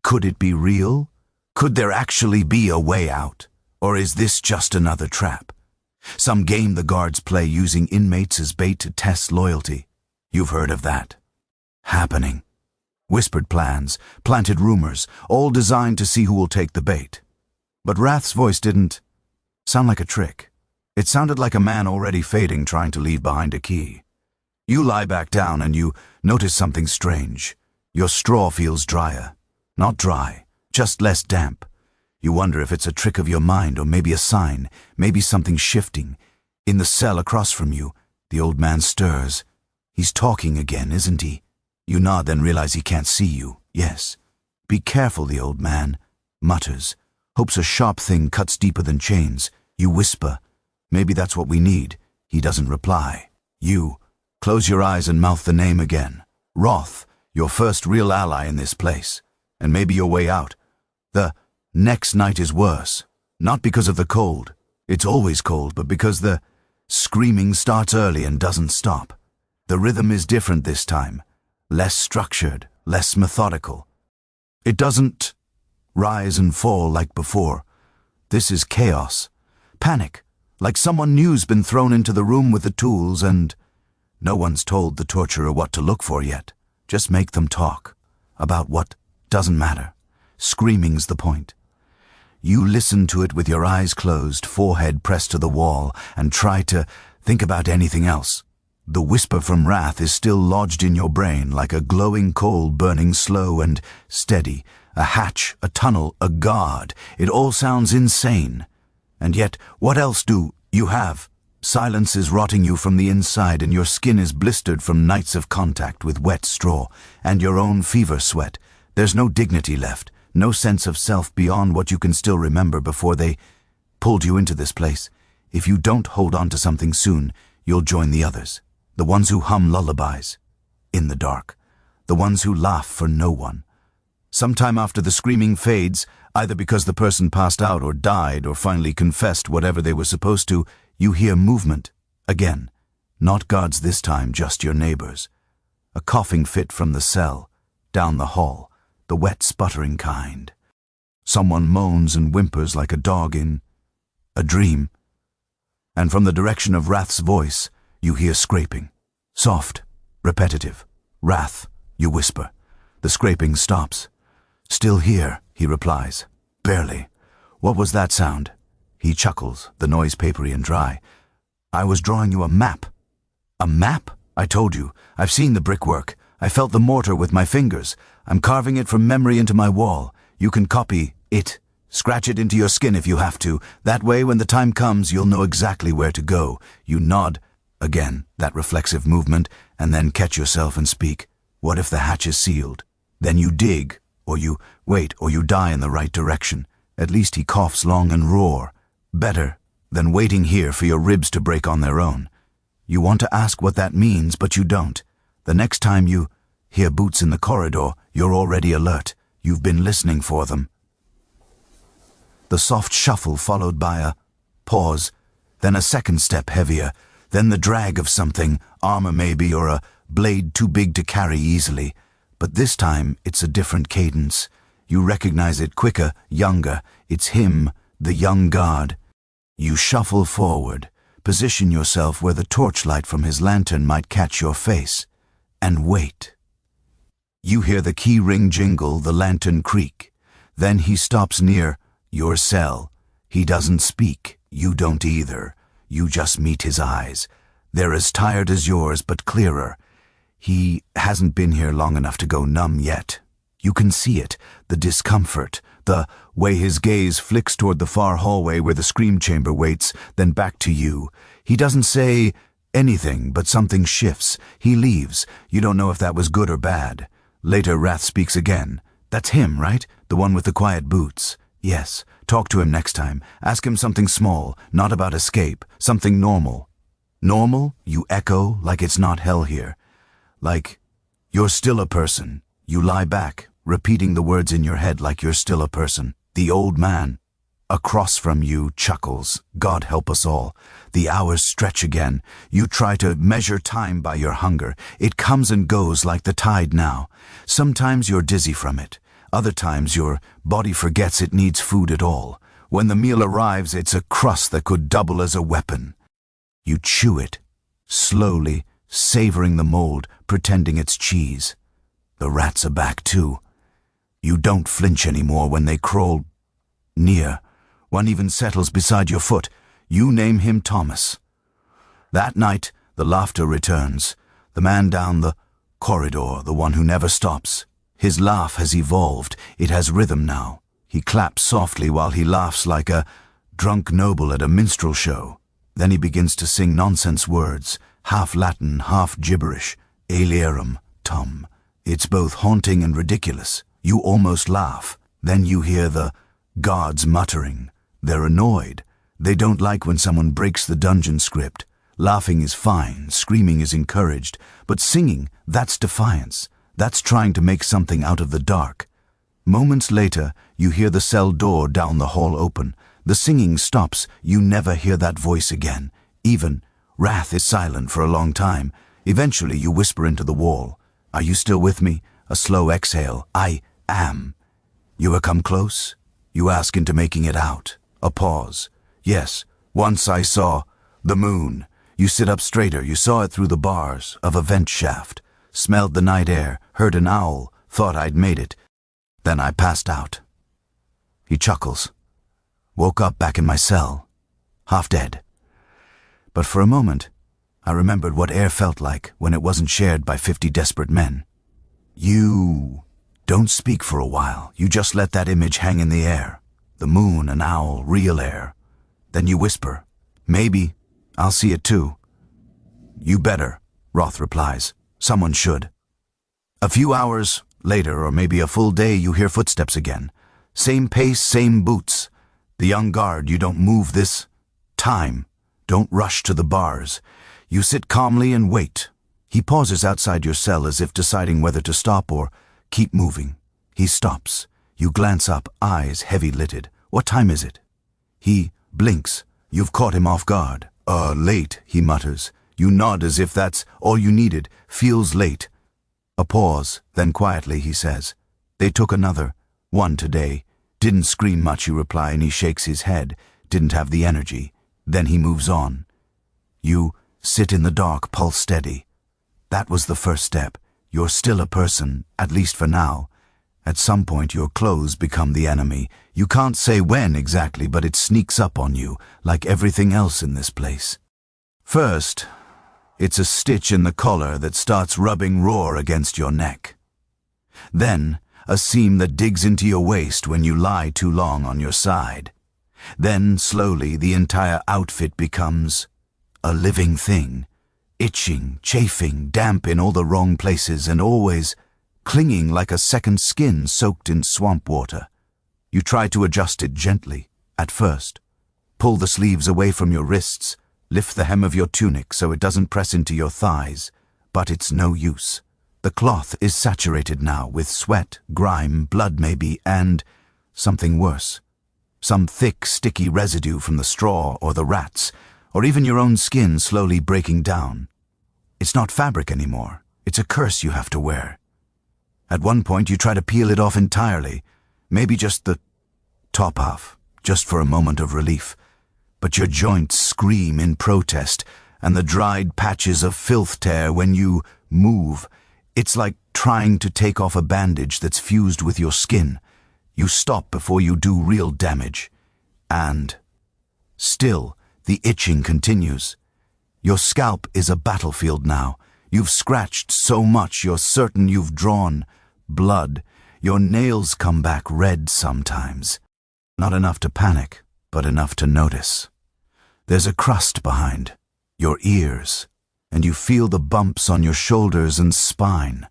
Could it be real? Could there actually be a way out? Or is this just another trap? Some game the guards play using inmates as bait to test loyalty. You've heard of that. Happening. Whispered plans, planted rumors, all designed to see who will take the bait. But Wrath's voice didn't sound like a trick. It sounded like a man already fading, trying to leave behind a key. You lie back down and you notice something strange. Your straw feels drier. Not dry, just less damp. You wonder if it's a trick of your mind or maybe a sign, maybe something shifting. In the cell across from you, the old man stirs. He's talking again, isn't he? You nod, then realize he can't see you. Yes. Be careful, the old man mutters. Hopes a sharp thing cuts deeper than chains. You whisper. Maybe that's what we need. He doesn't reply. You close your eyes and mouth the name again. Wrath, your first real ally in this place. And maybe your way out. The next night is worse. Not because of the cold. It's always cold, but because the screaming starts early and doesn't stop. The rhythm is different this time. Less structured, less methodical. It doesn't rise and fall like before. This is chaos. Panic, like someone new's been thrown into the room with the tools and no one's told the torturer what to look for yet. Just make them talk. About what doesn't matter. Screaming's the point. You listen to it with your eyes closed, forehead pressed to the wall, and try to think about anything else. The whisper from Wrath is still lodged in your brain like a glowing coal burning slow and steady. A hatch, a tunnel, a guard. It all sounds insane. And yet, what else do you have? Silence is rotting you from the inside and your skin is blistered from nights of contact with wet straw and your own fever sweat. There's no dignity left, no sense of self beyond what you can still remember before they pulled you into this place. If you don't hold on to something soon, you'll join the others. The ones who hum lullabies in the dark. The ones who laugh for no one. Sometime after the screaming fades, either because the person passed out or died or finally confessed whatever they were supposed to, you hear movement again. Not guards this time, just your neighbors. A coughing fit from the cell, down the hall, the wet sputtering kind. Someone moans and whimpers like a dog in a dream. And from the direction of Wrath's voice, you hear scraping. Soft, repetitive. Wrath, you whisper. The scraping stops. Still here, he replies. Barely. What was that sound? He chuckles, the noise papery and dry. I was drawing you a map. A map? I told you. I've seen the brickwork. I felt the mortar with my fingers. I'm carving it from memory into my wall. You can copy it. Scratch it into your skin if you have to. That way, when the time comes, you'll know exactly where to go. You nod. Again, that reflexive movement, and then catch yourself and speak. What if the hatch is sealed? Then you dig, or you wait, or you die in the right direction. At least he coughs long and roar. Better than waiting here for your ribs to break on their own. You want to ask what that means, but you don't. The next time you hear boots in the corridor, you're already alert. You've been listening for them. The soft shuffle followed by a pause, then a second step heavier, then the drag of something, armor maybe, or a blade too big to carry easily. But this time, it's a different cadence. You recognize it quicker, younger. It's him, the young guard. You shuffle forward, position yourself where the torchlight from his lantern might catch your face, and wait. You hear the key ring jingle, the lantern creak. Then he stops near your cell. He doesn't speak. You don't either. You just meet his eyes. They're as tired as yours, but clearer. He hasn't been here long enough to go numb yet. You can see it, the discomfort, the way his gaze flicks toward the far hallway where the scream chamber waits, then back to you. He doesn't say anything, but something shifts. He leaves. You don't know if that was good or bad. Later, Wrath speaks again. That's him, right? The one with the quiet boots. Yes. Talk to him next time. Ask him something small, not about escape, something normal. Normal? You echo, like it's not hell here. Like, you're still a person. You lie back, repeating the words in your head like you're still a person. The old man, across from you, chuckles. God help us all. The hours stretch again. You try to measure time by your hunger. It comes and goes like the tide now. Sometimes you're dizzy from it. Other times your body forgets it needs food at all. When the meal arrives, it's a crust that could double as a weapon. You chew it, slowly, savoring the mold, pretending it's cheese. The rats are back too. You don't flinch anymore when they crawl near. One even settles beside your foot. You name him Thomas. That night, the laughter returns. The man down the corridor, the one who never stops. His laugh has evolved. It has rhythm now. He claps softly while he laughs like a drunk noble at a minstrel show. Then he begins to sing nonsense words, half Latin, half gibberish. Alierum tum. It's both haunting and ridiculous. You almost laugh. Then you hear the guards muttering. They're annoyed. They don't like when someone breaks the dungeon script. Laughing is fine, screaming is encouraged, but singing, that's defiance. That's trying to make something out of the dark. Moments later, you hear the cell door down the hall open. The singing stops. You never hear that voice again. Even Wrath is silent for a long time. Eventually, you whisper into the wall. Are you still with me? A slow exhale. I am. You have come close? You ask into making it out. A pause. Yes, once I saw the moon. You sit up straighter. You saw it through the bars of a vent shaft. Smelled the night air, heard an owl, thought I'd made it. Then I passed out. He chuckles. Woke up back in my cell, half dead. But for a moment, I remembered what air felt like when it wasn't shared by 50 desperate men. You don't speak for a while. You just let that image hang in the air. The moon, an owl, real air. Then you whisper, maybe I'll see it too. You better, Roth replies. Someone should. A few hours later, or maybe a full day, you hear footsteps again. Same pace, same boots. The young guard, you don't move this time. Don't rush to the bars. You sit calmly and wait. He pauses outside your cell as if deciding whether to stop or keep moving. He stops. You glance up, eyes heavy-lidded. What time is it? He blinks. You've caught him off guard. Late, he mutters. You nod as if that's all you needed. Feels late. A pause, then quietly he says, "They took another. One today. Didn't scream much," you reply, and he shakes his head. Didn't have the energy. Then he moves on. You sit in the dark, pulse steady. That was the first step. You're still a person, at least for now. At some point your clothes become the enemy. You can't say when exactly, but it sneaks up on you, like everything else in this place. First, it's a stitch in the collar that starts rubbing raw against your neck. Then, a seam that digs into your waist when you lie too long on your side. Then, slowly, the entire outfit becomes a living thing, itching, chafing, damp in all the wrong places, and always clinging like a second skin soaked in swamp water. You try to adjust it gently, at first. Pull the sleeves away from your wrists, lift the hem of your tunic so it doesn't press into your thighs, but it's no use. The cloth is saturated now with sweat, grime, blood maybe, and something worse. Some thick, sticky residue from the straw or the rats, or even your own skin slowly breaking down. It's not fabric anymore. It's a curse you have to wear. At one point you try to peel it off entirely, maybe just the top half, just for a moment of relief. But your joints scream in protest, and the dried patches of filth tear when you move. It's like trying to take off a bandage that's fused with your skin. You stop before you do real damage. And still, the itching continues. Your scalp is a battlefield now. You've scratched so much you're certain you've drawn blood. Your nails come back red sometimes. Not enough to panic, but enough to notice. There's a crust behind your ears, and you feel the bumps on your shoulders and spine.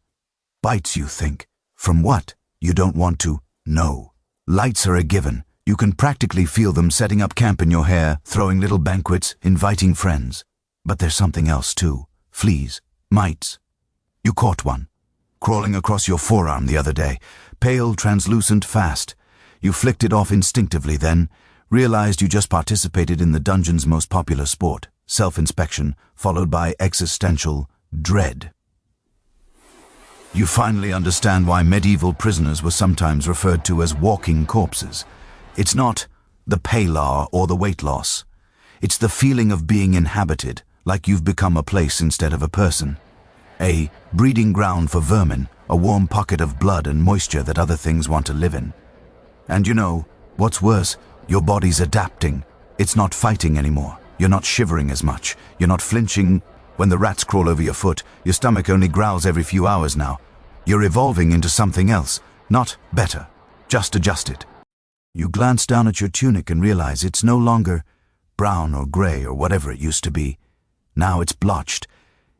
Bites, you think. From what? You don't want to know. Lights are a given. You can practically feel them setting up camp in your hair, throwing little banquets, inviting friends. But there's something else too. Fleas. Mites. You caught one, crawling across your forearm the other day. Pale, translucent, fast. You flicked it off instinctively, then realized you just participated in the dungeon's most popular sport, self-inspection, followed by existential dread. You finally understand why medieval prisoners were sometimes referred to as walking corpses. It's not the palar or the weight loss. It's the feeling of being inhabited, like you've become a place instead of a person. A breeding ground for vermin, a warm pocket of blood and moisture that other things want to live in. And you know, what's worse, your body's adapting. It's not fighting anymore. You're not shivering as much. You're not flinching when the rats crawl over your foot. Your stomach only growls every few hours now. You're evolving into something else, not better, just adjusted. You glance down at your tunic and realize it's no longer brown or gray or whatever it used to be. Now it's blotched,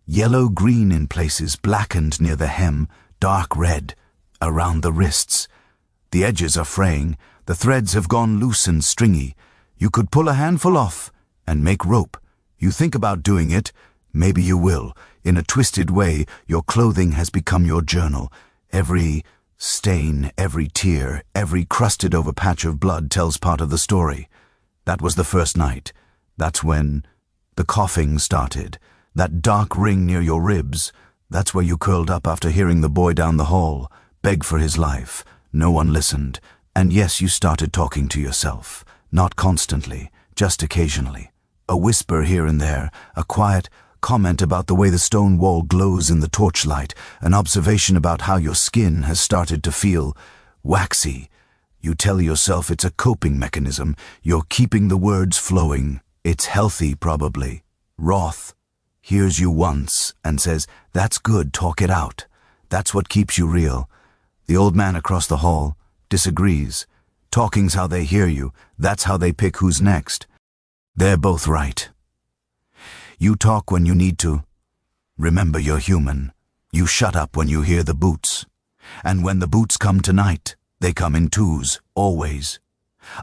yellow-green in places, blackened near the hem, dark red around the wrists. The edges are fraying, the threads have gone loose and stringy. You could pull a handful off and make rope. You think about doing it, maybe you will. In a twisted way, your clothing has become your journal. Every stain, every tear, every crusted-over patch of blood tells part of the story. That was the first night. That's when the coughing started. That dark ring near your ribs. That's where you curled up after hearing the boy down the hall beg for his life. No one listened. And yes, you started talking to yourself. Not constantly, just occasionally. A whisper here and there, a quiet comment about the way the stone wall glows in the torchlight, an observation about how your skin has started to feel waxy. You tell yourself it's a coping mechanism. You're keeping the words flowing. It's healthy, probably. Roth hears you once and says, "That's good, talk it out." That's what keeps you real. The old man across the hall disagrees. Talking's how they hear you. That's how they pick who's next. They're both right. You talk when you need to. Remember, you're human. You shut up when you hear the boots. And when the boots come tonight, they come in twos, always.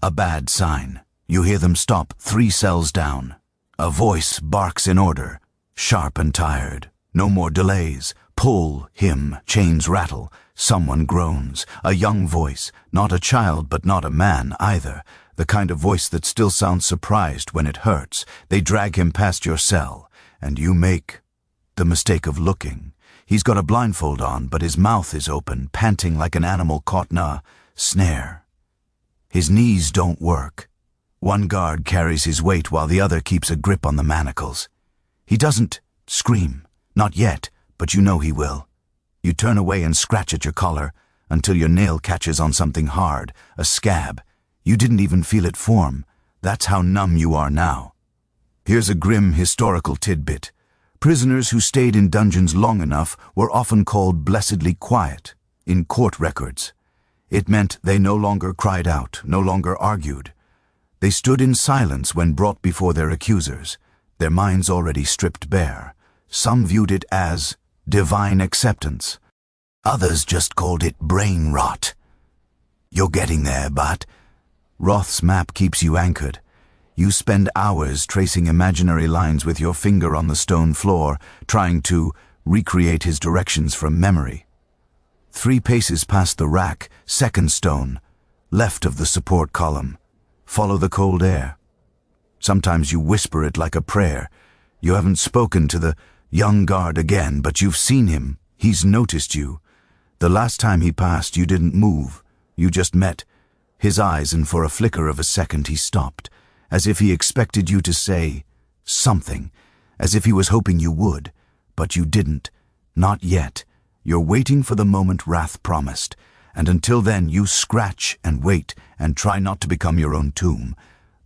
A bad sign. You hear them stop 3 cells down. A voice barks in order, sharp and tired. No more delays. Pull, him, chains rattle. Someone groans. A young voice. Not a child, but not a man either. The kind of voice that still sounds surprised when it hurts. They drag him past your cell, and you make the mistake of looking. He's got a blindfold on, but his mouth is open, panting like an animal caught in a snare. His knees don't work. One guard carries his weight while the other keeps a grip on the manacles. He doesn't scream, not yet, but you know he will. You turn away and scratch at your collar until your nail catches on something hard, a scab. You didn't even feel it form. That's how numb you are now. Here's a grim historical tidbit. Prisoners who stayed in dungeons long enough were often called blessedly quiet in court records. It meant they no longer cried out, no longer argued. They stood in silence when brought before their accusers, their minds already stripped bare. Some viewed it as divine acceptance. Others just called it brain rot. You're getting there, but Roth's map keeps you anchored. You spend hours tracing imaginary lines with your finger on the stone floor, trying to recreate his directions from memory. 3 paces past the rack, second stone, left of the support column. Follow the cold air. Sometimes you whisper it like a prayer. You haven't spoken to the young guard again, but you've seen him. He's noticed you. The last time he passed, you didn't move. You just met his eyes, and for a flicker of a second he stopped, as if he expected you to say something, as if he was hoping you would, but you didn't. Not yet. You're waiting for the moment wrath promised, and until then you scratch and wait and try not to become your own tomb.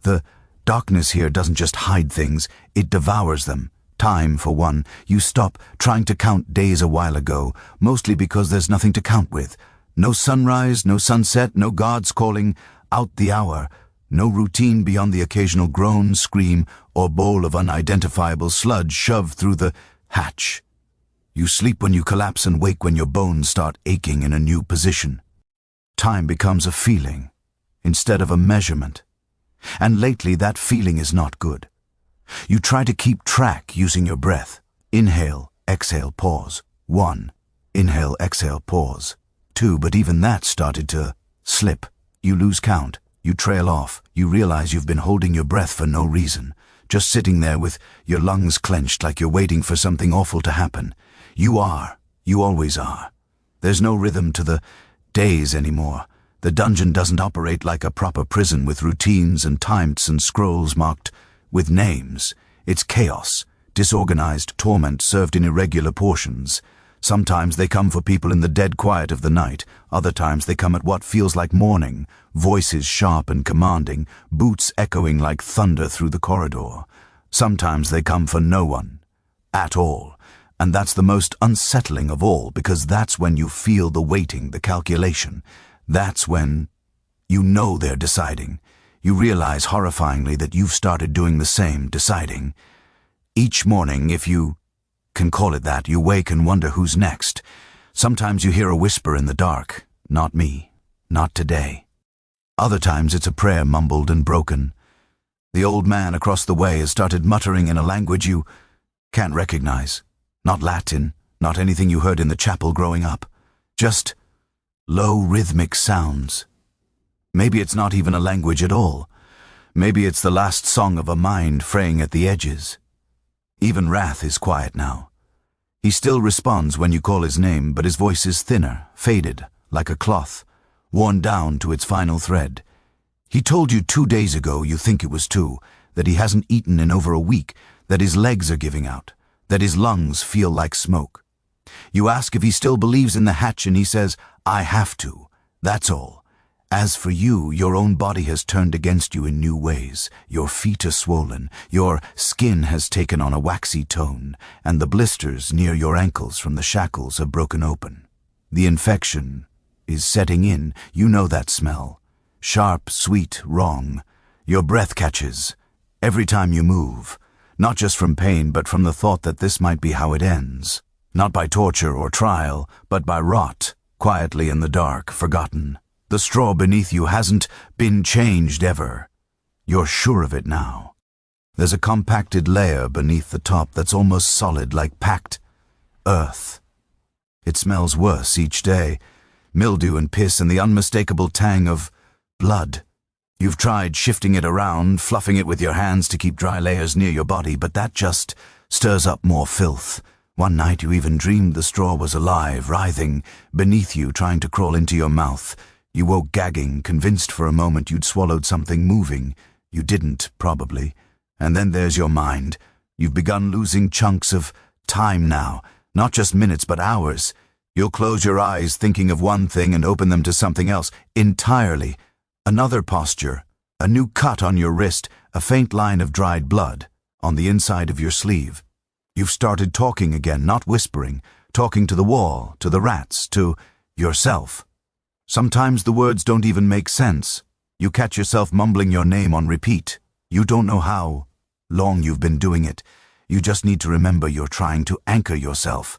The darkness here doesn't just hide things, it devours them. Time, for one. You stop trying to count days a while ago, mostly because there's nothing to count with. No sunrise, no sunset, no gods calling out the hour. No routine beyond the occasional groan, scream, or bowl of unidentifiable sludge shoved through the hatch. You sleep when you collapse and wake when your bones start aching in a new position. Time becomes a feeling instead of a measurement. And lately that feeling is not good. You try to keep track using your breath. Inhale, exhale, pause. 1. Inhale, exhale, pause. 2, but even that started to slip. You lose count. You trail off. You realize you've been holding your breath for no reason, just sitting there with your lungs clenched like you're waiting for something awful to happen. You are. You always are. There's no rhythm to the days anymore. The dungeon doesn't operate like a proper prison with routines and times and scrolls marked with names. It's chaos, disorganized torment served in irregular portions. Sometimes they come for people in the dead quiet of the night. Other times they come at what feels like morning, voices sharp and commanding, boots echoing like thunder through the corridor. Sometimes they come for no one, at all. And that's the most unsettling of all, because that's when you feel the waiting, the calculation. That's when you know they're deciding. You realize horrifyingly that you've started doing the same, deciding. Each morning, if you can call it that, you wake and wonder who's next. Sometimes you hear a whisper in the dark. Not me. Not today. Other times it's a prayer mumbled and broken. The old man across the way has started muttering in a language you can't recognize. Not Latin, not anything you heard in the chapel growing up. Just low rhythmic sounds. Maybe it's not even a language at all. Maybe it's the last song of a mind fraying at the edges. Even Wrath is quiet now. He still responds when you call his name, but his voice is thinner, faded, like a cloth, worn down to its final thread. He told you 2 days ago, you think it was 2, that he hasn't eaten in over a week, that his legs are giving out, that his lungs feel like smoke. You ask if he still believes in the hatch and he says, I have to. That's all. As for you, your own body has turned against you in new ways. Your feet are swollen, your skin has taken on a waxy tone, and the blisters near your ankles from the shackles are broken open. The infection is setting in. You know that smell. Sharp, sweet, wrong. Your breath catches every time you move, not just from pain, but from the thought that this might be how it ends. Not by torture or trial, but by rot, quietly in the dark, forgotten. The straw beneath you hasn't been changed ever. You're sure of it now. There's a compacted layer beneath the top that's almost solid, like packed earth. It smells worse each day. Mildew and piss and the unmistakable tang of blood. You've tried shifting it around, fluffing it with your hands to keep dry layers near your body, but that just stirs up more filth. One night you even dreamed the straw was alive, writhing beneath you, trying to crawl into your mouth. You woke gagging, convinced for a moment you'd swallowed something moving. You didn't, probably. And then there's your mind. You've begun losing chunks of time now, not just minutes but hours. You'll close your eyes thinking of one thing and open them to something else entirely. Another posture, a new cut on your wrist, a faint line of dried blood on the inside of your sleeve. You've started talking again, not whispering, talking to the wall, to the rats, to yourself. Sometimes the words don't even make sense. You catch yourself mumbling your name on repeat. You don't know how long you've been doing it. You just need to remember you're trying to anchor yourself.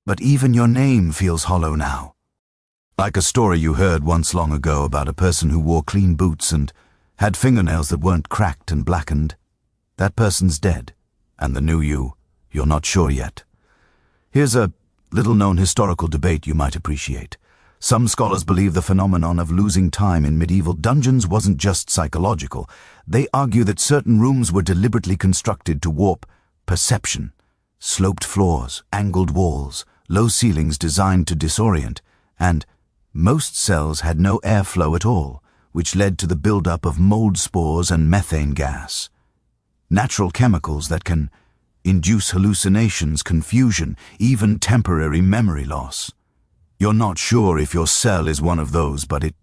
But even your name feels hollow now. Like a story you heard once long ago about a person who wore clean boots and had fingernails that weren't cracked and blackened. That person's dead, and the new you're not sure yet. Here's a little-known historical debate you might appreciate. Some scholars believe the phenomenon of losing time in medieval dungeons wasn't just psychological. They argue that certain rooms were deliberately constructed to warp perception. Sloped floors, angled walls, low ceilings designed to disorient, and most cells had no airflow at all, which led to the buildup of mold spores and methane gas. Natural chemicals that can induce hallucinations, confusion, even temporary memory loss. You're not sure if your cell is one of those, but it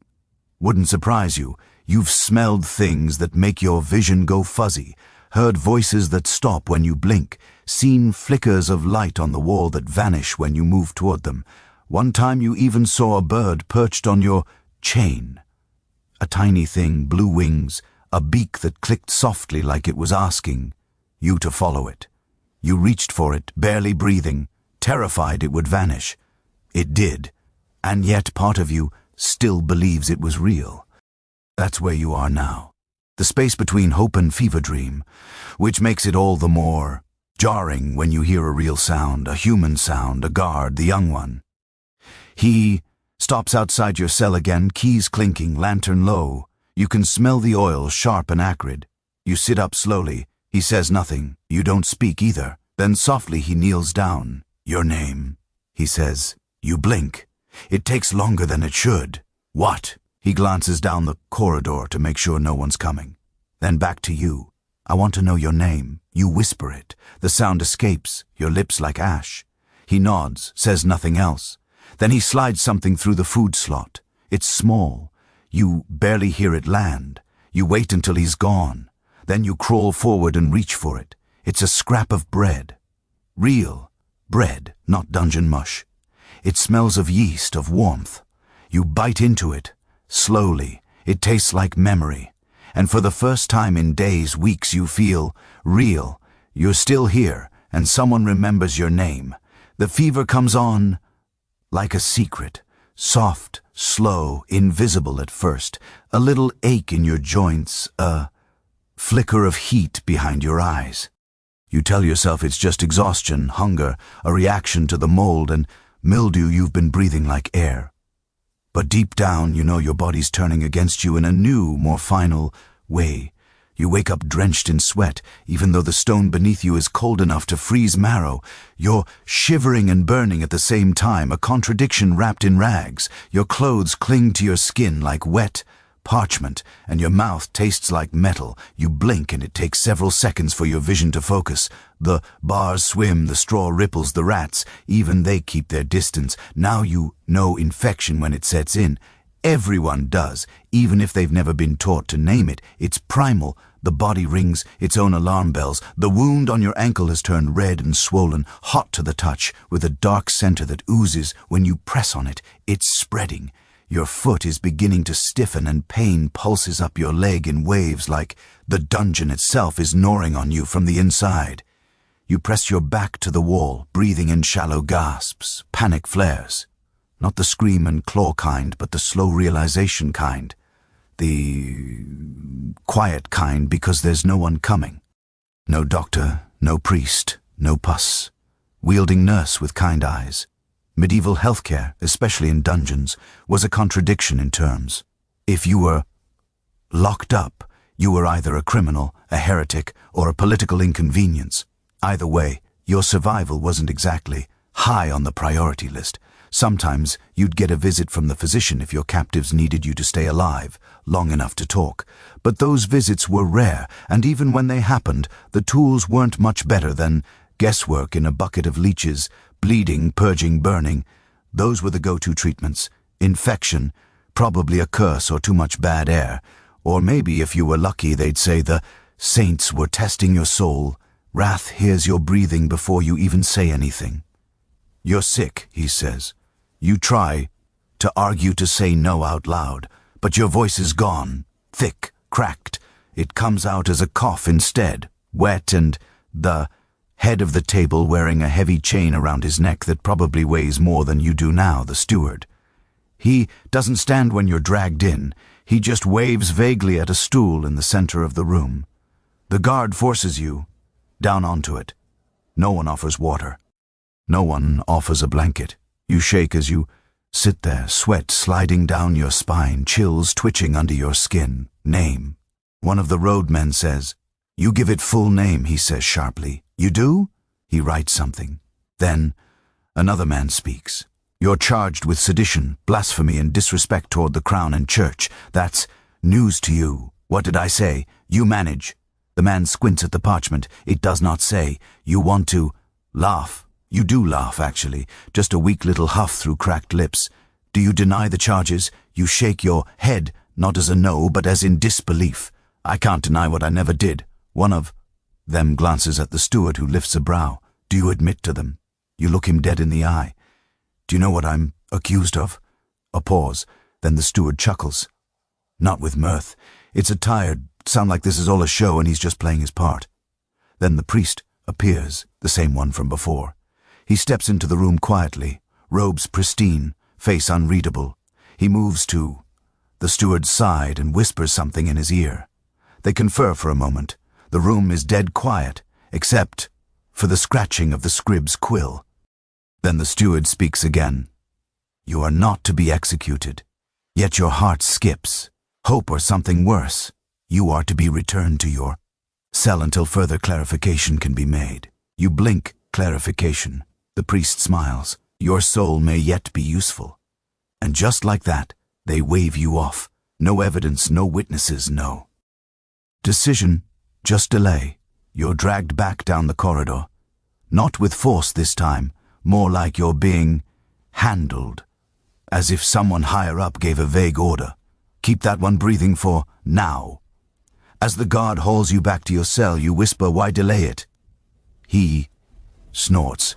wouldn't surprise you. You've smelled things that make your vision go fuzzy, heard voices that stop when you blink, seen flickers of light on the wall that vanish when you move toward them. One time you even saw a bird perched on your chain. A tiny thing, blue wings, a beak that clicked softly like it was asking you to follow it. You reached for it, barely breathing, terrified it would vanish. It did, and yet part of you still believes it was real. That's where you are now. The space between hope and fever dream, which makes it all the more jarring when you hear a real sound, a human sound, a guard, the young one. He stops outside your cell again, keys clinking, lantern low. You can smell the oil, sharp and acrid. You sit up slowly. He says nothing. You don't speak either. Then softly he kneels down. Your name, he says. You blink. It takes longer than it should. What? He glances down the corridor to make sure no one's coming. Then back to you. I want to know your name. You whisper it. The sound escapes, your lips like ash. He nods, says nothing else. Then he slides something through the food slot. It's small. You barely hear it land. You wait until he's gone. Then you crawl forward and reach for it. It's a scrap of bread. Real bread, not dungeon mush. It smells of yeast, of warmth. You bite into it. Slowly. It tastes like memory. And for the first time in days, weeks, you feel real. You're still here, and someone remembers your name. The fever comes on like a secret. Soft, slow, invisible at first. A little ache in your joints, a flicker of heat behind your eyes. You tell yourself it's just exhaustion, hunger, a reaction to the mold and mildew you've been breathing like air. But deep down, you know your body's turning against you in a new, more final way. You wake up drenched in sweat, even though the stone beneath you is cold enough to freeze marrow. You're shivering and burning at the same time, a contradiction wrapped in rags. Your clothes cling to your skin like wet parchment, and your mouth tastes like metal. You blink and it takes several seconds for your vision to focus. The bars swim, the straw ripples, the rats, even they keep their distance. Now you know infection when it sets in. Everyone does, even if they've never been taught to name it. It's primal. The body rings its own alarm bells. The wound on your ankle has turned red and swollen, hot to the touch, with a dark center that oozes when you press on it. It's spreading. Your foot is beginning to stiffen and pain pulses up your leg in waves like the dungeon itself is gnawing on you from the inside. You press your back to the wall, breathing in shallow gasps, panic flares. Not the scream and claw kind, but the slow realization kind. The quiet kind because there's no one coming. No doctor, no priest, no pus. Wielding nurse with kind eyes. Medieval healthcare, especially in dungeons, was a contradiction in terms. If you were locked up, you were either a criminal, a heretic, or a political inconvenience. Either way, your survival wasn't exactly high on the priority list. Sometimes you'd get a visit from the physician if your captives needed you to stay alive long enough to talk. But those visits were rare, and even when they happened, the tools weren't much better than guesswork in a bucket of leeches, bleeding, purging, burning. Those were the go-to treatments. Infection, probably a curse or too much bad air. Or maybe, if you were lucky, they'd say the saints were testing your soul. Wrath hears your breathing before you even say anything. You're sick, he says. You try to argue to say no out loud, but your voice is gone, thick, cracked. It comes out as a cough instead, wet, and the head of the table wearing a heavy chain around his neck that probably weighs more than you do now, the steward. He doesn't stand when you're dragged in. He just waves vaguely at a stool in the center of the room. The guard forces you down onto it. No one offers water. No one offers a blanket. You shake as you sit there, sweat sliding down your spine, chills twitching under your skin. Name. One of the roadmen says, "You give it full name," he says sharply. "You do?" He writes something. Then another man speaks. "You're charged with sedition, blasphemy, and disrespect toward the crown and church. That's news to you. What did I say? You manage." The man squints at the parchment. It does not say. You want to laugh. You do laugh, actually, just a weak little huff through cracked lips. Do you deny the charges? You shake your head, not as a no, but as in disbelief. "I can't deny what I never did." One of them glances at the steward, who lifts a brow. "Do you admit to them?" You look him dead in the eye. "Do you know what I'm accused of?" A pause, then the steward chuckles. Not with mirth. It's a tired sound, like this is all a show and he's just playing his part. Then the priest appears, the same one from before. He steps into the room quietly, robes pristine, face unreadable. He moves to the steward's side and whispers something in his ear. They confer for a moment. The room is dead quiet, except for the scratching of the scrib's quill. Then the steward speaks again. "You are not to be executed, yet your heart skips. Hope or something worse. You are to be returned to your cell until further clarification can be made." You blink. Clarification. The priest smiles. "Your soul may yet be useful." And just like that, they wave you off. No evidence, no witnesses, no decision, just delay. You're dragged back down the corridor. Not with force this time, more like you're being handled. As if someone higher up gave a vague order. "Keep that one breathing for now." As the guard hauls you back to your cell, you whisper, "Why delay it?" He snorts.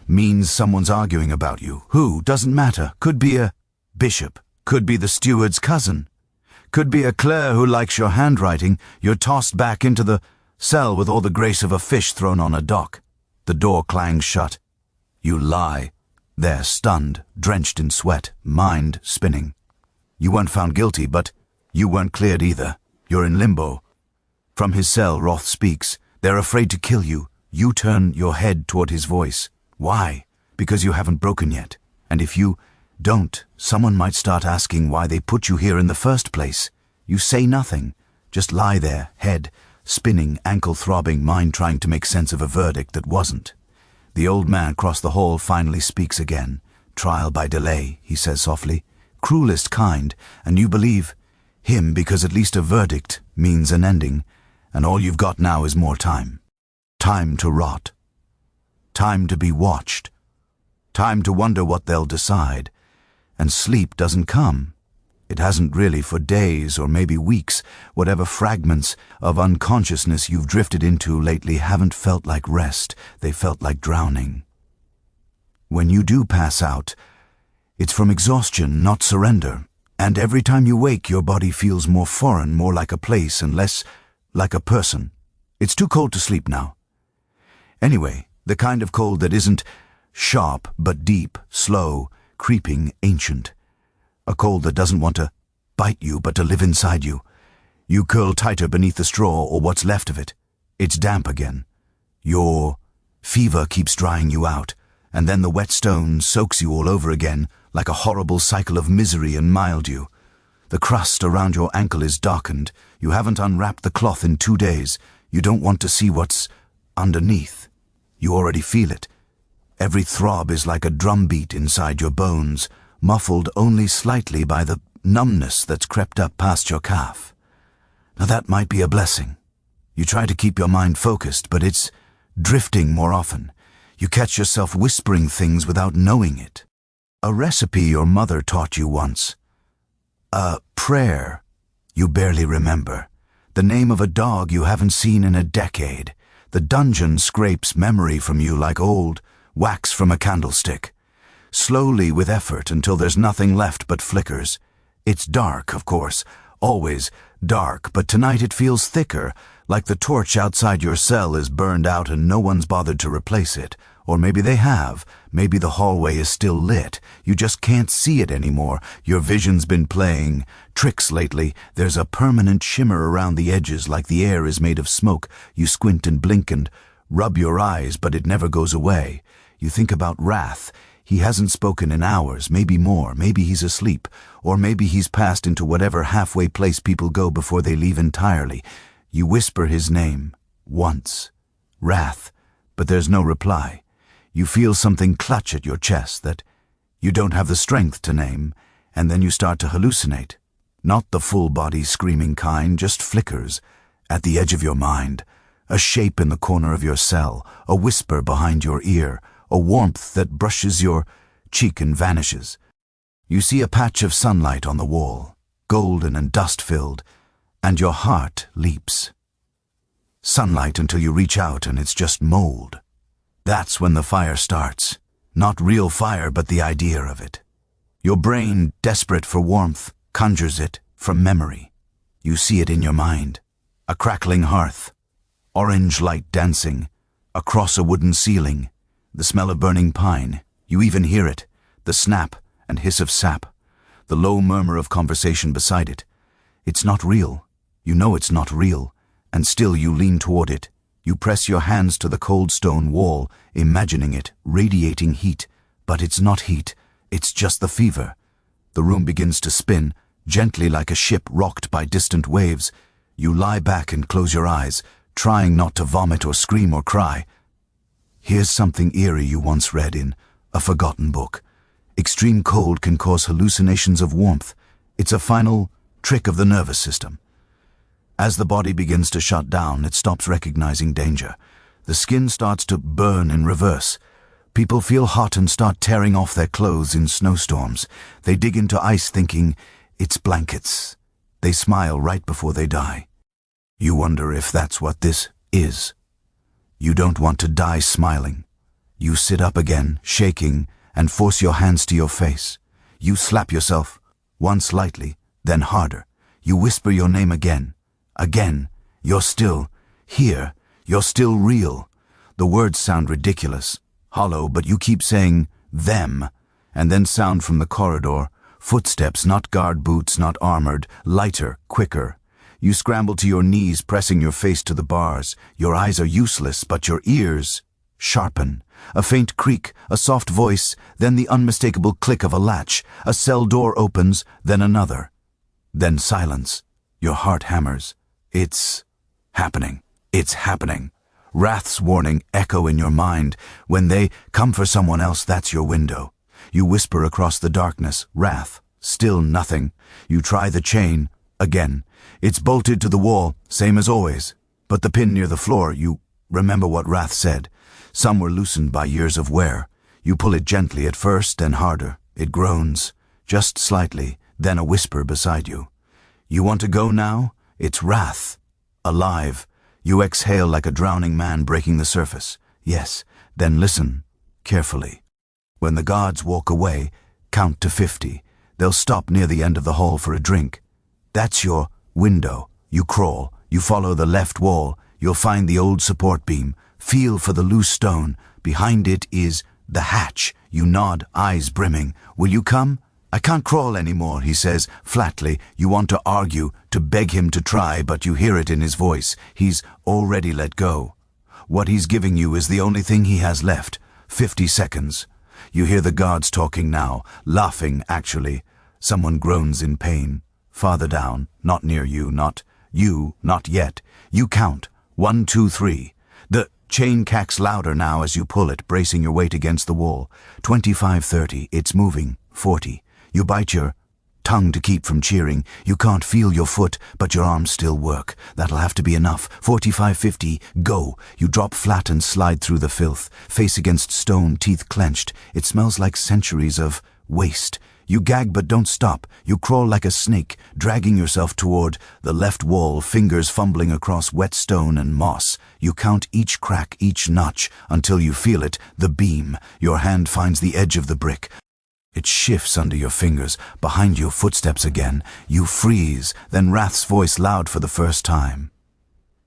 "Means someone's arguing about you. Who? Doesn't matter. Could be a bishop. Could be the steward's cousin. Could be a clerk who likes your handwriting. You're tossed back into the cell with all the grace of a fish thrown on a dock. The door clangs shut. You lie there, stunned, drenched in sweat, mind spinning. You weren't found guilty, but you weren't cleared either. You're in limbo. From his cell, Roth speaks. "They're afraid to kill you." You turn your head toward his voice. Why? Because you haven't broken yet. And if you don't, someone might start asking why they put you here in the first place. You say nothing. Just lie there, head spinning, ankle throbbing, mind trying to make sense of a verdict that wasn't. The old man across the hall finally speaks again. "Trial by delay," he says softly. "Cruelest kind, and you believe him because at least a verdict means an ending, and all you've got now is more time. Time to rot. Time to be watched. Time to wonder what they'll decide. And sleep doesn't come. It hasn't really for days or maybe weeks. Whatever fragments of unconsciousness you've drifted into lately haven't felt like rest. They felt like drowning. When you do pass out, it's from exhaustion, not surrender. And every time you wake, your body feels more foreign, more like a place and less like a person. It's too cold to sleep now. Anyway, the kind of cold that isn't sharp but deep, slow, creeping, ancient. A cold that doesn't want to bite you but to live inside you. You curl tighter beneath the straw or what's left of it. It's damp again. Your fever keeps drying you out, and then the wet stone soaks you all over again like a horrible cycle of misery and mildew. The crust around your ankle is darkened. You haven't unwrapped the cloth in 2 days. You don't want to see what's underneath. You already feel it. Every throb is like a drumbeat inside your bones, muffled only slightly by the numbness that's crept up past your calf. Now that might be a blessing. You try to keep your mind focused, but it's drifting more often. You catch yourself whispering things without knowing it. A recipe your mother taught you once. A prayer you barely remember. The name of a dog you haven't seen in a decade. The dungeon scrapes memory from you like old wax from a candlestick. Slowly, with effort, until there's nothing left but flickers. It's dark, of course, always dark, but tonight it feels thicker, like the torch outside your cell is burned out and no one's bothered to replace it. Or maybe they have. Maybe the hallway is still lit. You just can't see it anymore. Your vision's been playing tricks lately. There's a permanent shimmer around the edges like the air is made of smoke. You squint and blink and rub your eyes, but it never goes away. You think about Wrath. He hasn't spoken in hours, maybe more. Maybe he's asleep. Or maybe he's passed into whatever halfway place people go before they leave entirely. You whisper his name. Once. Wrath. But there's no reply. You feel something clutch at your chest that you don't have the strength to name, and then you start to hallucinate. Not the full-body screaming kind, just flickers at the edge of your mind. A shape in the corner of your cell, a whisper behind your ear, a warmth that brushes your cheek and vanishes. You see a patch of sunlight on the wall, golden and dust-filled, and your heart leaps. Sunlight until you reach out and it's just mold. That's when the fire starts. Not real fire, but the idea of it. Your brain, desperate for warmth, conjures it from memory. You see it in your mind. A crackling hearth, orange light dancing, across a wooden ceiling, the smell of burning pine. You even hear it, the snap and hiss of sap, the low murmur of conversation beside it. It's not real. You know it's not real, and still you lean toward it. You press your hands to the cold stone wall, imagining it radiating heat, but it's not heat, it's just the fever. The room begins to spin, gently like a ship rocked by distant waves. You lie back and close your eyes, trying not to vomit or scream or cry. Here's something eerie you once read in a forgotten book. Extreme cold can cause hallucinations of warmth. It's a final trick of the nervous system. As the body begins to shut down, it stops recognizing danger. The skin starts to burn in reverse. People feel hot and start tearing off their clothes in snowstorms. They dig into ice thinking it's blankets. They smile right before they die. You wonder if that's what this is. You don't want to die smiling. You sit up again, shaking, and force your hands to your face. You slap yourself, once lightly, then harder. You whisper your name again. Again, you're still here, you're still real. The words sound ridiculous, hollow, but you keep saying them, and then sound from the corridor, footsteps, not guard boots, not armored, lighter, quicker. You scramble to your knees, pressing your face to the bars. Your eyes are useless, but your ears sharpen. A faint creak, a soft voice, then the unmistakable click of a latch. A cell door opens, then another. Then silence. Your heart hammers. It's happening. It's happening. Wrath's warning echo in your mind. When they come for someone else, that's your window. You whisper across the darkness, Wrath. Still nothing. You try the chain. Again. It's bolted to the wall, same as always. But the pin near the floor, you remember what Wrath said. Some were loosened by years of wear. You pull it gently at first, then harder. It groans. Just slightly, then a whisper beside you. You want to go now? It's Wrath. Alive. You exhale like a drowning man breaking the surface. Yes, then listen, carefully. When the guards walk away, count to 50. They'll stop near the end of the hall for a drink. That's your window. You crawl. You follow the left wall. You'll find the old support beam. Feel for the loose stone. Behind it is the hatch. You nod, eyes brimming. Will you come? I can't crawl anymore, he says, flatly. You want to argue, to beg him to try, but you hear it in his voice. He's already let go. What he's giving you is the only thing he has left. 50 seconds. You hear the guards talking now, laughing, actually. Someone groans in pain. farther down, not near you, not yet. You count. 1, 2, 3. The chain cacks louder now as you pull it, bracing your weight against the wall. 25, 30. It's moving. 40. You bite your tongue to keep from cheering. You can't feel your foot, but your arms still work. That'll have to be enough. 45, 50. Go. You drop flat and slide through the filth, face against stone, teeth clenched. It smells like centuries of waste. You gag but don't stop. You crawl like a snake, dragging yourself toward the left wall, fingers fumbling across wet stone and moss. You count each crack, each notch, until you feel it, the beam. Your hand finds the edge of the brick. It shifts under your fingers. Behind you, footsteps again. You freeze, then Wrath's voice loud for the first time.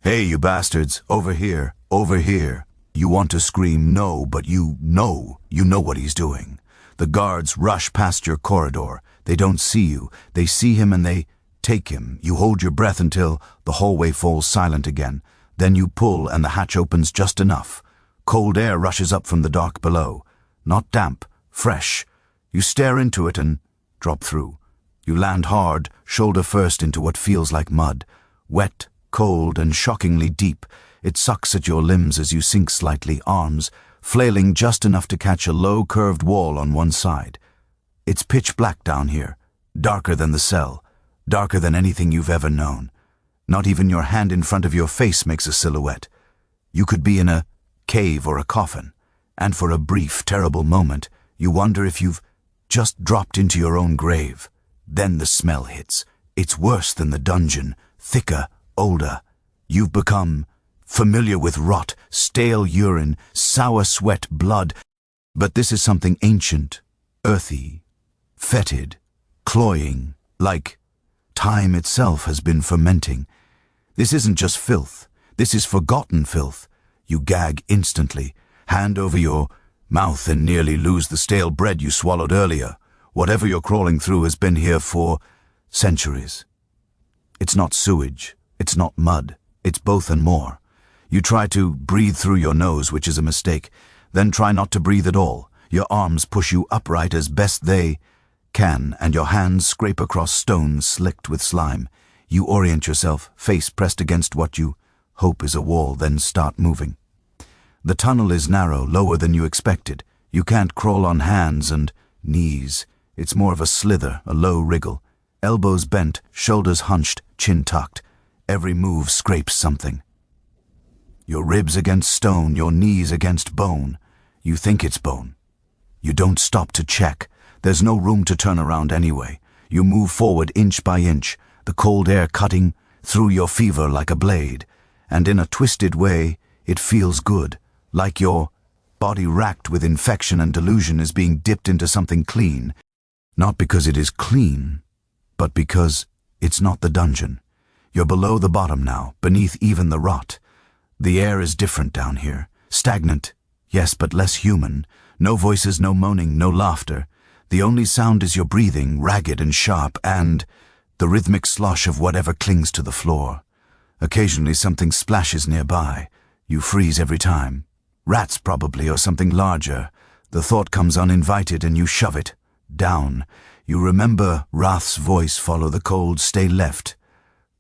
Hey, you bastards, over here, over here. You want to scream no, but you know what he's doing. The guards rush past your corridor. They don't see you. They see him and they take him. You hold your breath until the hallway falls silent again. Then you pull and the hatch opens just enough. Cold air rushes up from the dark below. Not damp, fresh. You stare into it and drop through. You land hard, shoulder first into what feels like mud. Wet, cold, and shockingly deep. It sucks at your limbs as you sink slightly, arms flailing just enough to catch a low, curved wall on one side. It's pitch black down here, darker than the cell, darker than anything you've ever known. Not even your hand in front of your face makes a silhouette. You could be in a cave or a coffin, and for a brief, terrible moment, you wonder if you've just dropped into your own grave. Then the smell hits. It's worse than the dungeon, thicker, older. You've become familiar with rot, stale urine, sour sweat, blood. But this is something ancient, earthy, fetid, cloying, like time itself has been fermenting. This isn't just filth. This is forgotten filth. You gag instantly, hand over your mouth and nearly lose the stale bread you swallowed earlier. Whatever you're crawling through has been here for centuries. It's not sewage. It's not mud. It's both and more. You try to breathe through your nose, which is a mistake, then try not to breathe at all. Your arms push you upright as best they can, and your hands scrape across stones slicked with slime. You orient yourself, face pressed against what you hope is a wall, then start moving. The tunnel is narrow, lower than you expected. You can't crawl on hands and knees. It's more of a slither, a low wriggle. Elbows bent, shoulders hunched, chin tucked. Every move scrapes something. Your ribs against stone, your knees against bone. You think it's bone. You don't stop to check. There's no room to turn around anyway. You move forward inch by inch, the cold air cutting through your fever like a blade. And in a twisted way, it feels good, like your body racked with infection and delusion is being dipped into something clean. Not because it is clean, but because it's not the dungeon. You're below the bottom now, beneath even the rot. The air is different down here. Stagnant, yes, but less human. No voices, no moaning, no laughter. The only sound is your breathing, ragged and sharp, and the rhythmic slosh of whatever clings to the floor. Occasionally something splashes nearby. You freeze every time. Rats probably, or something larger. The thought comes uninvited and you shove it down. You remember Wrath's voice, follow the cold, stay left.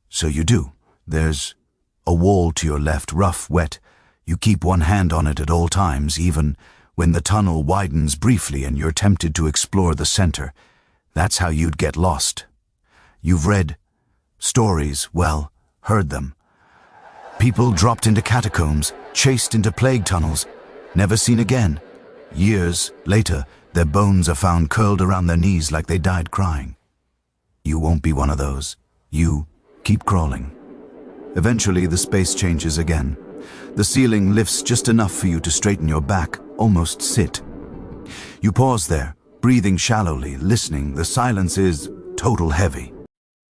So you do. There's a wall to your left, rough, wet. You keep one hand on it at all times, even when the tunnel widens briefly and you're tempted to explore the center. That's how you'd get lost. You've read stories, well, heard them. People dropped into catacombs, chased into plague tunnels, never seen again. Years later, their bones are found curled around their knees like they died crying. You won't be one of those. You keep crawling. Eventually, the space changes again. The ceiling lifts just enough for you to straighten your back, almost sit. You pause there, breathing shallowly, listening. The silence is total heavy.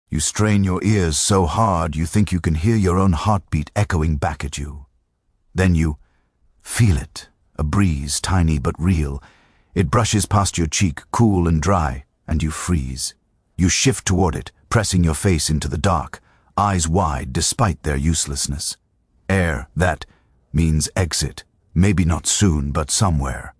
You strain your ears so hard you think you can hear your own heartbeat echoing back at you. Then you feel it, a breeze, tiny but real. It brushes past your cheek, cool and dry, and you freeze. You shift toward it, pressing your face into the dark, eyes wide despite their uselessness. Air, that means exit. Maybe not soon, but somewhere.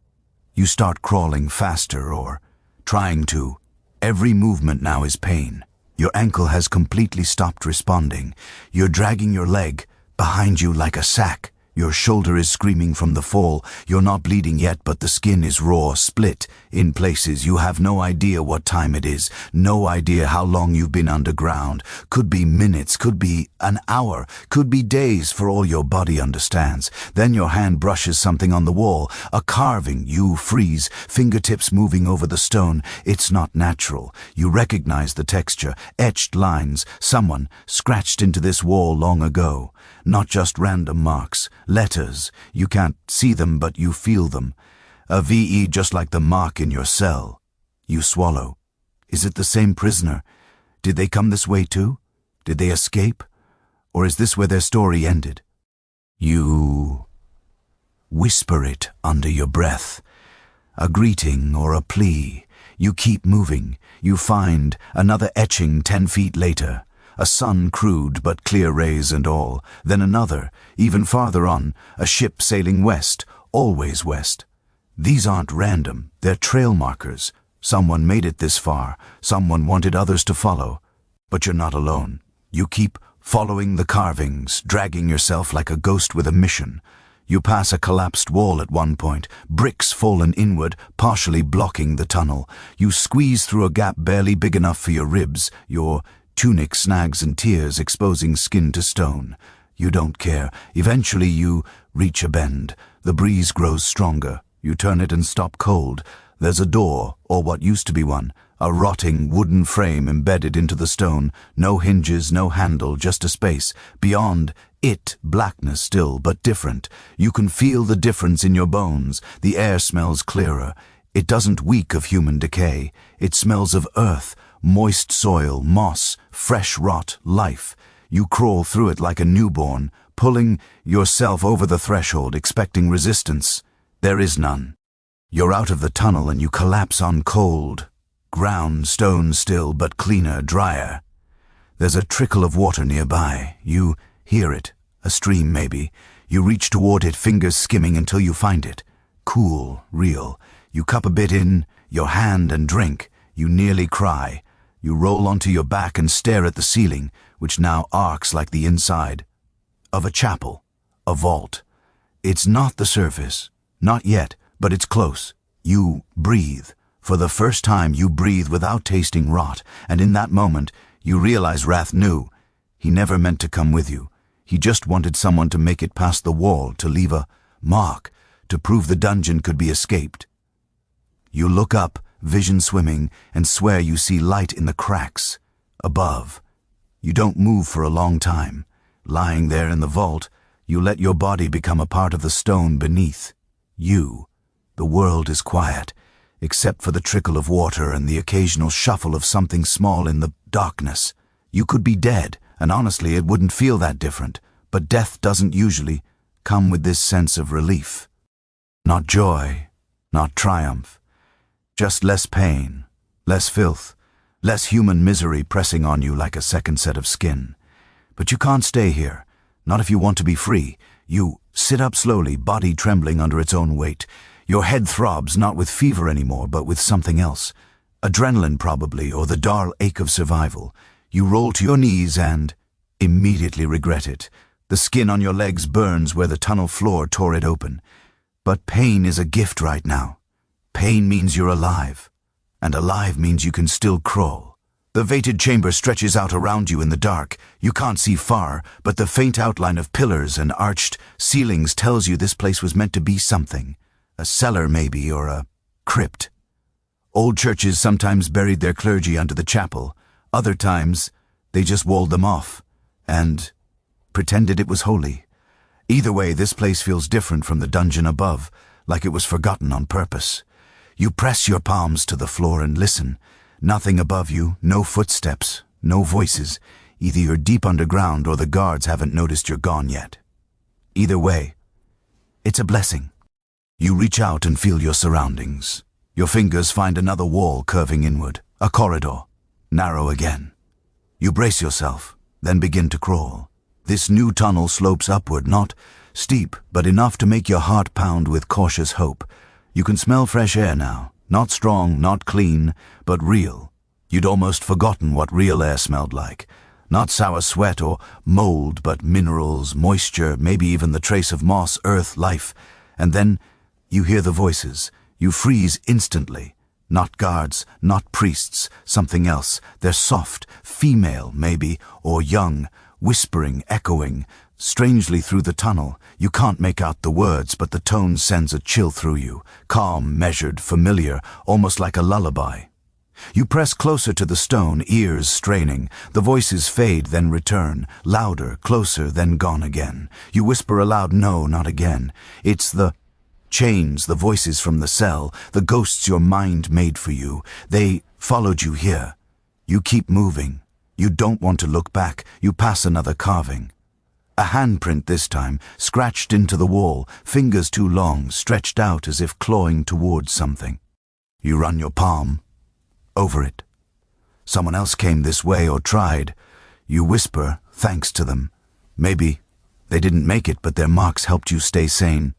You start crawling faster or trying to. Every movement now is pain. Your ankle has completely stopped responding. You're dragging your leg behind you like a sack. Your shoulder is screaming from the fall. You're not bleeding yet, but the skin is raw, split in places. You have no idea what time it is, no idea how long you've been underground. Could be minutes, could be an hour, could be days for all your body understands. Then your hand brushes something on the wall, a carving. You freeze, fingertips moving over the stone. It's not natural. You recognize the texture, etched lines. Someone scratched into this wall long ago. Not just random marks, letters. You can't see them, but you feel them. A VE just like the mark in your cell. You swallow. Is it the same prisoner? Did they come this way too? Did they escape? Or is this where their story ended? You whisper it under your breath. A greeting or a plea. You keep moving. You find another etching 10 feet later. A sun crude but clear rays and all. Then another, even farther on, a ship sailing west, always west. These aren't random, they're trail markers. Someone made it this far, someone wanted others to follow. But you're not alone. You keep following the carvings, dragging yourself like a ghost with a mission. You pass a collapsed wall at one point, bricks fallen inward, partially blocking the tunnel. You squeeze through a gap barely big enough for your ribs, your tunic snags and tears exposing skin to stone. You don't care. Eventually you reach a bend. The breeze grows stronger. You turn it and stop cold. There's a door, or what used to be one, a rotting wooden frame embedded into the stone. No hinges, no handle, just a space. Beyond it, blackness still, but different. You can feel the difference in your bones. The air smells clearer. It doesn't reek of human decay. It smells of earth, moist soil, moss, fresh rot, life. You crawl through it like a newborn, pulling yourself over the threshold, expecting resistance. There is none. You're out of the tunnel and you collapse on cold ground, stone still, but cleaner, drier. There's a trickle of water nearby. You hear it, a stream maybe. You reach toward it, fingers skimming until you find it. Cool, real. You cup a bit in your hand and drink. You nearly cry. You roll onto your back and stare at the ceiling, which now arcs like the inside of a chapel, a vault. It's not the surface, not yet, but it's close. You breathe. For the first time, you breathe without tasting rot, and in that moment, you realize Wrath knew. He never meant to come with you. He just wanted someone to make it past the wall, to leave a mark, to prove the dungeon could be escaped. You look up, vision swimming, and swear you see light in the cracks above. You don't move for a long time. Lying there in the vault, you let your body become a part of the stone beneath. You. The world is quiet, except for the trickle of water and the occasional shuffle of something small in the darkness. You could be dead, and honestly it wouldn't feel that different, but death doesn't usually come with this sense of relief. Not joy, not triumph. Just less pain, less filth, less human misery pressing on you like a second set of skin. But you can't stay here, not if you want to be free. You sit up slowly, body trembling under its own weight. Your head throbs, not with fever anymore, but with something else. Adrenaline probably, or the dull ache of survival. You roll to your knees and immediately regret it. The skin on your legs burns where the tunnel floor tore it open. But pain is a gift right now. Pain means you're alive, and alive means you can still crawl. The vated chamber stretches out around you in the dark. You can't see far, but the faint outline of pillars and arched ceilings tells you this place was meant to be something. A cellar maybe, or a crypt. Old churches sometimes buried their clergy under the chapel. Other times, they just walled them off and pretended it was holy. Either way, this place feels different from the dungeon above, like it was forgotten on purpose. You press your palms to the floor and listen. Nothing above you, no footsteps, no voices. Either you're deep underground or the guards haven't noticed you're gone yet. Either way, it's a blessing. You reach out and feel your surroundings. Your fingers find another wall curving inward, a corridor, narrow again. You brace yourself, then begin to crawl. This new tunnel slopes upward, not steep, but enough to make your heart pound with cautious hope. You can smell fresh air now, not strong, not clean, but real. You'd almost forgotten what real air smelled like. Not sour sweat or mold, but minerals, moisture, maybe even the trace of moss, earth, life. And then you hear the voices. You freeze instantly. Not guards, not priests, something else. They're soft, female maybe, or young, whispering, echoing. Strangely through the tunnel, you can't make out the words, but the tone sends a chill through you. Calm, measured, familiar, almost like a lullaby. You press closer to the stone, ears straining. The voices fade, then return. Louder, closer, then gone again. You whisper aloud, no, not again. It's the chains, the voices from the cell, the ghosts your mind made for you. They followed you here. You keep moving. You don't want to look back. You pass another carving. A handprint this time, scratched into the wall, fingers too long, stretched out as if clawing towards something. You run your palm over it. Someone else came this way or tried. You whisper thanks to them. Maybe they didn't make it, but their marks helped you stay sane.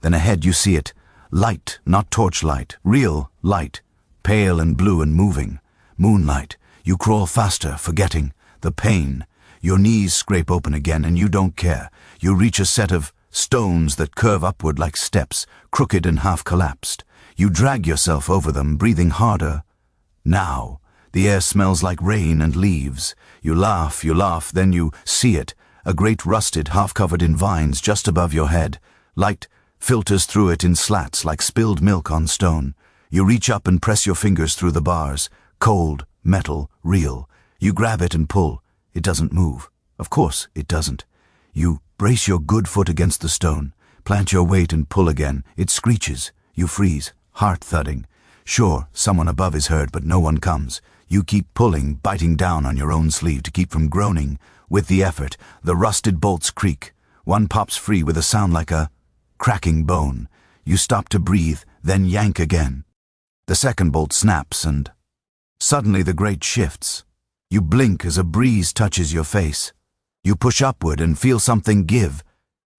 Then ahead you see it. Light, not torchlight. Real light. Pale and blue and moving. Moonlight. You crawl faster, forgetting the pain. Your knees scrape open again and you don't care. You reach a set of stones that curve upward like steps, crooked and half collapsed. You drag yourself over them, breathing harder. Now, the air smells like rain and leaves. You laugh, then you see it. A great rusted, half-covered in vines just above your head. Light filters through it in slats like spilled milk on stone. You reach up and press your fingers through the bars. Cold, metal, real. You grab it and pull. It doesn't move. Of course it doesn't. You brace your good foot against the stone, plant your weight and pull again. It screeches. You freeze, heart thudding. Sure, someone above is heard, but no one comes. You keep pulling, biting down on your own sleeve to keep from groaning. With the effort, the rusted bolts creak. One pops free with a sound like a cracking bone. You stop to breathe, then yank again. The second bolt snaps and suddenly the grate shifts. You blink as a breeze touches your face. You push upward and feel something give.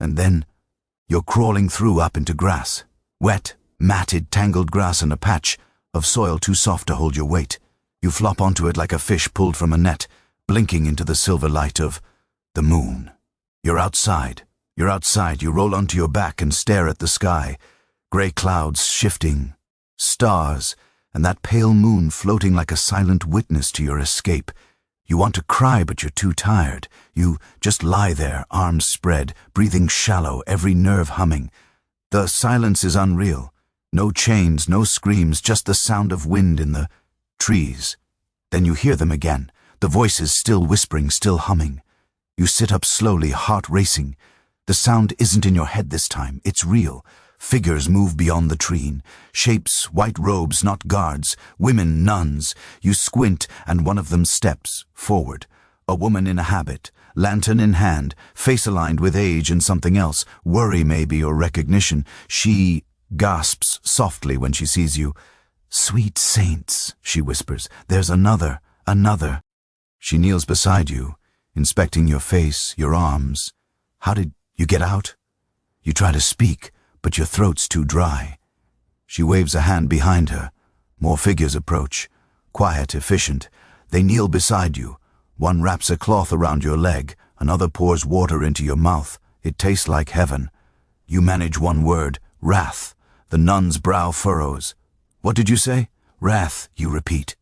And then you're crawling through up into grass. Wet, matted, tangled grass and a patch of soil too soft to hold your weight. You flop onto it like a fish pulled from a net, blinking into the silver light of the moon. You're outside. You roll onto your back and stare at the sky. Gray clouds shifting, stars, and that pale moon floating like a silent witness to your escape. You want to cry, but you're too tired. You just lie there, arms spread, breathing shallow, every nerve humming. The silence is unreal. No chains, no screams, just the sound of wind in the trees. Then you hear them again, the voices still whispering, still humming. You sit up slowly, heart racing. The sound isn't in your head this time, it's real. Figures move beyond the tree. Shapes, white robes, not guards. Women, nuns. You squint, and one of them steps forward. A woman in a habit, lantern in hand, face aligned with age and something else, worry maybe or recognition. She gasps softly when she sees you. "Sweet saints," she whispers. "There's another. She kneels beside you, inspecting your face, your arms. "How did you get out?" You try to speak, but your throat's too dry. She waves a hand behind her. More figures approach. Quiet, efficient. They kneel beside you. One wraps a cloth around your leg. Another pours water into your mouth. It tastes like heaven. You manage one word, wrath. The nun's brow furrows. "What did you say?" "Wrath," you repeat.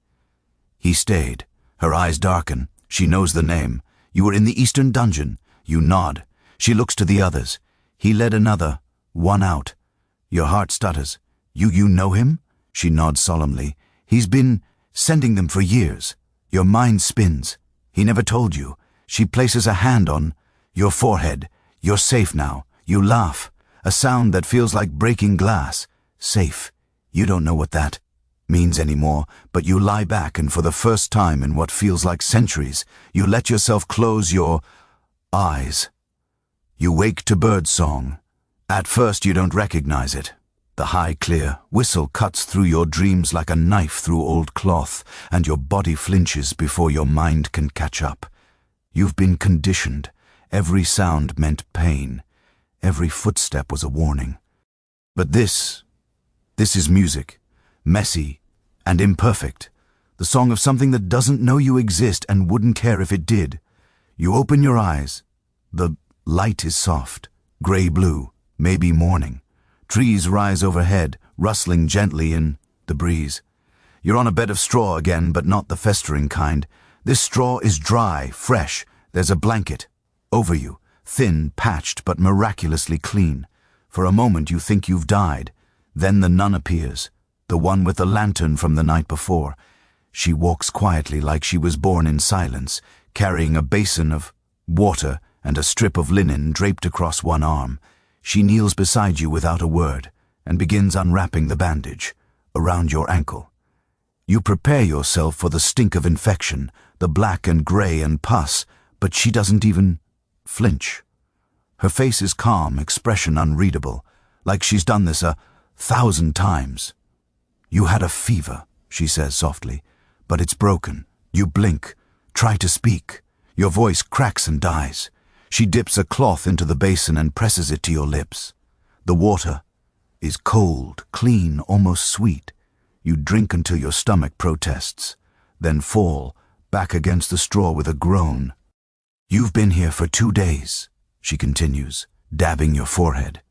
He stayed. Her eyes darken. She knows the name. "You were in the eastern dungeon." You nod. She looks to the others. He led another. One out. Your heart stutters. You know him?" She nods solemnly. "He's been sending them for years." Your mind spins. "He never told you." She places a hand on your forehead. "You're safe now." You laugh. A sound that feels like breaking glass. Safe. You don't know what that means anymore, but you lie back and for the first time in what feels like centuries, you let yourself close your eyes. You wake to birdsong. At first you don't recognize it. The high, clear whistle cuts through your dreams like a knife through old cloth, and your body flinches before your mind can catch up. You've been conditioned. Every sound meant pain. Every footstep was a warning. But this is music, messy and imperfect. the song of something that doesn't know you exist and wouldn't care if it did. You open your eyes. The light is soft, gray-blue, maybe morning. Trees rise overhead, rustling gently in the breeze. You're on a bed of straw again, but not the festering kind. This straw is dry, fresh. There's a blanket over you, thin, patched, but miraculously clean. For a moment you think you've died. Then the nun appears, the one with the lantern from the night before. She walks quietly like she was born in silence, carrying a basin of water and a strip of linen draped across one arm. She kneels beside you without a word and begins unwrapping the bandage around your ankle. You prepare yourself for the stink of infection, the black and gray and pus, but she doesn't even flinch. Her face is calm, expression unreadable, like she's done this 1,000 times. You had a fever, she says softly, but it's broken. You blink, try to speak. Your voice cracks and dies. She dips a cloth into the basin and presses it to your lips. The water is cold, clean, almost sweet. You drink until your stomach protests, then fall back against the straw with a groan. You've been here for 2 days, she continues, dabbing your forehead.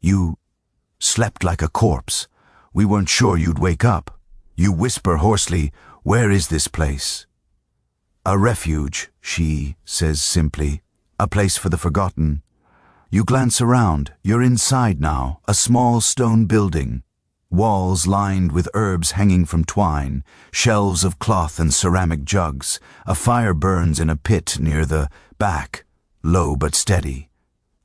You slept like a corpse. We weren't sure you'd wake up. You whisper hoarsely, "Where is this place?" "A refuge," she says simply. "A place for the forgotten." You glance around. You're inside now, a small stone building. Walls lined with herbs hanging from twine, shelves of cloth and ceramic jugs. A fire burns in a pit near the back, low but steady.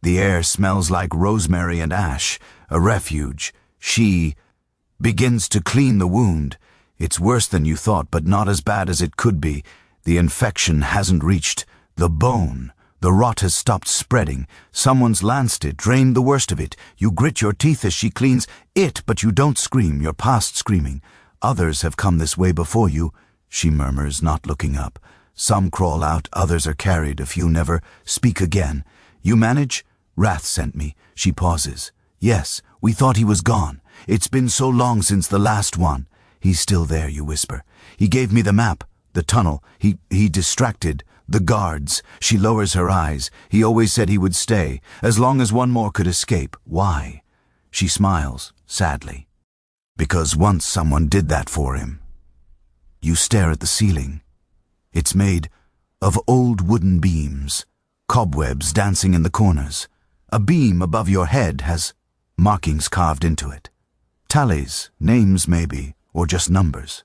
The air smells like rosemary and ash. A refuge. She begins to clean the wound. It's worse than you thought, but not as bad as it could be. The infection hasn't reached the bone. The rot has stopped spreading. Someone's lanced it, drained the worst of it. You grit your teeth as she cleans it, but you don't scream. You're past screaming. Others have come this way before you, she murmurs, not looking up. Some crawl out, others are carried, a few never speak again. You manage? Wrath sent me. She pauses. Yes, we thought he was gone. It's been so long since the last one. He's still there, you whisper. He gave me the map, the tunnel. He distracted the guards. She lowers her eyes. He always said he would stay, as long as one more could escape. Why? She smiles, sadly. Because once someone did that for him. You stare at the ceiling. It's made of old wooden beams, cobwebs dancing in the corners. A beam above your head has markings carved into it. Tallies, names maybe, or just numbers.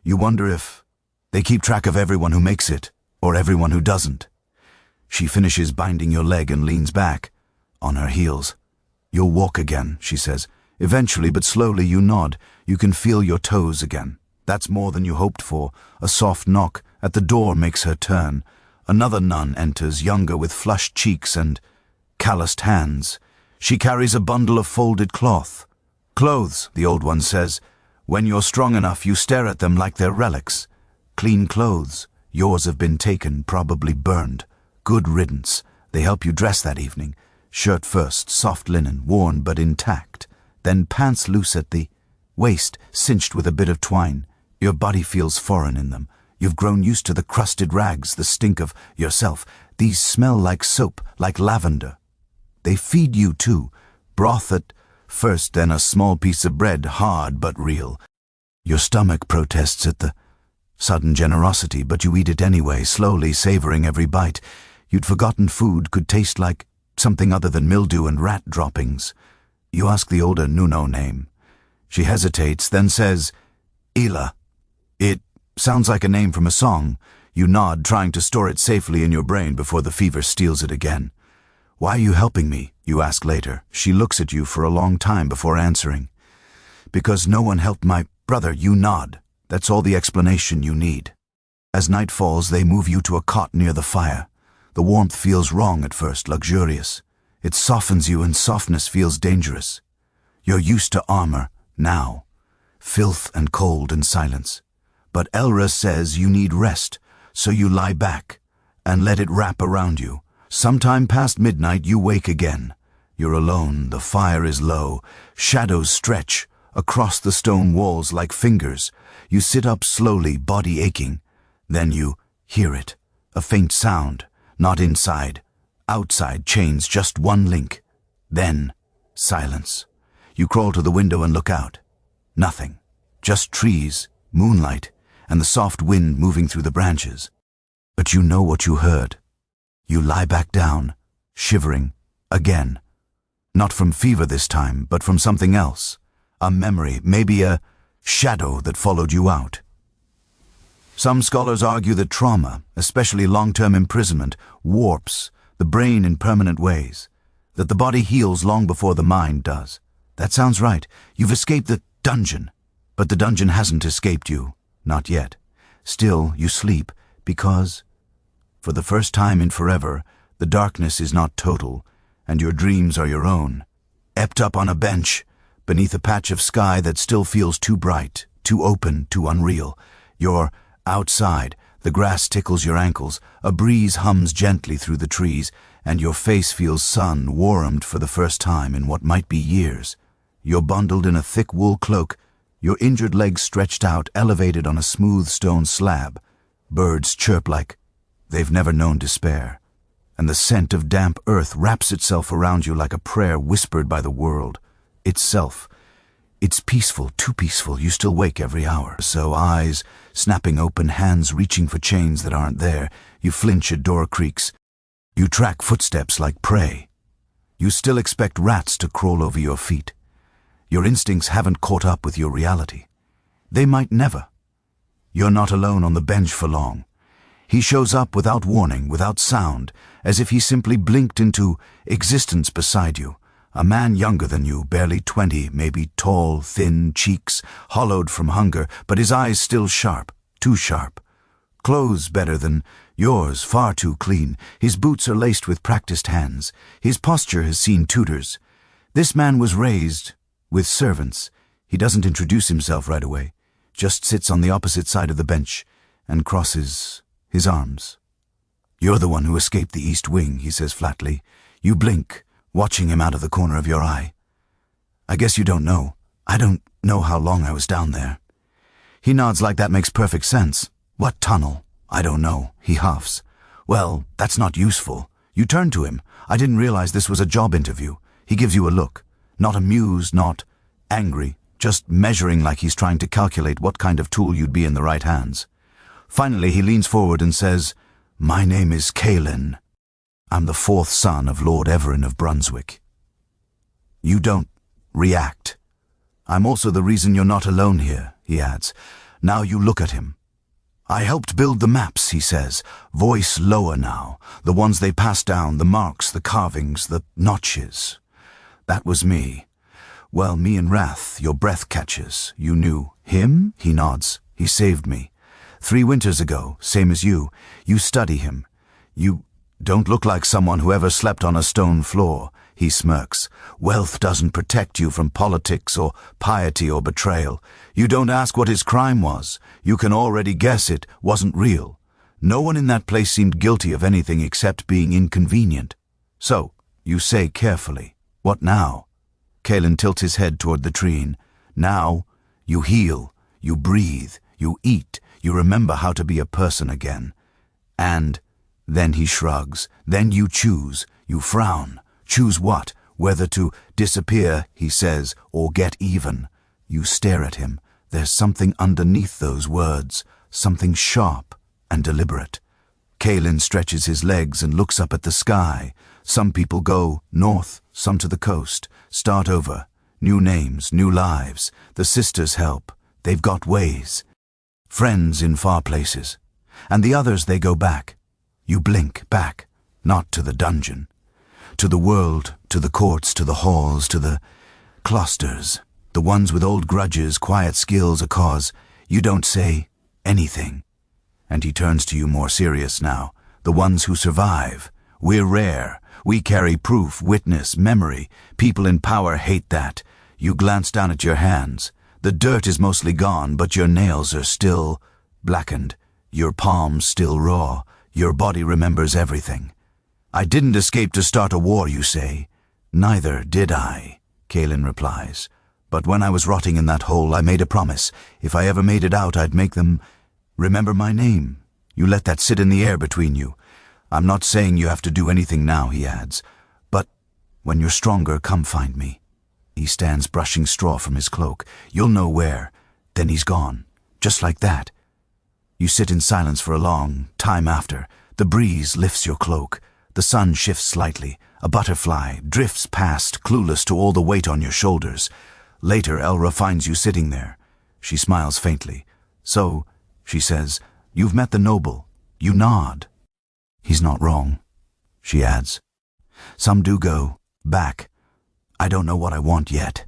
You wonder if they keep track of everyone who makes it, or everyone who doesn't. She finishes binding your leg and leans back, on her heels. You'll walk again, she says. Eventually, but slowly, you nod. You can feel your toes again. That's more than you hoped for. A soft knock at the door makes her turn. Another nun enters, younger, with flushed cheeks and calloused hands. She carries a bundle of folded cloth. Clothes, the old one says. When you're strong enough, you stare at them like they're relics. Clean clothes. Yours have been taken, probably burned. Good riddance. They help you dress that evening. Shirt first, soft linen, worn but intact. Then pants loose at the waist, cinched with a bit of twine. Your body feels foreign in them. You've grown used to the crusted rags, the stink of yourself. These smell like soap, like lavender. They feed you too. Broth at first, then a small piece of bread, hard but real. Your stomach protests at the sudden generosity, but you eat it anyway, slowly savoring every bite. You'd forgotten food could taste like something other than mildew and rat droppings. You ask the older Nuno name. She hesitates, then says, Ila. It sounds like a name from a song. You nod, trying to store it safely in your brain before the fever steals it again. Why are you helping me? You ask later. She looks at you for a long time before answering. Because no one helped my brother, you nod. That's all the explanation you need. As night falls, they move you to a cot near the fire. The warmth feels wrong at first, luxurious. It softens you, and softness feels dangerous. You're used to armor, now. Filth and cold and silence. But Elra says you need rest, so you lie back and let it wrap around you. Sometime past midnight, you wake again. You're alone, the fire is low, shadows stretch, across the stone walls like fingers. You sit up slowly, body aching. Then you hear it, a faint sound, not inside. Outside chains, just one link. Then silence. You crawl to the window and look out. Nothing. Just trees, moonlight, and the soft wind moving through the branches. But you know what you heard. You lie back down, shivering, again. Not from fever this time, but from something else. A memory, maybe a shadow that followed you out. Some scholars argue that trauma, especially long-term imprisonment, warps the brain in permanent ways, that the body heals long before the mind does. That sounds right. You've escaped the dungeon, but the dungeon hasn't escaped you. Not yet. Still, you sleep because, for the first time in forever, the darkness is not total, and your dreams are your own. Epped up on a bench, beneath a patch of sky that still feels too bright, too open, too unreal. You're outside. The grass tickles your ankles, a breeze hums gently through the trees, and your face feels sun warmed for the first time in what might be years. You're bundled in a thick wool cloak, your injured legs stretched out, elevated on a smooth stone slab. Birds chirp like they've never known despair, and the scent of damp earth wraps itself around you like a prayer whispered by the world itself. It's peaceful, too peaceful. You still wake every hour. So eyes snapping open, hands reaching for chains that aren't there. You flinch at door creaks. You track footsteps like prey. You still expect rats to crawl over your feet. Your instincts haven't caught up with your reality. They might never. You're not alone on the bench for long. He shows up without warning, without sound, as if he simply blinked into existence beside you. A man younger than you, barely 20, maybe tall, thin, cheeks hollowed from hunger, but his eyes still sharp, too sharp. Clothes better than yours, far too clean. His boots are laced with practiced hands. His posture has seen tutors. This man was raised with servants. He doesn't introduce himself right away, just sits on the opposite side of the bench and crosses his arms. "You're the one who escaped the East Wing," he says flatly. You blink, watching him out of the corner of your eye. "I guess you don't know. I don't know how long I was down there." He nods like that makes perfect sense. "What tunnel?" "I don't know," he huffs. "Well, that's not useful." You turn to him. "I didn't realize this was a job interview." He gives you a look. Not amused, not angry, just measuring like he's trying to calculate what kind of tool you'd be in the right hands. Finally, he leans forward and says, "My name is Caelan. I'm the fourth son of Lord Everin of Brunswick." You don't react. "I'm also the reason you're not alone here," he adds. Now you look at him. "I helped build the maps," he says, voice lower now, the ones they passed down, the marks, the carvings, the notches. "That was me. Well, me and Wrath, your breath catches. You knew him?" He nods. "He saved me. 3 winters ago, same as you. You study him. You don't look like someone who ever slept on a stone floor." He smirks. "Wealth doesn't protect you from politics or piety or betrayal. You don't ask what his crime was. You can already guess it wasn't real. No one in that place seemed guilty of anything except being inconvenient. So, you say carefully, what now?" Caelan tilts his head toward the tree. "Now, you heal, you breathe, you eat, you remember how to be a person again. And then he shrugs. Then you choose. You frown. Choose what? Whether to disappear, he says, or get even. You stare at him. There's something underneath those words, something sharp and deliberate. Caelan stretches his legs and looks up at the sky. Some people go north, some to the coast, start over. New names, new lives. The sisters help. They've got ways. Friends in far places. And the others, they go back. You blink back, not to the dungeon. To the world, to the courts, to the halls, to the clusters. The ones with old grudges, quiet skills, a cause. You don't say anything. And he turns to you more serious now. The ones who survive. We're rare. We carry proof, witness, memory. People in power hate that. You glance down at your hands. The dirt is mostly gone, but your nails are still blackened. Your palms still raw. Your body remembers everything. "I didn't escape to start a war," you say. "Neither did I," Caelan replies. But when I was rotting in that hole, I made a promise. If I ever made it out, I'd make them remember my name. You let that sit in the air between you. I'm not saying you have to do anything now," he adds. "But when you're stronger, come find me." He stands brushing straw from his cloak. "You'll know where." Then he's gone. Just like that. You sit in silence for a long time after. The breeze lifts your cloak. The sun shifts slightly. A butterfly drifts past, clueless to all the weight on your shoulders. Later, Elra finds you sitting there. She smiles faintly. "So," she says, "you've met the noble." You nod. "He's not wrong," she adds. "Some do go back. I don't know what I want yet."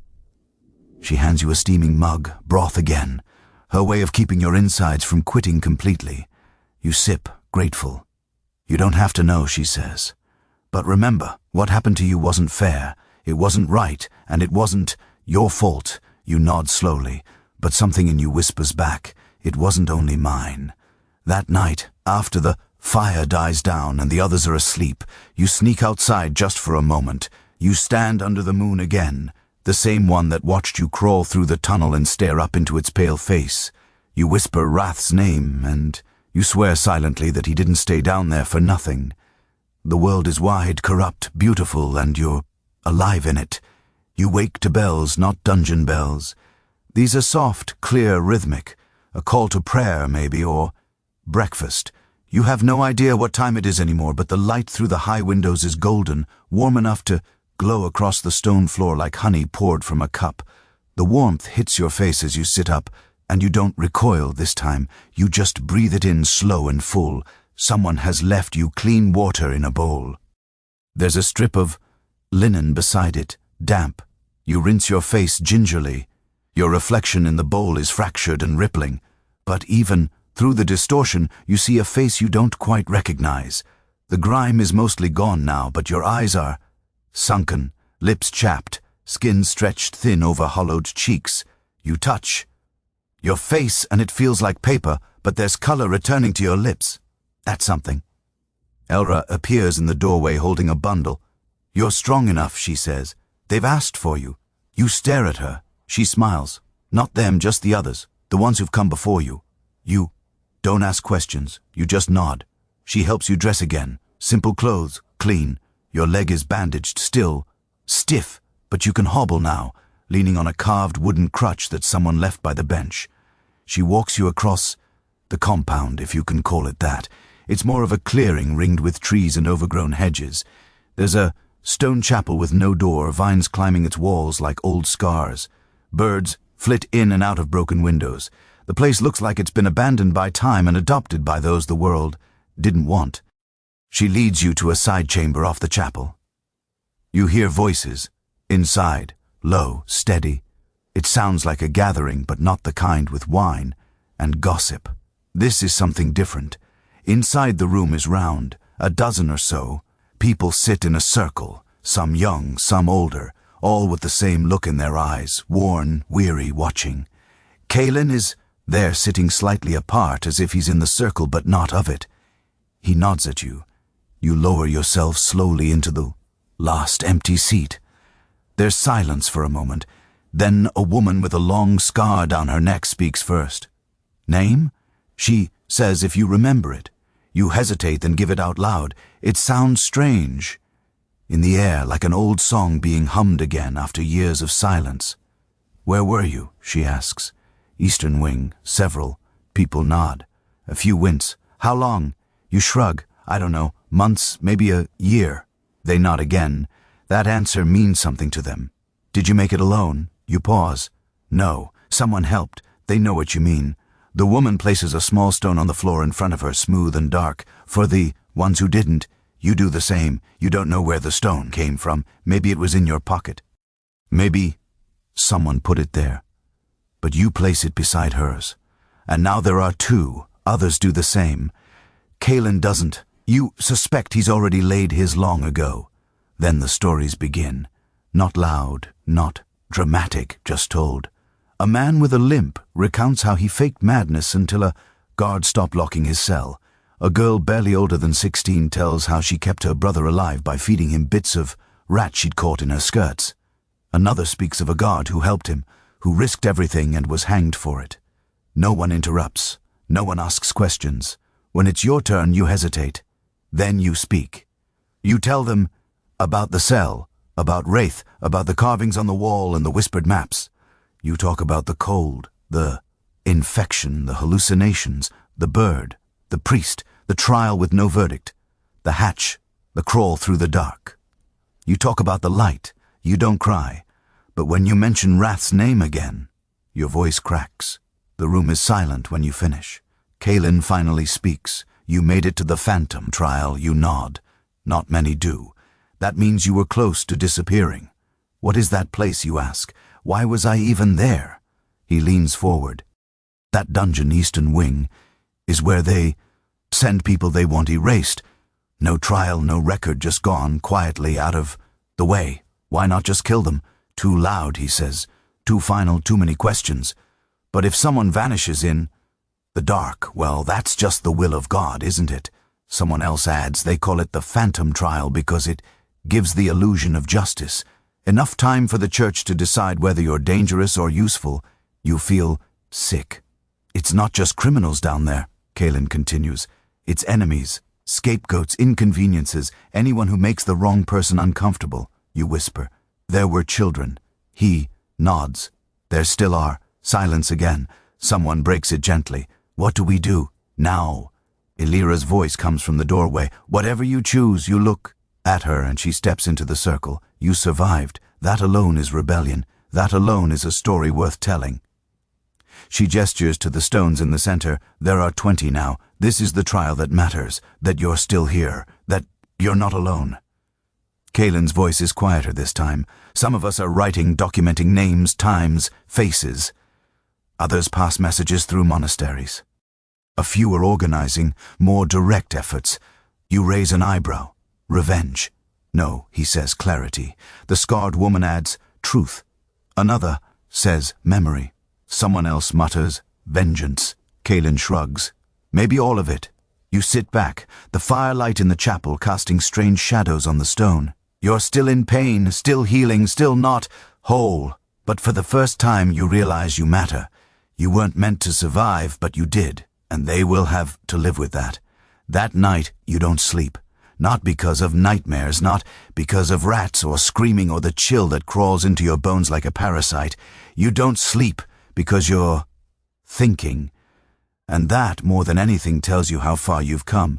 She hands you a steaming mug, broth again, her way of keeping your insides from quitting completely. You sip, grateful. "You don't have to know," she says. "But remember, what happened to you wasn't fair. It wasn't right, and it wasn't your fault." You nod slowly, but something in you whispers back, "It wasn't only mine." That night, after the fire dies down and the others are asleep, you sneak outside just for a moment. You stand under the moon again, the same one that watched you crawl through the tunnel and stare up into its pale face. You whisper Wrath's name, and you swear silently that he didn't stay down there for nothing. The world is wide, corrupt, beautiful, and you're alive in it. You wake to bells, not dungeon bells. These are soft, clear, rhythmic. A call to prayer, maybe, or breakfast. You have no idea what time it is anymore, but the light through the high windows is golden, warm enough to glow across the stone floor like honey poured from a cup. The warmth hits your face as you sit up, and you don't recoil this time. You just breathe it in slow and full. Someone has left you clean water in a bowl. There's a strip of linen beside it, damp. You rinse your face gingerly. Your reflection in the bowl is fractured and rippling. But even through the distortion, you see a face you don't quite recognize. The grime is mostly gone now, but your eyes are sunken, lips chapped, skin stretched thin over hollowed cheeks. You touch your face and it feels like paper, but there's color returning to your lips. That's something. Elra appears in the doorway holding a bundle. "You're strong enough," she says. "They've asked for you." You stare at her. She smiles. "Not them, just the others, the ones who've come before you." You don't ask questions. You just nod. She helps you dress again. Simple clothes, clean. Your leg is bandaged, still stiff, but you can hobble now, leaning on a carved wooden crutch that someone left by the bench. She walks you across the compound, if you can call it that. It's more of a clearing ringed with trees and overgrown hedges. There's a stone chapel with no door, vines climbing its walls like old scars. Birds flit in and out of broken windows. The place looks like it's been abandoned by time and adopted by those the world didn't want. She leads you to a side chamber off the chapel. You hear voices. Inside, low, steady. It sounds like a gathering, but not the kind with wine and gossip. This is something different. Inside the room is round, a dozen or so. People sit in a circle, some young, some older, all with the same look in their eyes, worn, weary, watching. Kalen is there sitting slightly apart as if he's in the circle but not of it. He nods at you. You lower yourself slowly into the last empty seat. There's silence for a moment. Then a woman with a long scar down her neck speaks first. "Name?" She says if you remember it. You hesitate, then give it out loud. It sounds strange. In the air, like an old song being hummed again after years of silence. "Where were you?" she asks. "Eastern Wing, several." People nod. A few wince. "How long?" You shrug. "I don't know. Months, maybe a year." They nod again. That answer means something to them. "Did you make it alone?" You pause. "No. Someone helped. They know what you mean." The woman places a small stone on the floor in front of her, smooth and dark. For the ones who didn't, you do the same. You don't know where the stone came from. Maybe it was in your pocket. Maybe someone put it there. But you place it beside hers. And now there are two. Others do the same. Kalen doesn't. You suspect he's already laid his long ago. Then the stories begin. Not loud, not dramatic, just told. A man with a limp recounts how he faked madness until a guard stopped locking his cell. A girl barely older than 16 tells how she kept her brother alive by feeding him bits of rat she'd caught in her skirts. Another speaks of a guard who helped him, who risked everything and was hanged for it. No one interrupts. No one asks questions. When it's your turn, you hesitate. Then you speak. You tell them about the cell, about Wraith, about the carvings on the wall and the whispered maps. You talk about the cold, the infection, the hallucinations, the bird, the priest, the trial with no verdict, the hatch, the crawl through the dark. You talk about the light. You don't cry. But when you mention Wrath's name again, your voice cracks. The room is silent when you finish. Kaelin finally speaks. You made it to the Phantom trial. You nod. Not many do. That means you were close to disappearing. What is that place, you ask? Why was I even there? He leans forward. That dungeon, Eastern Wing, is where they send people they want erased. No trial, no record, just gone, quietly out of the way. Why not just kill them? Too loud, he says. Too final, too many questions. But if someone vanishes in the dark, well, that's just the will of God, isn't it? Someone else adds, they call it the Phantom trial because it gives the illusion of justice. Enough time for the church to decide whether you're dangerous or useful. You feel sick. It's not just criminals down there, Kaelin continues. It's enemies, scapegoats, inconveniences, anyone who makes the wrong person uncomfortable. You whisper. There were children. He nods. There still are. Silence again. Someone breaks it gently. What do we do? Now. Elira's voice comes from the doorway. Whatever you choose, you look at her and she steps into the circle. You survived. That alone is rebellion. That alone is a story worth telling. She gestures to the stones in the center. There are 20 now. This is the trial that matters. That you're still here. That you're not alone. Kaelin's voice is quieter this time. Some of us are writing, documenting names, times, faces. Others pass messages through monasteries. A few are organizing, more direct efforts. You raise an eyebrow. Revenge. No, he says, clarity. The scarred woman adds, truth. Another says, memory. Someone else mutters, vengeance. Kaelin shrugs. Maybe all of it. You sit back, the firelight in the chapel casting strange shadows on the stone. You're still in pain, still healing, still not whole. But for the first time you realize you matter. You weren't meant to survive, but you did, and they will have to live with that. That night you don't sleep. Not because of nightmares, not because of rats or screaming or the chill that crawls into your bones like a parasite. You don't sleep because you're thinking. And that, more than anything, tells you how far you've come.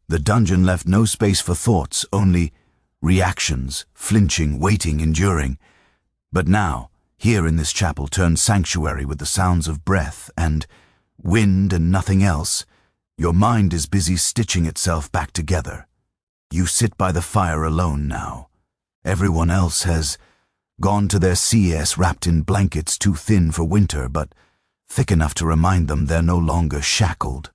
The dungeon left no space for thoughts, only reactions, flinching, waiting, enduring. But now, here in this chapel turned sanctuary with the sounds of breath and wind and nothing else, your mind is busy stitching itself back together. You sit by the fire alone now. Everyone else has gone to their CS wrapped in blankets too thin for winter, but thick enough to remind them they're no longer shackled.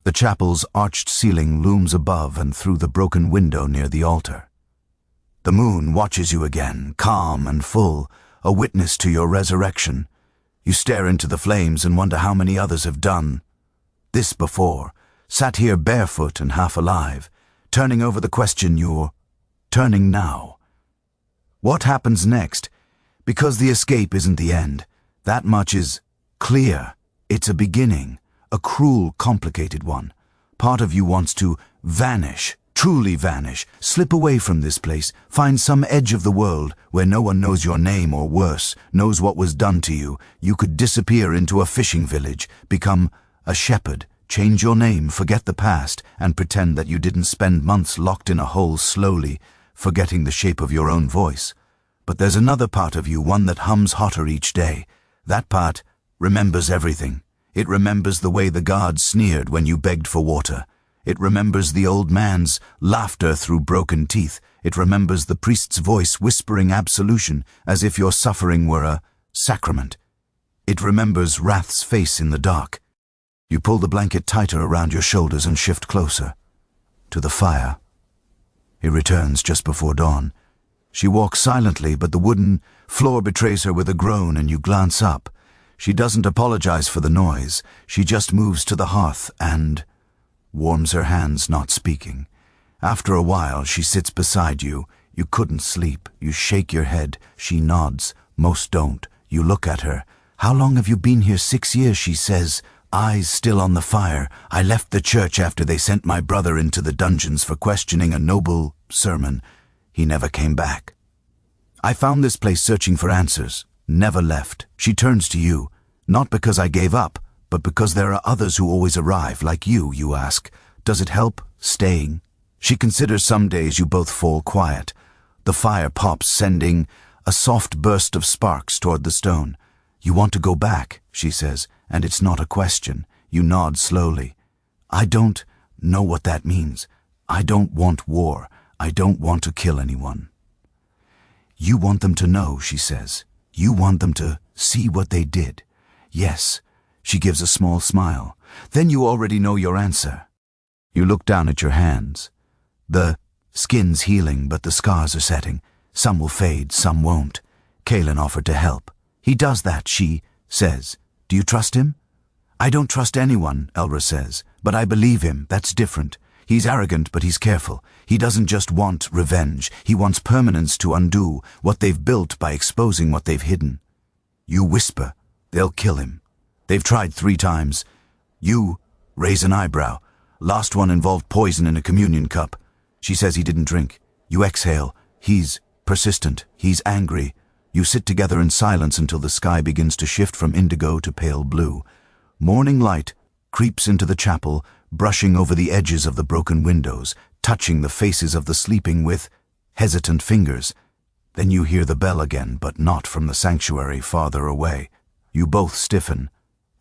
The chapel's arched ceiling looms above and through the broken window near the altar. The moon watches you again, calm and full, a witness to your resurrection. You stare into the flames and wonder how many others have done this before, sat here barefoot and half alive, turning over the question you're turning now. What happens next? Because the escape isn't the end. That much is clear. It's a beginning, a cruel, complicated one. Part of you wants to vanish, truly vanish, slip away from this place, find some edge of the world where no one knows your name or worse, knows what was done to you. You could disappear into a fishing village, become a shepherd, change your name, forget the past, and pretend that you didn't spend months locked in a hole slowly, forgetting the shape of your own voice. But there's another part of you, one that hums hotter each day. That part remembers everything. It remembers the way the guards sneered when you begged for water. It remembers the old man's laughter through broken teeth. It remembers the priest's voice whispering absolution as if your suffering were a sacrament. It remembers Wrath's face in the dark. You pull the blanket tighter around your shoulders and shift closer to the fire. He returns just before dawn. She walks silently, but the wooden floor betrays her with a groan, and you glance up. She doesn't apologize for the noise. She just moves to the hearth and warms her hands, not speaking. After a while, she sits beside you. You couldn't sleep. You shake your head. She nods. Most don't. You look at her. How long have you been here? 6 years, she says, eyes still on the fire. I left the church after they sent my brother into the dungeons for questioning a noble sermon. He never came back. I found this place searching for answers. Never left. She turns to you. Not because I gave up, but because there are others who always arrive, like you. You ask, does it help staying? She considers some days you both fall quiet. The fire pops, sending a soft burst of sparks toward the stone. You want to go back, she says, and it's not a question. You nod slowly. I don't know what that means. I don't want war. I don't want to kill anyone. You want them to know, she says. You want them to see what they did. Yes, she gives a small smile. Then you already know your answer. You look down at your hands. The skin's healing, but the scars are setting. Some will fade, some won't. Kalen offered to help. He does that, she says. Do you trust him? I don't trust anyone, Elra says, but I believe him. That's different. He's arrogant, but he's careful. He doesn't just want revenge. He wants permanence to undo what they've built by exposing what they've hidden. You whisper. They'll kill him. They've tried 3 times. You raise an eyebrow. Last one involved poison in a communion cup. She says he didn't drink. You exhale. He's persistent. He's angry. You sit together in silence until the sky begins to shift from indigo to pale blue. Morning light creeps into the chapel, brushing over the edges of the broken windows, touching the faces of the sleeping with hesitant fingers. Then you hear the bell again, but not from the sanctuary, farther away. You both stiffen.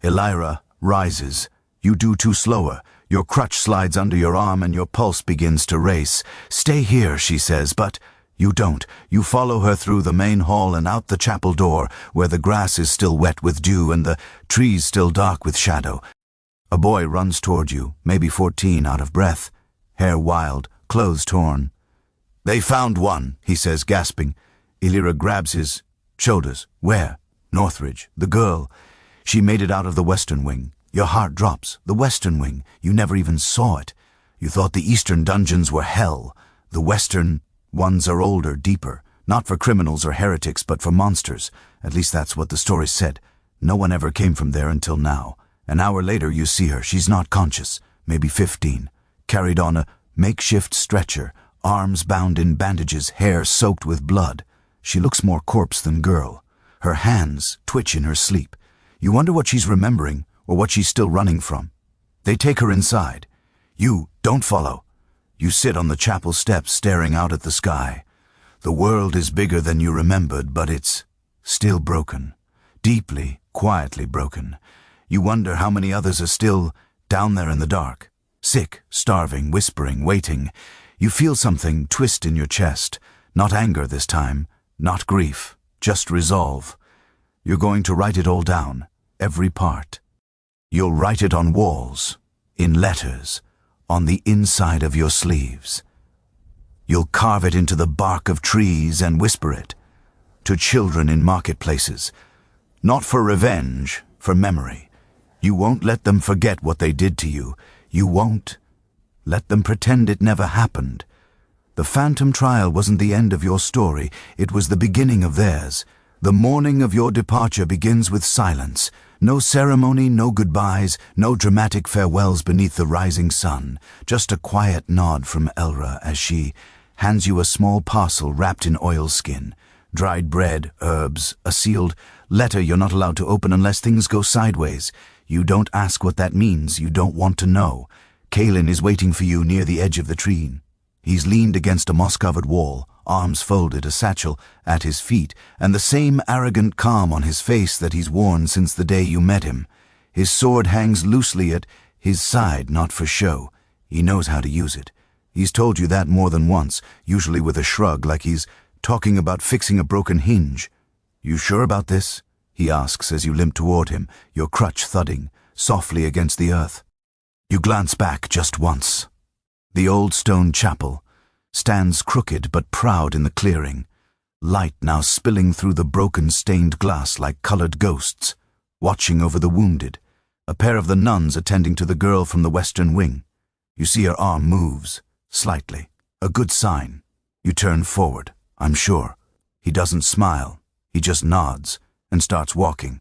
Elira rises. You do too slower. Your crutch slides under your arm and your pulse begins to race. Stay here, she says, but you don't. You follow her through the main hall and out the chapel door, where the grass is still wet with dew and the trees still dark with shadow. A boy runs toward you, maybe 14, out of breath, hair wild, clothes torn. They found one, he says, gasping. Elira grabs his shoulders. Where? Northridge. The girl. She made it out of the western wing. Your heart drops. The western wing. You never even saw it. You thought the eastern dungeons were hell. The western ones are older, deeper. Not for criminals or heretics, but for monsters. At least that's what the story said. No one ever came from there until now. An hour later you see her. She's not conscious. Maybe 15. Carried on a makeshift stretcher. Arms bound in bandages, hair soaked with blood. She looks more corpse than girl. Her hands twitch in her sleep. You wonder what she's remembering, or what she's still running from. They take her inside. You don't follow. You sit on the chapel steps staring out at the sky. The world is bigger than you remembered, but it's still broken. Deeply, quietly broken. You wonder how many others are still down there in the dark. Sick, starving, whispering, waiting. You feel something twist in your chest. Not anger this time, not grief, just resolve. You're going to write it all down, every part. You'll write it on walls, in letters, on the inside of your sleeves. You'll carve it into the bark of trees and whisper it to children in marketplaces. Not for revenge, for memory. You won't let them forget what they did to you. You won't let them pretend it never happened. The phantom trial wasn't the end of your story. It was the beginning of theirs. The morning of your departure begins with silence. No ceremony, no goodbyes, no dramatic farewells beneath the rising sun. Just a quiet nod from Elra as she hands you a small parcel wrapped in oilskin. Dried bread, herbs, a sealed letter you're not allowed to open unless things go sideways. You don't ask what that means. You don't want to know. Kalen is waiting for you near the edge of the tree. He's leaned against a moss-covered wall, arms folded, a satchel at his feet, and the same arrogant calm on his face that he's worn since the day you met him. His sword hangs loosely at his side, not for show. He knows how to use it. He's told you that more than once, usually with a shrug, like he's talking about fixing a broken hinge. You sure about this? He asks as you limp toward him, your crutch thudding softly against the earth. You glance back just once. The old stone chapel stands crooked but proud in the clearing, light now spilling through the broken stained glass like colored ghosts, watching over the wounded, a pair of the nuns attending to the girl from the western wing. You see her arm moves, slightly, a good sign. You turn forward, I'm sure. He doesn't smile. He just nods and starts walking.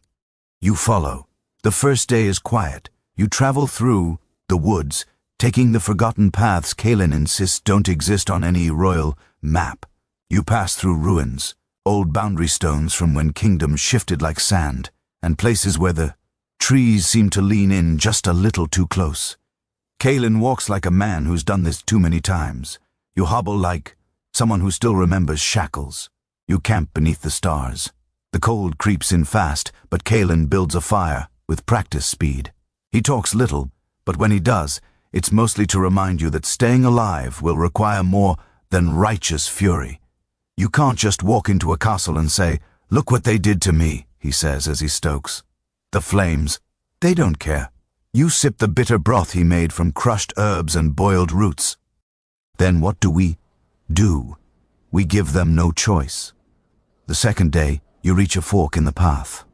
You follow. The first day is quiet. You travel through the woods, taking the forgotten paths Kalen insists don't exist on any royal map. You pass through ruins, old boundary stones from when kingdoms shifted like sand, and places where the trees seem to lean in just a little too close. Kalen walks like a man who's done this too many times. You hobble like someone who still remembers shackles. You camp beneath the stars. The cold creeps in fast, but Kalen builds a fire with practice speed. He talks little, but when he does, it's mostly to remind you that staying alive will require more than righteous fury. You can't just walk into a castle and say, "Look what they did to me," he says as he stokes. The flames, they don't care. You sip the bitter broth he made from crushed herbs and boiled roots. Then what do? We give them no choice. The second day, you reach a fork in the path.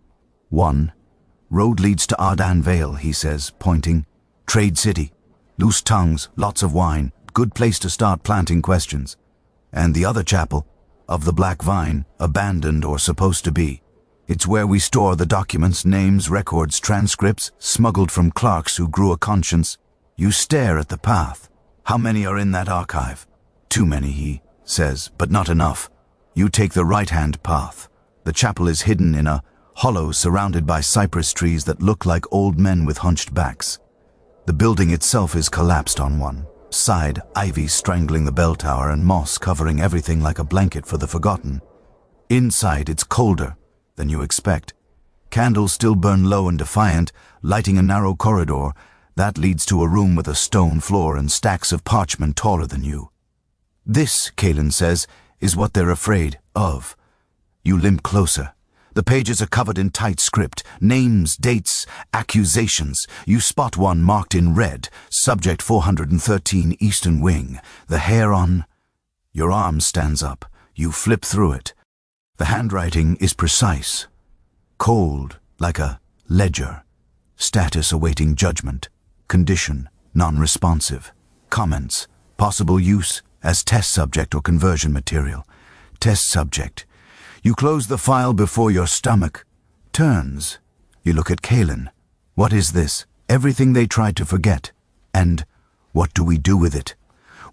Road leads to Ardan Vale, he says, pointing. Trade city. Loose tongues, lots of wine, good place to start planting questions. And the other chapel, of the Black Vine, abandoned or supposed to be. It's where we store the documents, names, records, transcripts, smuggled from clerks who grew a conscience. You stare at the path. How many are in that archive? Too many, he says, but not enough. You take the right-hand path. The chapel is hidden in a hollow surrounded by cypress trees that look like old men with hunched backs. The building itself is collapsed on one side, ivy strangling the bell tower and moss covering everything like a blanket for the forgotten. Inside, it's colder than you expect. Candles still burn low and defiant, lighting a narrow corridor that leads to a room with a stone floor and stacks of parchment taller than you. This, Kalen says, is what they're afraid of. You limp closer. The pages are covered in tight script, names, dates, accusations. You spot one marked in red, subject 413 Eastern Wing. The hair on your arm stands up. You flip through it. The handwriting is precise, cold, like a ledger. Status awaiting judgment. Condition, non-responsive. Comments, possible use as test subject or conversion material. Test subject. You close the file before your stomach turns. You look at Kalen. What is this? Everything they tried to forget. And what do we do with it?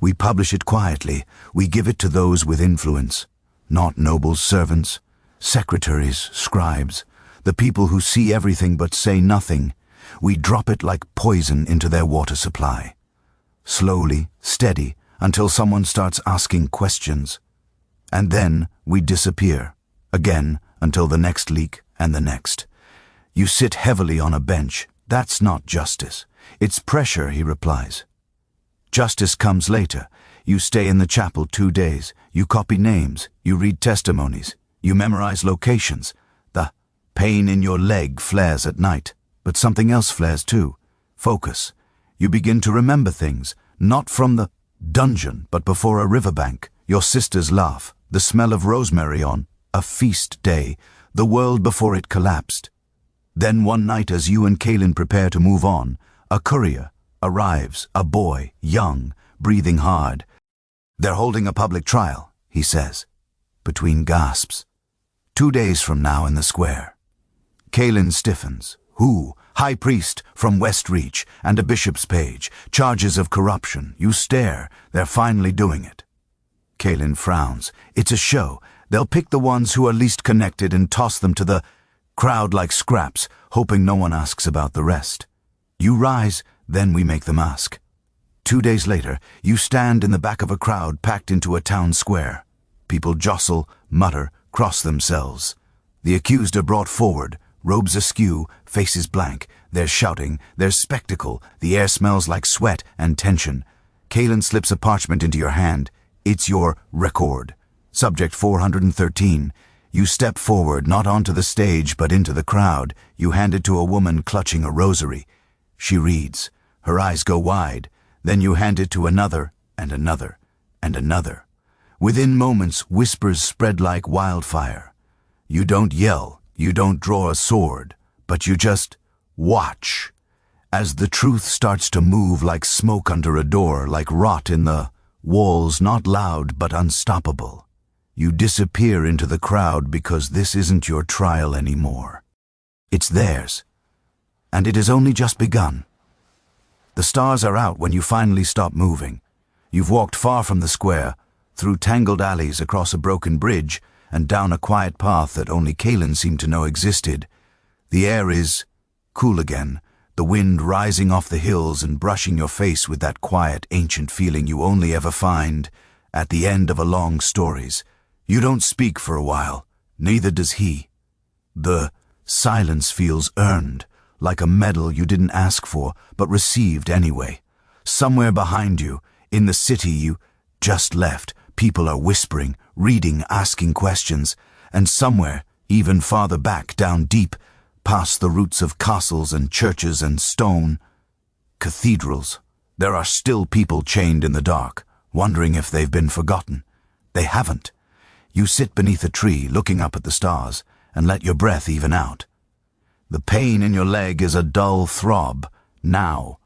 We publish it quietly. We give it to those with influence. Not nobles' servants, secretaries, scribes, the people who see everything but say nothing. We drop it like poison into their water supply. Slowly, steady, until someone starts asking questions. And then we disappear. Again, until the next leak and the next. You sit heavily on a bench. That's not justice. It's pressure, he replies. Justice comes later. You stay in the chapel 2 days. You copy names. You read testimonies. You memorize locations. The pain in your leg flares at night. But something else flares too. Focus. You begin to remember things, not from the dungeon, but before a riverbank. Your sisters laugh. The smell of rosemary on a feast day, the world before it collapsed. Then one night as you and Kalen prepare to move on, a courier arrives, a boy, young, breathing hard. They're holding a public trial, he says, between gasps. 2 days from now in the square. Kalen stiffens. Who? High priest from Westreach and a bishop's page. Charges of corruption. You stare. They're finally doing it. Kalen frowns. It's a show. They'll pick the ones who are least connected and toss them to the crowd like scraps, hoping no one asks about the rest. You rise, then we make them ask. 2 days later, you stand in the back of a crowd packed into a town square. People jostle, mutter, cross themselves. The accused are brought forward, robes askew, faces blank. There's shouting, there's spectacle, the air smells like sweat and tension. Kalen slips a parchment into your hand. It's your record. Subject 413. You step forward, not onto the stage, but into the crowd. You hand it to a woman clutching a rosary. She reads. Her eyes go wide. Then you hand it to another, and another, and another. Within moments, whispers spread like wildfire. You don't yell, you don't draw a sword, but you just watch. As the truth starts to move like smoke under a door, like rot in the walls not loud but unstoppable. You disappear into the crowd because this isn't your trial anymore. It's theirs, and it has only just begun. The stars are out when you finally stop moving. You've walked far from the square, through tangled alleys, across a broken bridge, and down a quiet path that only Kaelin seemed to know existed. The air is cool again, the wind rising off the hills and brushing your face with that quiet, ancient feeling you only ever find at the end of a long stories. You don't speak for a while, neither does he. The silence feels earned, like a medal you didn't ask for, but received anyway. Somewhere behind you, in the city you just left, people are whispering, reading, asking questions, and somewhere, even farther back, down deep, past the roots of castles and churches and stone cathedrals, there are still people chained in the dark, wondering if they've been forgotten. They haven't. You sit beneath a tree, looking up at the stars, and let your breath even out. The pain in your leg is a dull throb, now.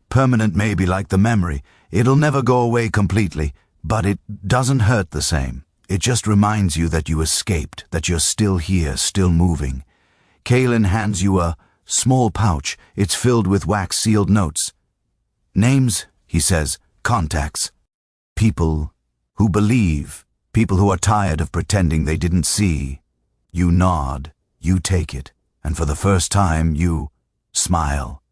Permanent maybe, like the memory. It'll never go away completely, but it doesn't hurt the same. It just reminds you that you escaped, that you're still here, still moving. Kaelin hands you a small pouch. It's filled with wax-sealed notes. Names, he says, contacts. People who believe, people who are tired of pretending they didn't see. You nod, you take it, and for the first time you smile.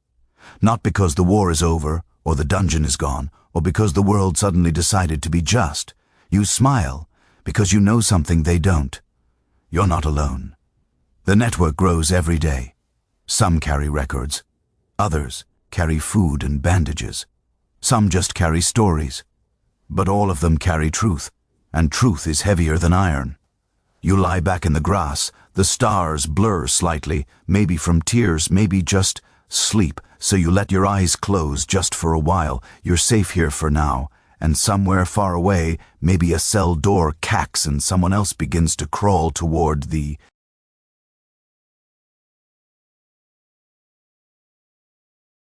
Not because the war is over, or the dungeon is gone, or because the world suddenly decided to be just. You smile because you know something they don't. You're not alone. The network grows every day. Some carry records. Others carry food and bandages. Some just carry stories. But all of them carry truth, and truth is heavier than iron. You lie back in the grass. The stars blur slightly, maybe from tears, maybe just sleep, so you let your eyes close just for a while. You're safe here for now, and somewhere far away, maybe a cell door cacks and someone else begins to crawl toward the